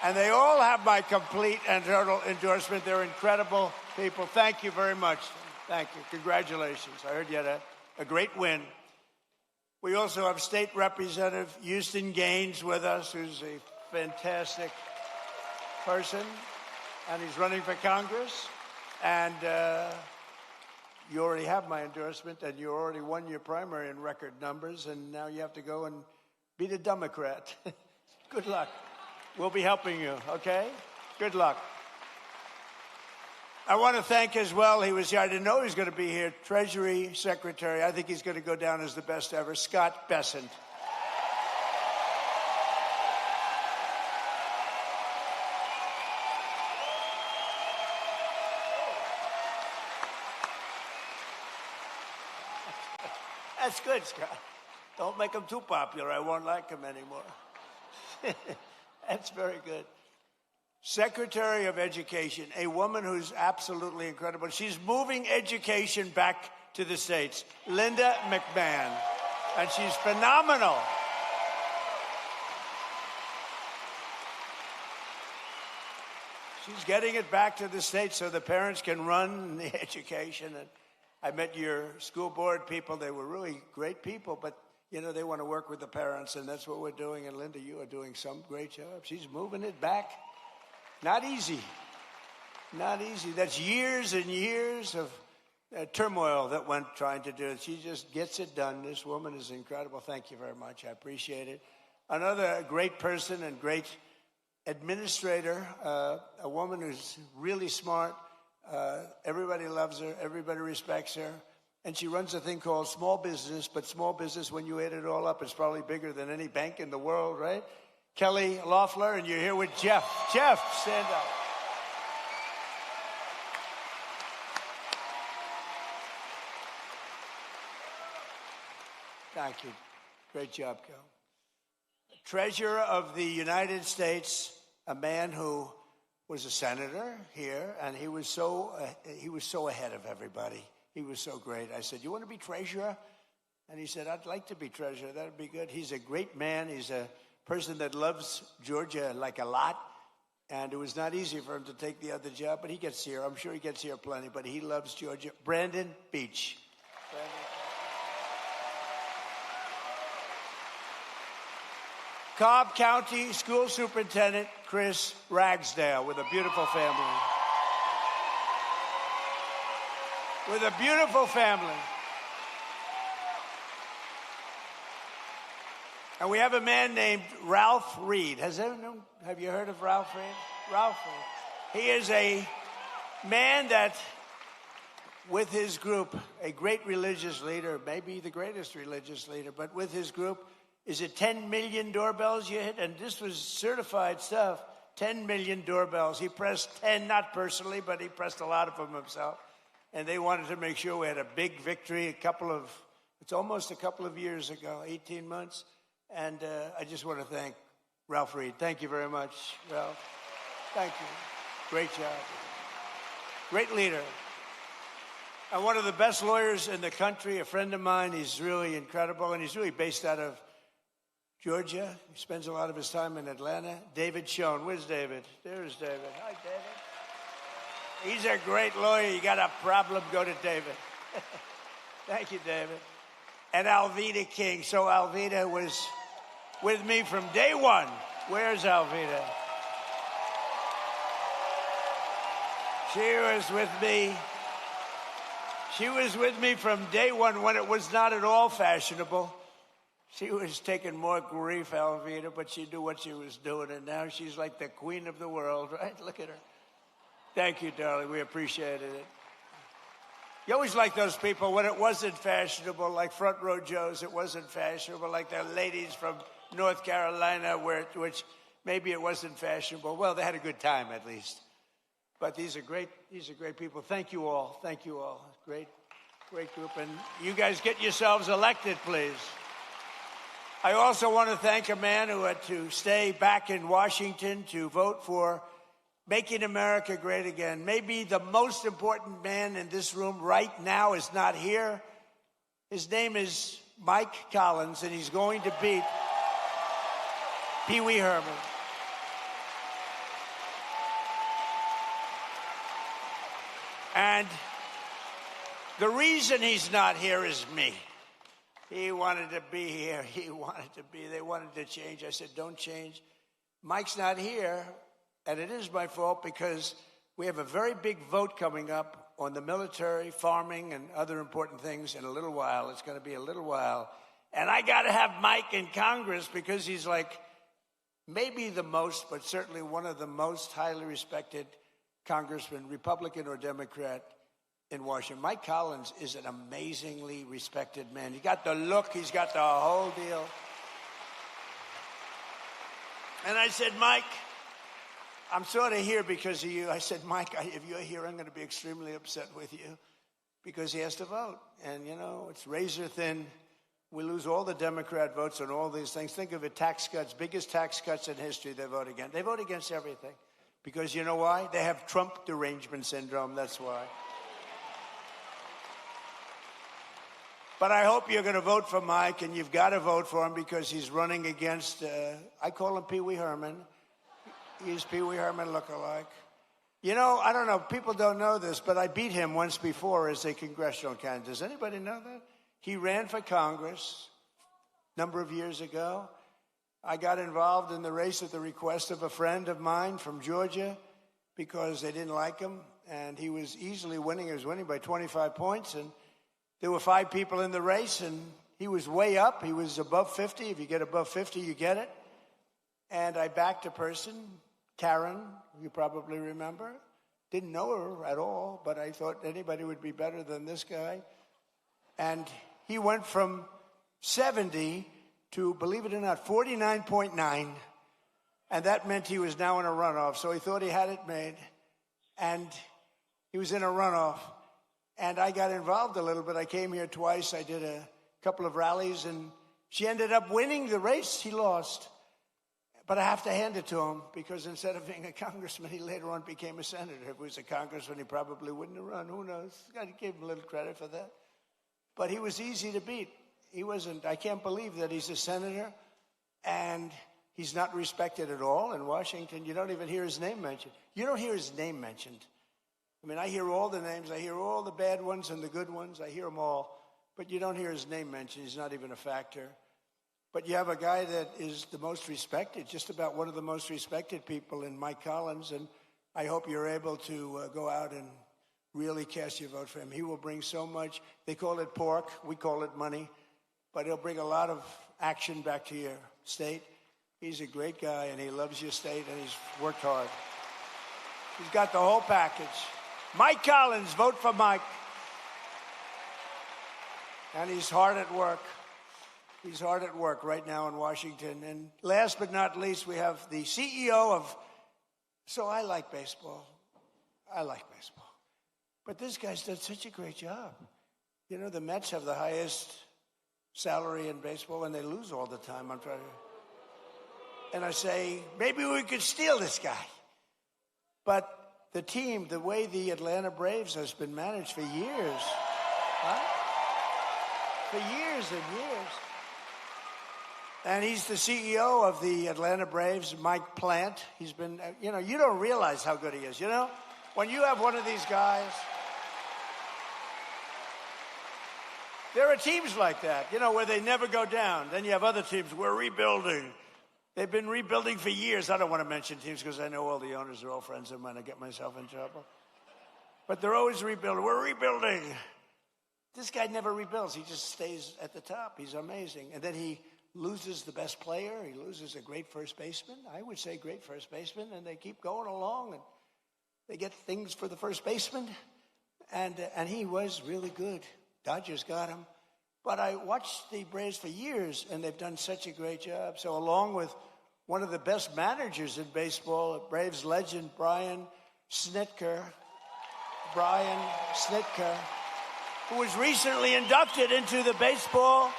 And they all have my complete and total endorsement. They're incredible people. Thank you very much. Thank you. Congratulations. I heard you had a great win. We also have State Representative Houston Gaines with us, who's a fantastic person. And he's running for Congress. And you already have my endorsement, and you already won your primary in record numbers, and now you have to go and beat a Democrat. Good luck. We'll be helping you, okay? Good luck. I want to thank as well, he was here, I didn't know he was going to be here, Treasury Secretary, I think he's going to go down as the best ever, Scott Bessent. That's good, Scott. Don't make him too popular. I won't like him anymore. That's very good. Secretary of Education, a woman who's absolutely incredible. She's moving education back to the states, Linda McMahon, and she's phenomenal. She's getting it back to the states so the parents can run the education. And I met your school board people. They were really great people, but you know, they want to work with the parents, and that's what we're doing. And Linda, you are doing some great job. She's moving it back. Not easy. Not easy. That's years and years of turmoil that went trying to do it. She just gets it done. This woman is incredible. Thank you very much. I appreciate it. Another great person and great administrator, a woman who's really smart. Everybody loves her. Everybody respects her. And she runs a thing called small business, but small business, when you add it all up, it's probably bigger than any bank in the world, right? Kelly Loeffler, and you're here with Jeff. Jeff, stand up. Thank you. Great job, Kel. Treasurer of the United States, a man who was a senator here, and he was so ahead of everybody. He was so great. I said, "You want to be treasurer?" And he said, "I'd like to be treasurer. That would be good." He's a great man. He's a person that loves Georgia like a lot. And it was not easy for him to take the other job, but he gets here. I'm sure he gets here plenty, but he loves Georgia. Brandon Beach. Brandon. Cobb County School Superintendent Chris Ragsdale with a beautiful family. With a beautiful family. And we have a man named Ralph Reed. Have you heard of Ralph Reed? Ralph Reed. He is a man that, with his group, a great religious leader, maybe the greatest religious leader, but with his group, is it 10 million doorbells you hit? And this was certified stuff. 10 million doorbells. He pressed 10, not personally, but he pressed a lot of them himself. And they wanted to make sure we had a big victory it's almost a couple of years ago, 18 months. And I just want to thank Ralph Reed. Thank you very much, Ralph. Thank you. Great job. Great leader. And one of the best lawyers in the country, a friend of mine. He's really incredible, and he's really based out of Georgia. He spends a lot of his time in Atlanta. David Schoen. Where's David? There's David. Hi, David. He's a great lawyer. You got a problem, go to David. Thank you, David. And Alveda King. So Alveda was with me from day one. Where's Alveda? She was with me. She was with me from day one when it was not at all fashionable. She was taking more grief, Alveda, but she knew what she was doing, and now she's like the queen of the world, right? Look at her. Thank you, darling. We appreciated it. You always like those people when it wasn't fashionable, like Front Row Joe's. It wasn't fashionable, like the ladies from North Carolina, which maybe it wasn't fashionable. Well, they had a good time at least. But these are great people. Thank you all. Thank you all. Great group. And you guys get yourselves elected, please. I also want to thank a man who had to stay back in Washington to vote for Making America Great Again. Maybe the most important man in this room right now is not here. His name is Mike Collins, and he's going to beat Pee Wee Herman. And the reason he's not here is me. He wanted to be here. He wanted to be. They wanted to change. I said, don't change. Mike's not here, and it is my fault because we have a very big vote coming up on the military, farming, and other important things in a little while. It's going to be a little while. And I got to have Mike in Congress because he's like maybe the most, but certainly one of the most highly respected congressmen, Republican or Democrat, in Washington. Mike Collins is an amazingly respected man. He got the look. He's got the whole deal. And I said, Mike, I'm sort of here because of you. I said, Mike, if you're here, I'm going to be extremely upset with you because he has to vote. And, you know, it's razor thin. We lose all the Democrat votes on all these things. Think of it, tax cuts, biggest tax cuts in history they vote against. They vote against everything because you know why? They have Trump derangement syndrome. That's why. But I hope you're going to vote for Mike, and you've got to vote for him because he's running against, I call him Pee Wee Herman. He's Pee Wee Herman lookalike. You know, I don't know, people don't know this, but I beat him once before as a congressional candidate. Does anybody know that? He ran for Congress a number of years ago. I got involved in the race at the request of a friend of mine from Georgia because they didn't like him, and he was easily winning. He was winning by 25 points, and there were 5 people in the race, and he was way up. He was above 50. If you get above 50, you get it. And I backed a person, Karen, you probably remember. Didn't know her at all, but I thought anybody would be better than this guy. And he went from 70 to, believe it or not, 49.9. And that meant he was now in a runoff. So he thought he had it made. And he was in a runoff. And I got involved a little bit. I came here twice. I did a couple of rallies, and she ended up winning the race. He lost. But I have to hand it to him because instead of being a congressman, he later on became a senator. If he was a congressman, he probably wouldn't have run. Who knows? I gave him a little credit for that. But he was easy to beat. He wasn't. I can't believe that he's a senator, and he's not respected at all in Washington. You don't even hear his name mentioned. You don't hear his name mentioned. I mean, I hear all the names. I hear all the bad ones and the good ones. I hear them all. But you don't hear his name mentioned. He's not even a factor. But you have a guy that is the most respected, just about one of the most respected people in Mike Collins. And I hope you're able to go out and really cast your vote for him. He will bring so much. They call it pork. We call it money. But he'll bring a lot of action back to your state. He's a great guy, and he loves your state, and he's worked hard. He's got the whole package. Mike Collins, vote for Mike. And he's hard at work. He's hard at work right now in Washington. And last but not least, we have the CEO of, so I like baseball. I like baseball. But this guy's done such a great job. You know, the Mets have the highest salary in baseball, and they lose all the time. I'm trying to, and I say, maybe we could steal this guy. But the team, the way the Atlanta Braves has been managed for years, for years and years. And he's the CEO of the Atlanta Braves, Mike Plant. He's been, you know, you don't realize how good he is. You know, when you have one of these guys, there are teams like that, you know, where they never go down. Then you have other teams, we're rebuilding. They've been rebuilding for years. I don't want to mention teams because I know all the owners are all friends of mine. I get myself in trouble. But they're always rebuilding. We're rebuilding. This guy never rebuilds. He just stays at the top. He's amazing. And then he loses the best player. He loses a great first baseman. I would say great first baseman. And they keep going along. And they get things for the first baseman. And he was really good. Dodgers got him. But I watched the Braves for years, and they've done such a great job. So along with one of the best managers in baseball, Braves legend Brian Snitker, who was recently inducted into the Baseball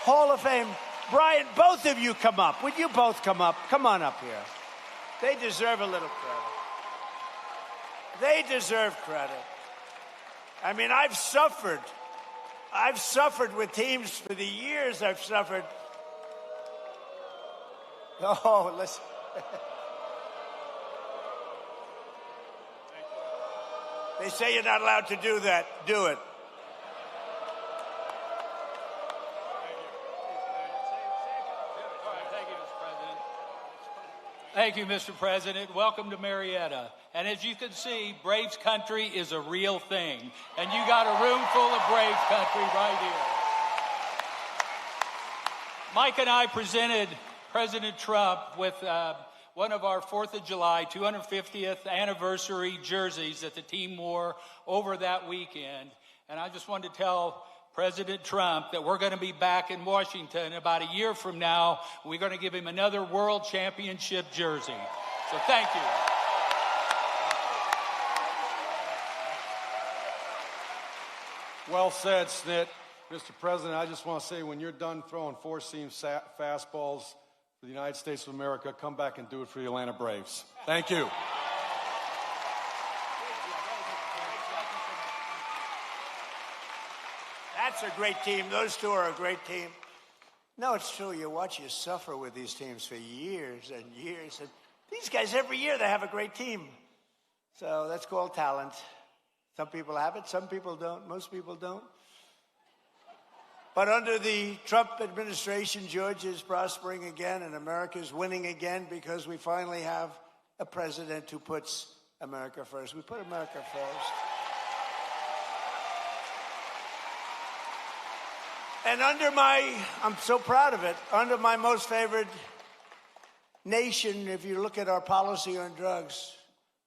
Hall of Fame. Brian, both of you come up. Would you both come up? Come on up here. They deserve a little credit. They deserve credit. I mean, I've suffered with teams for the years I've suffered. Oh, listen. They say you're not allowed to do that. Do it. Thank you, Mr. President. Welcome to Marietta. And as you can see, Braves country is a real thing. And you got a room full of Braves country right here. Mike and I presented President Trump with one of our 4th of July 250th anniversary jerseys that the team wore over that weekend. And I just wanted to tell President Trump that we're going to be back in Washington about a year from now. We're going to give him another World Championship jersey. So thank you. Well said, Snit. Mr. President, I just want to say when you're done throwing four-seam fastballs for the United States of America, come back and do it for the Atlanta Braves. Thank you. That's a great team. Those two are a great team. No, it's true. You watch you suffer with these teams for years and years. And these guys, every year, they have a great team. So that's called talent. Some people have it. Some people don't. Most people don't. But under the Trump administration, Georgia's prospering again and America's winning again because we finally have a president who puts America first. We put America first. And I'm so proud of it, under my most favored nation, if you look at our policy on drugs,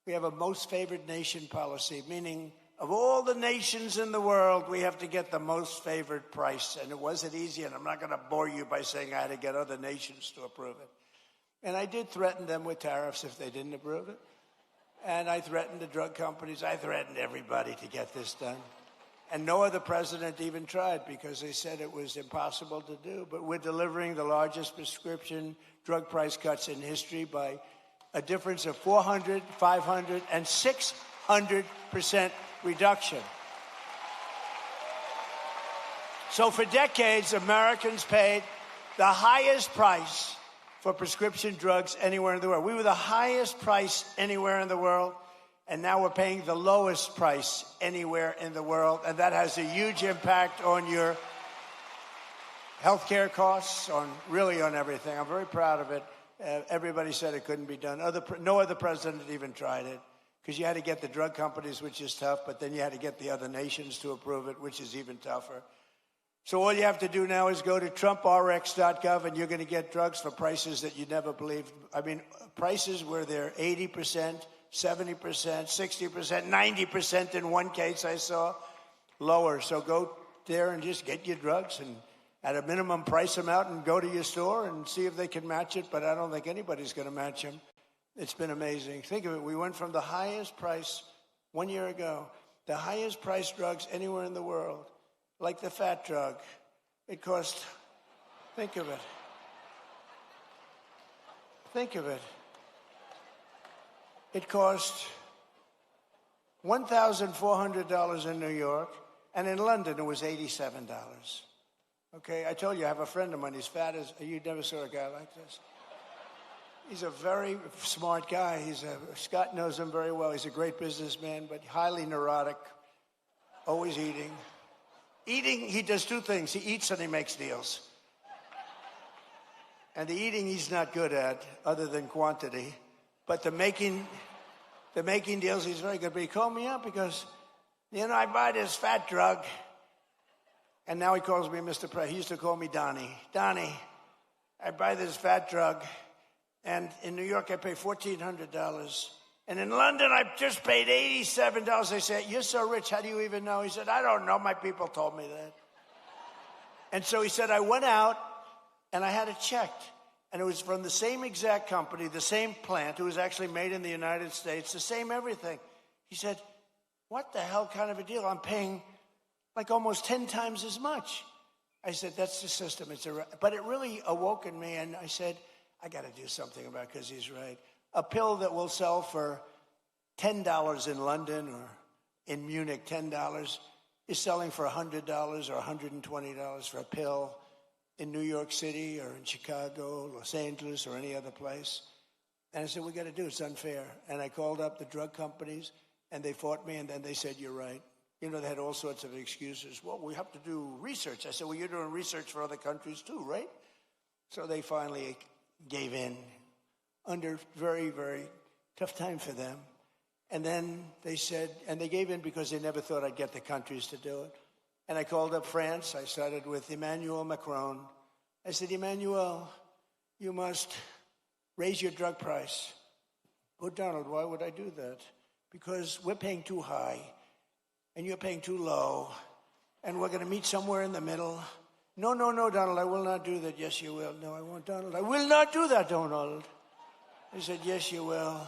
we have a most favored nation policy, meaning of all the nations in the world, we have to get the most favored price. And it wasn't easy, and I'm not going to bore you by saying I had to get other nations to approve it. And I did threaten them with tariffs if they didn't approve it. And I threatened the drug companies. I threatened everybody to get this done. And no other president even tried because they said it was impossible to do. But we're delivering the largest prescription drug price cuts in history by a difference of 400, 500, and 600% reduction. So for decades, Americans paid the highest price for prescription drugs anywhere in the world. We were the highest price anywhere in the world. And now we're paying the lowest price anywhere in the world. And that has a huge impact on your healthcare costs, really on everything. I'm very proud of it. Everybody said it couldn't be done. No other president even tried it because you had to get the drug companies, which is tough, but then you had to get the other nations to approve it, which is even tougher. So all you have to do now is go to TrumpRx.gov and you're going to get drugs for prices that you never believed. I mean, prices where they're 80%, 70%, 60%, 90% in one case I saw, lower. So go there and just get your drugs at a minimum, price them out and go to your store and see if they can match it, but I don't think anybody's going to match them. It's been amazing. Think of it. We went from the highest price 1 year ago, the highest priced drugs anywhere in the world, like the fat drug. It cost, think of it. Think of it. It cost $1,400 in New York, and in London it was $87. Okay, I told you I have a friend of mine. He's fat as, you never saw a guy like this. He's a very smart guy. Scott knows him very well. He's a great businessman, but highly neurotic, always eating. Eating, he does two things. He eats and he makes deals. And the eating he's not good at, other than quantity. But the making deals, he's very good. But he called me up because, I buy this fat drug. And now he calls me Mr. President. He used to call me Donnie. Donnie, I buy this fat drug. And in New York, I pay $1,400. And in London, I just paid $87. I said, you're so rich, how do you even know? He said, I don't know. My people told me that. And so he said, I went out and I had it checked. And it was from the same exact company, the same plant. It was actually made in the United States, the same everything. He said, what the hell kind of a deal? I'm paying like almost 10 times as much. I said, that's the system. But it really awoke in me. And I said, I got to do something about it because he's right. A pill that will sell for $10 in London or in Munich, $10, is selling for $100 or $120 for a pill in New York City or in Chicago, Los Angeles, or any other place. And I said, we got to do it. It's unfair. And I called up the drug companies, and they fought me, and then they said, you're right. They had all sorts of excuses. Well, we have to do research. I said, well, you're doing research for other countries too, right? So they finally gave in under very, very tough time for them. And then they said, and they gave in because they never thought I'd get the countries to do it. And I called up France. I started with Emmanuel Macron. I said, Emmanuel, you must raise your drug price. Oh, Donald, why would I do that? Because we're paying too high, and you're paying too low, and we're going to meet somewhere in the middle. No, Donald, I will not do that. Yes, you will. No, I won't, Donald. I will not do that, Donald. I said, yes, you will.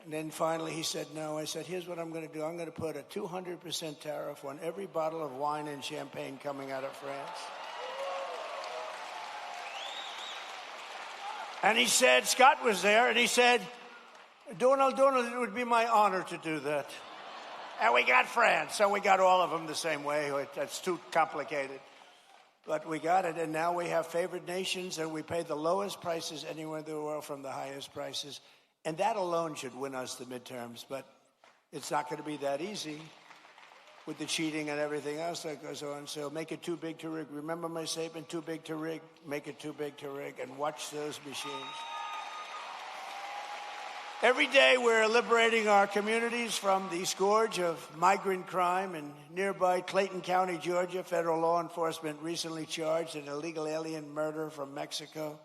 And then finally he said, no. I said, here's what I'm going to do. I'm going to put a 200% tariff on every bottle of wine and champagne coming out of France. And he said, Scott was there, and he said, Donald, it would be my honor to do that. And we got France, so we got all of them the same way. That's too complicated. But we got it, and now we have favored nations, and we pay the lowest prices anywhere in the world from the highest prices. And that alone should win us the midterms, but it's not going to be that easy with the cheating and everything else that goes on. So make it too big to rig. Remember my statement, too big to rig? Make it too big to rig, and watch those machines. Every day we're liberating our communities from the scourge of migrant crime. In nearby Clayton County, Georgia, federal law enforcement recently charged an illegal alien murderer from Mexico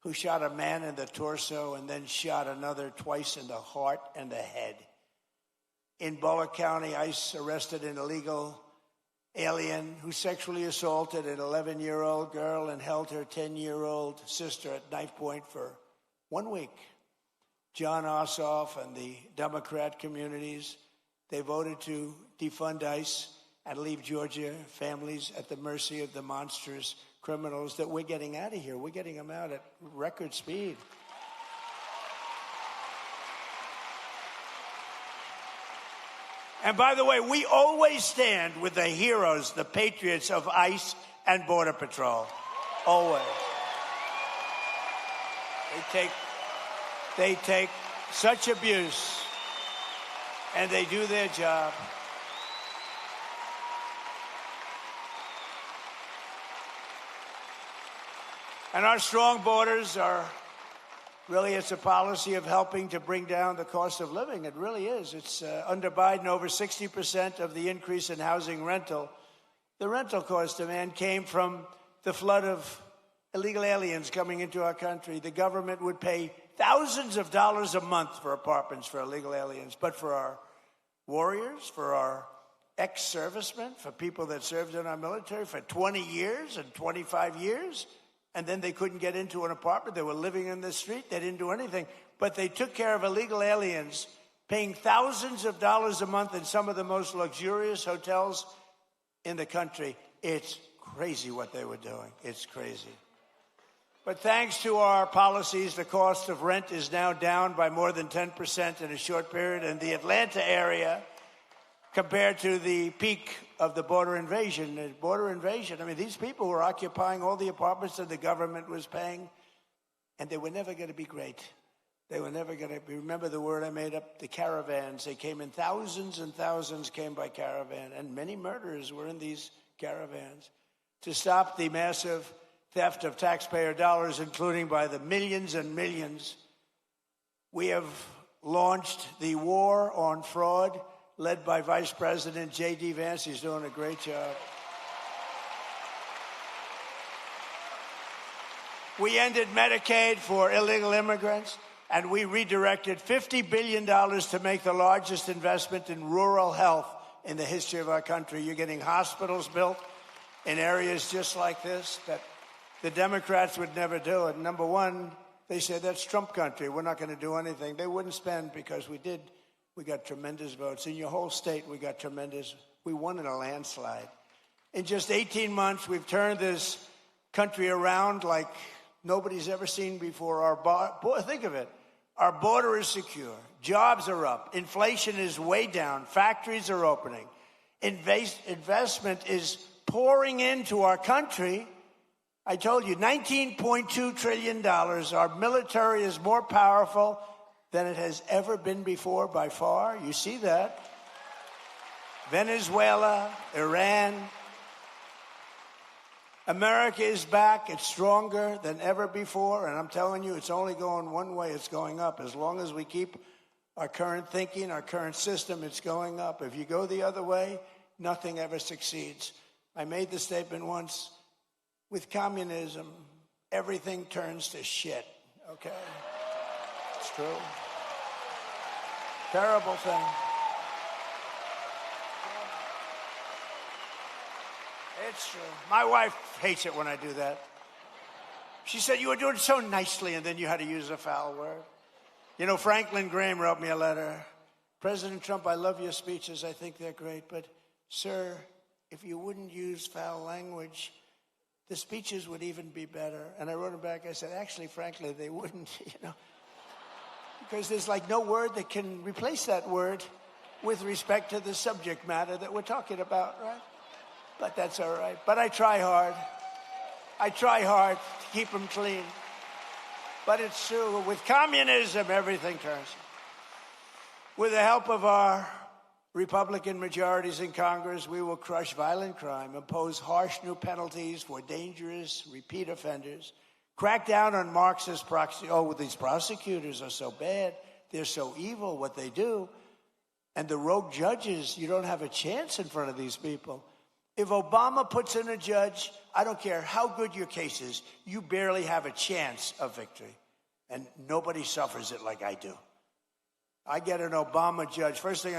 who shot a man in the torso and then shot another twice in the heart and the head. In Bullock County, ICE arrested an illegal alien who sexually assaulted an 11-year-old girl and held her 10-year-old sister at knife point for 1 week. John Ossoff and the Democrat communities, they voted to defund ICE and leave Georgia families at the mercy of the monstrous criminals that we're getting out of here. We're getting them out at record speed. And by the way, we always stand with the heroes, the patriots of ICE and Border Patrol. Always. They take such abuse, and they do their job. And our strong borders are really, it's a policy of helping to bring down the cost of living. It really is. It's under Biden, over 60% of the increase in housing rental. The rental cost demand came from the flood of illegal aliens coming into our country. The government would pay thousands of dollars a month for apartments for illegal aliens. But for our warriors, for our ex-servicemen, for people that served in our military for 20 years and 25 years, and then they couldn't get into an apartment. They were living in the street. They didn't do anything. But they took care of illegal aliens, paying thousands of dollars a month in some of the most luxurious hotels in the country. It's crazy what they were doing. It's crazy. But thanks to our policies, the cost of rent is now down by more than 10% in a short period in the Atlanta area compared to the peak of the border invasion. The border invasion, I mean, these people were occupying all the apartments that the government was paying, and they were never going to be great. They were never going to be, remember the word I made up, the caravans. They came in thousands and thousands came by caravan, and many murders were in these caravans. To stop the massive theft of taxpayer dollars, including by the millions and millions, we have launched the war on fraud, led by Vice President J.D. Vance. He's doing a great job. We ended Medicaid for illegal immigrants, and we redirected $50 billion to make the largest investment in rural health in the history of our country. You're getting hospitals built in areas just like this that the Democrats would never do it. Number one, they said that's Trump country. We're not going to do anything. They wouldn't spend because we did. We got tremendous votes. In your whole state, we got tremendous. We won in a landslide. In just 18 months, we've turned this country around like nobody's ever seen before. Think of it. Our border is secure. Jobs are up. Inflation is way down. Factories are opening. Investment is pouring into our country. I told you, $19.2 trillion. Our military is more powerful than it has ever been before by far. You see that. Venezuela, Iran. America is back. It's stronger than ever before. And I'm telling you, it's only going one way. It's going up. As long as we keep our current thinking, our current system, it's going up. If you go the other way, nothing ever succeeds. I made the statement once, with communism, everything turns to shit, okay? It's true. Terrible thing. It's true. My wife hates it when I do that. She said, you were doing so nicely, and then you had to use a foul word. You know, Franklin Graham wrote me a letter. President Trump, I love your speeches. I think they're great. But, sir, if you wouldn't use foul language, the speeches would even be better. And I wrote him back. I said, actually, frankly, they wouldn't, because there's like no word that can replace that word with respect to the subject matter that we're talking about, right? But that's all right. But I try hard. I try hard to keep them clean. But it's true. With communism, everything turns. With the help of our Republican majorities in Congress, we will crush violent crime, impose harsh new penalties for dangerous repeat offenders, crack down on Marxist these prosecutors are so bad, they're so evil, what they do. And the rogue judges, you don't have a chance in front of these people. If Obama puts in a judge, I don't care how good your case is, you barely have a chance of victory. And nobody suffers it like I do. I get an Obama judge. First thing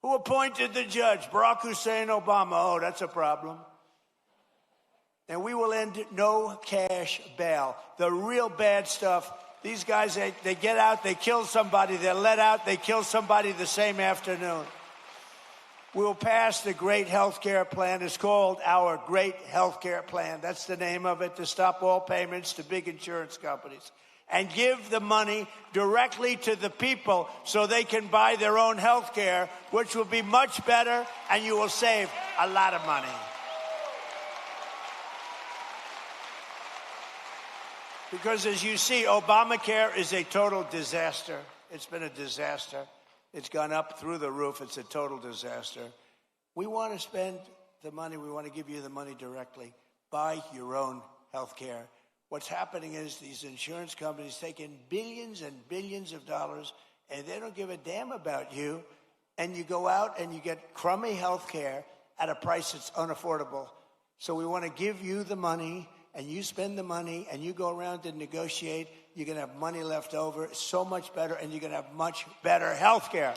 who appointed the judge? Barack Hussein Obama. Oh, that's a problem. And we will end no cash bail. The real bad stuff, these guys, they get out, they kill somebody, they're let out, they kill somebody the same afternoon. We will pass the Great Health Care Plan. It's called our Great Health Care Plan. That's the name of it, to stop all payments to big insurance companies and give the money directly to the people so they can buy their own health care, which will be much better, and you will save a lot of money. Because as you see, Obamacare is a total disaster. It's been a disaster. It's gone up through the roof. It's a total disaster. We want to spend the money. We want to give you the money directly. Buy your own health care. What's happening is these insurance companies take in billions and billions of dollars, and they don't give a damn about you. And you go out and you get crummy health care at a price that's unaffordable. So we want to give you the money, and you spend the money, and you go around and negotiate. You're going to have money left over, so much better, and you're going to have much better health care.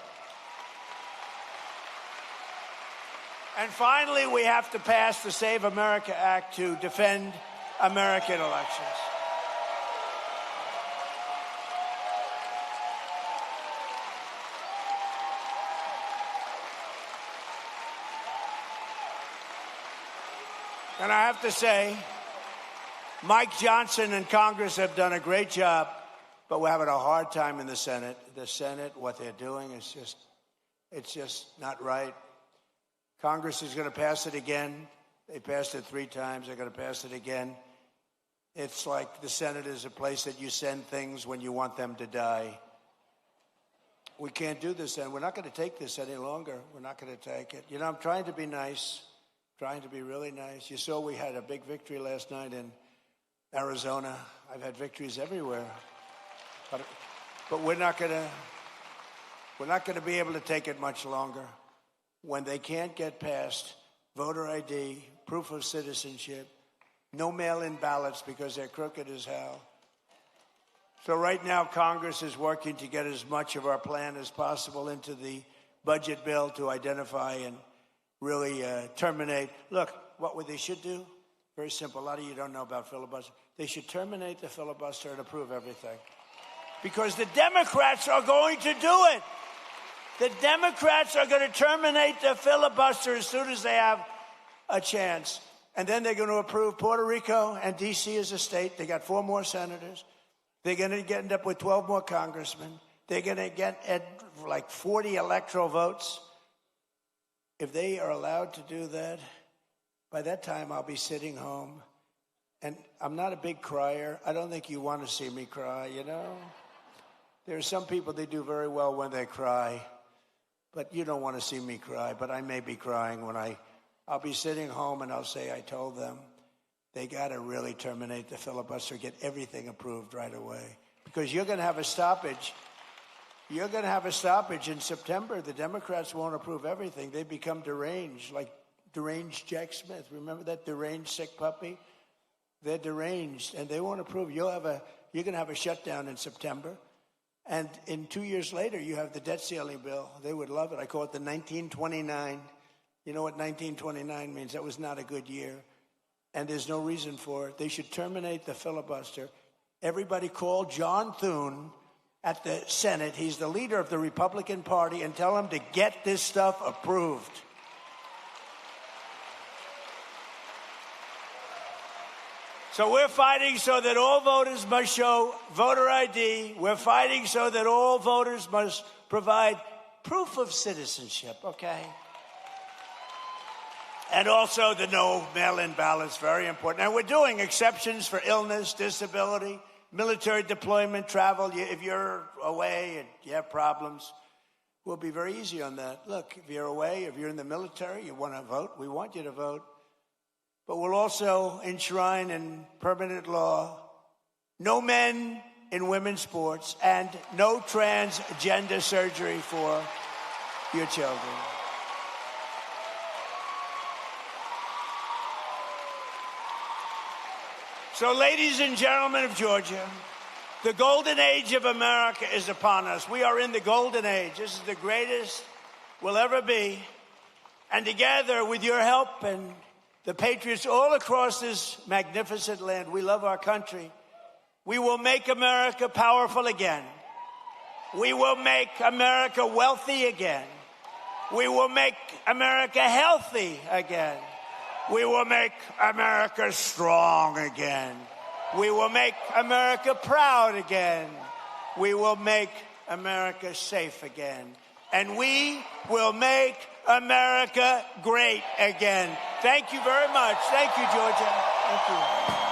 And finally, we have to pass the Save America Act to defend American elections. And I have to say, Mike Johnson and Congress have done a great job, but we're having a hard time in the Senate. The Senate, what they're doing is it's just not right. Congress is going to pass it again. They passed it 3 times. They're going to pass it again. It's like the Senate is a place that you send things when you want them to die. We can't do this, and we're not going to take this any longer. We're not going to take it. You know, I'm trying to be nice, trying to be really nice. You saw we had a big victory last night in Arizona. I've had victories everywhere. But we're not going to be able to take it much longer when they can't get past voter ID, proof of citizenship, no mail-in ballots because they're crooked as hell. So right now, Congress is working to get as much of our plan as possible into the budget bill to identify and really terminate. Look, what they should do, very simple. A lot of you don't know about filibuster. They should terminate the filibuster and approve everything. Because the Democrats are going to do it. The Democrats are going to terminate the filibuster as soon as they have a chance. And then they're going to approve Puerto Rico and D.C. as a state. They got 4 more senators. They're going to end up with 12 more congressmen. They're going to get like 40 electoral votes. If they are allowed to do that, by that time I'll be sitting home. And I'm not a big crier. I don't think you want to see me cry, you know? There are some people, they do very well when they cry. But you don't want to see me cry. But I may be crying when I'll be sitting home and I'll say I told them. They got to really terminate the filibuster, get everything approved right away. Because you're going to have a stoppage. You're going to have a stoppage in September. The Democrats won't approve everything. They become deranged, like deranged Jack Smith. Remember that deranged sick puppy? They're deranged, and they won't approve. You're going to have a shutdown in September. And in 2 years later, you have the debt ceiling bill. They would love it. I call it the 1929. You know what 1929 means? That was not a good year. And there's no reason for it. They should terminate the filibuster. Everybody call John Thune at the Senate. He's the leader of the Republican Party, and tell him to get this stuff approved. So we're fighting so that all voters must show voter ID. We're fighting so that all voters must provide proof of citizenship, okay? And also the no mail-in ballots, very important. And we're doing exceptions for illness, disability, military deployment, travel. If you're away and you have problems, we'll be very easy on that. Look, if you're away, if you're in the military, you want to vote, we want you to vote. But we'll also enshrine in permanent law no men in women's sports and no transgender surgery for your children. So, ladies and gentlemen of Georgia, the golden age of America is upon us. We are in the golden age. This is the greatest we'll ever be. And together, with your help and the patriots all across this magnificent land, we love our country. We will make America powerful again. We will make America wealthy again. We will make America healthy again. We will make America strong again. We will make America proud again. We will make America safe again. And we will make America great again. Thank you very much. Thank you, Georgia. Thank you.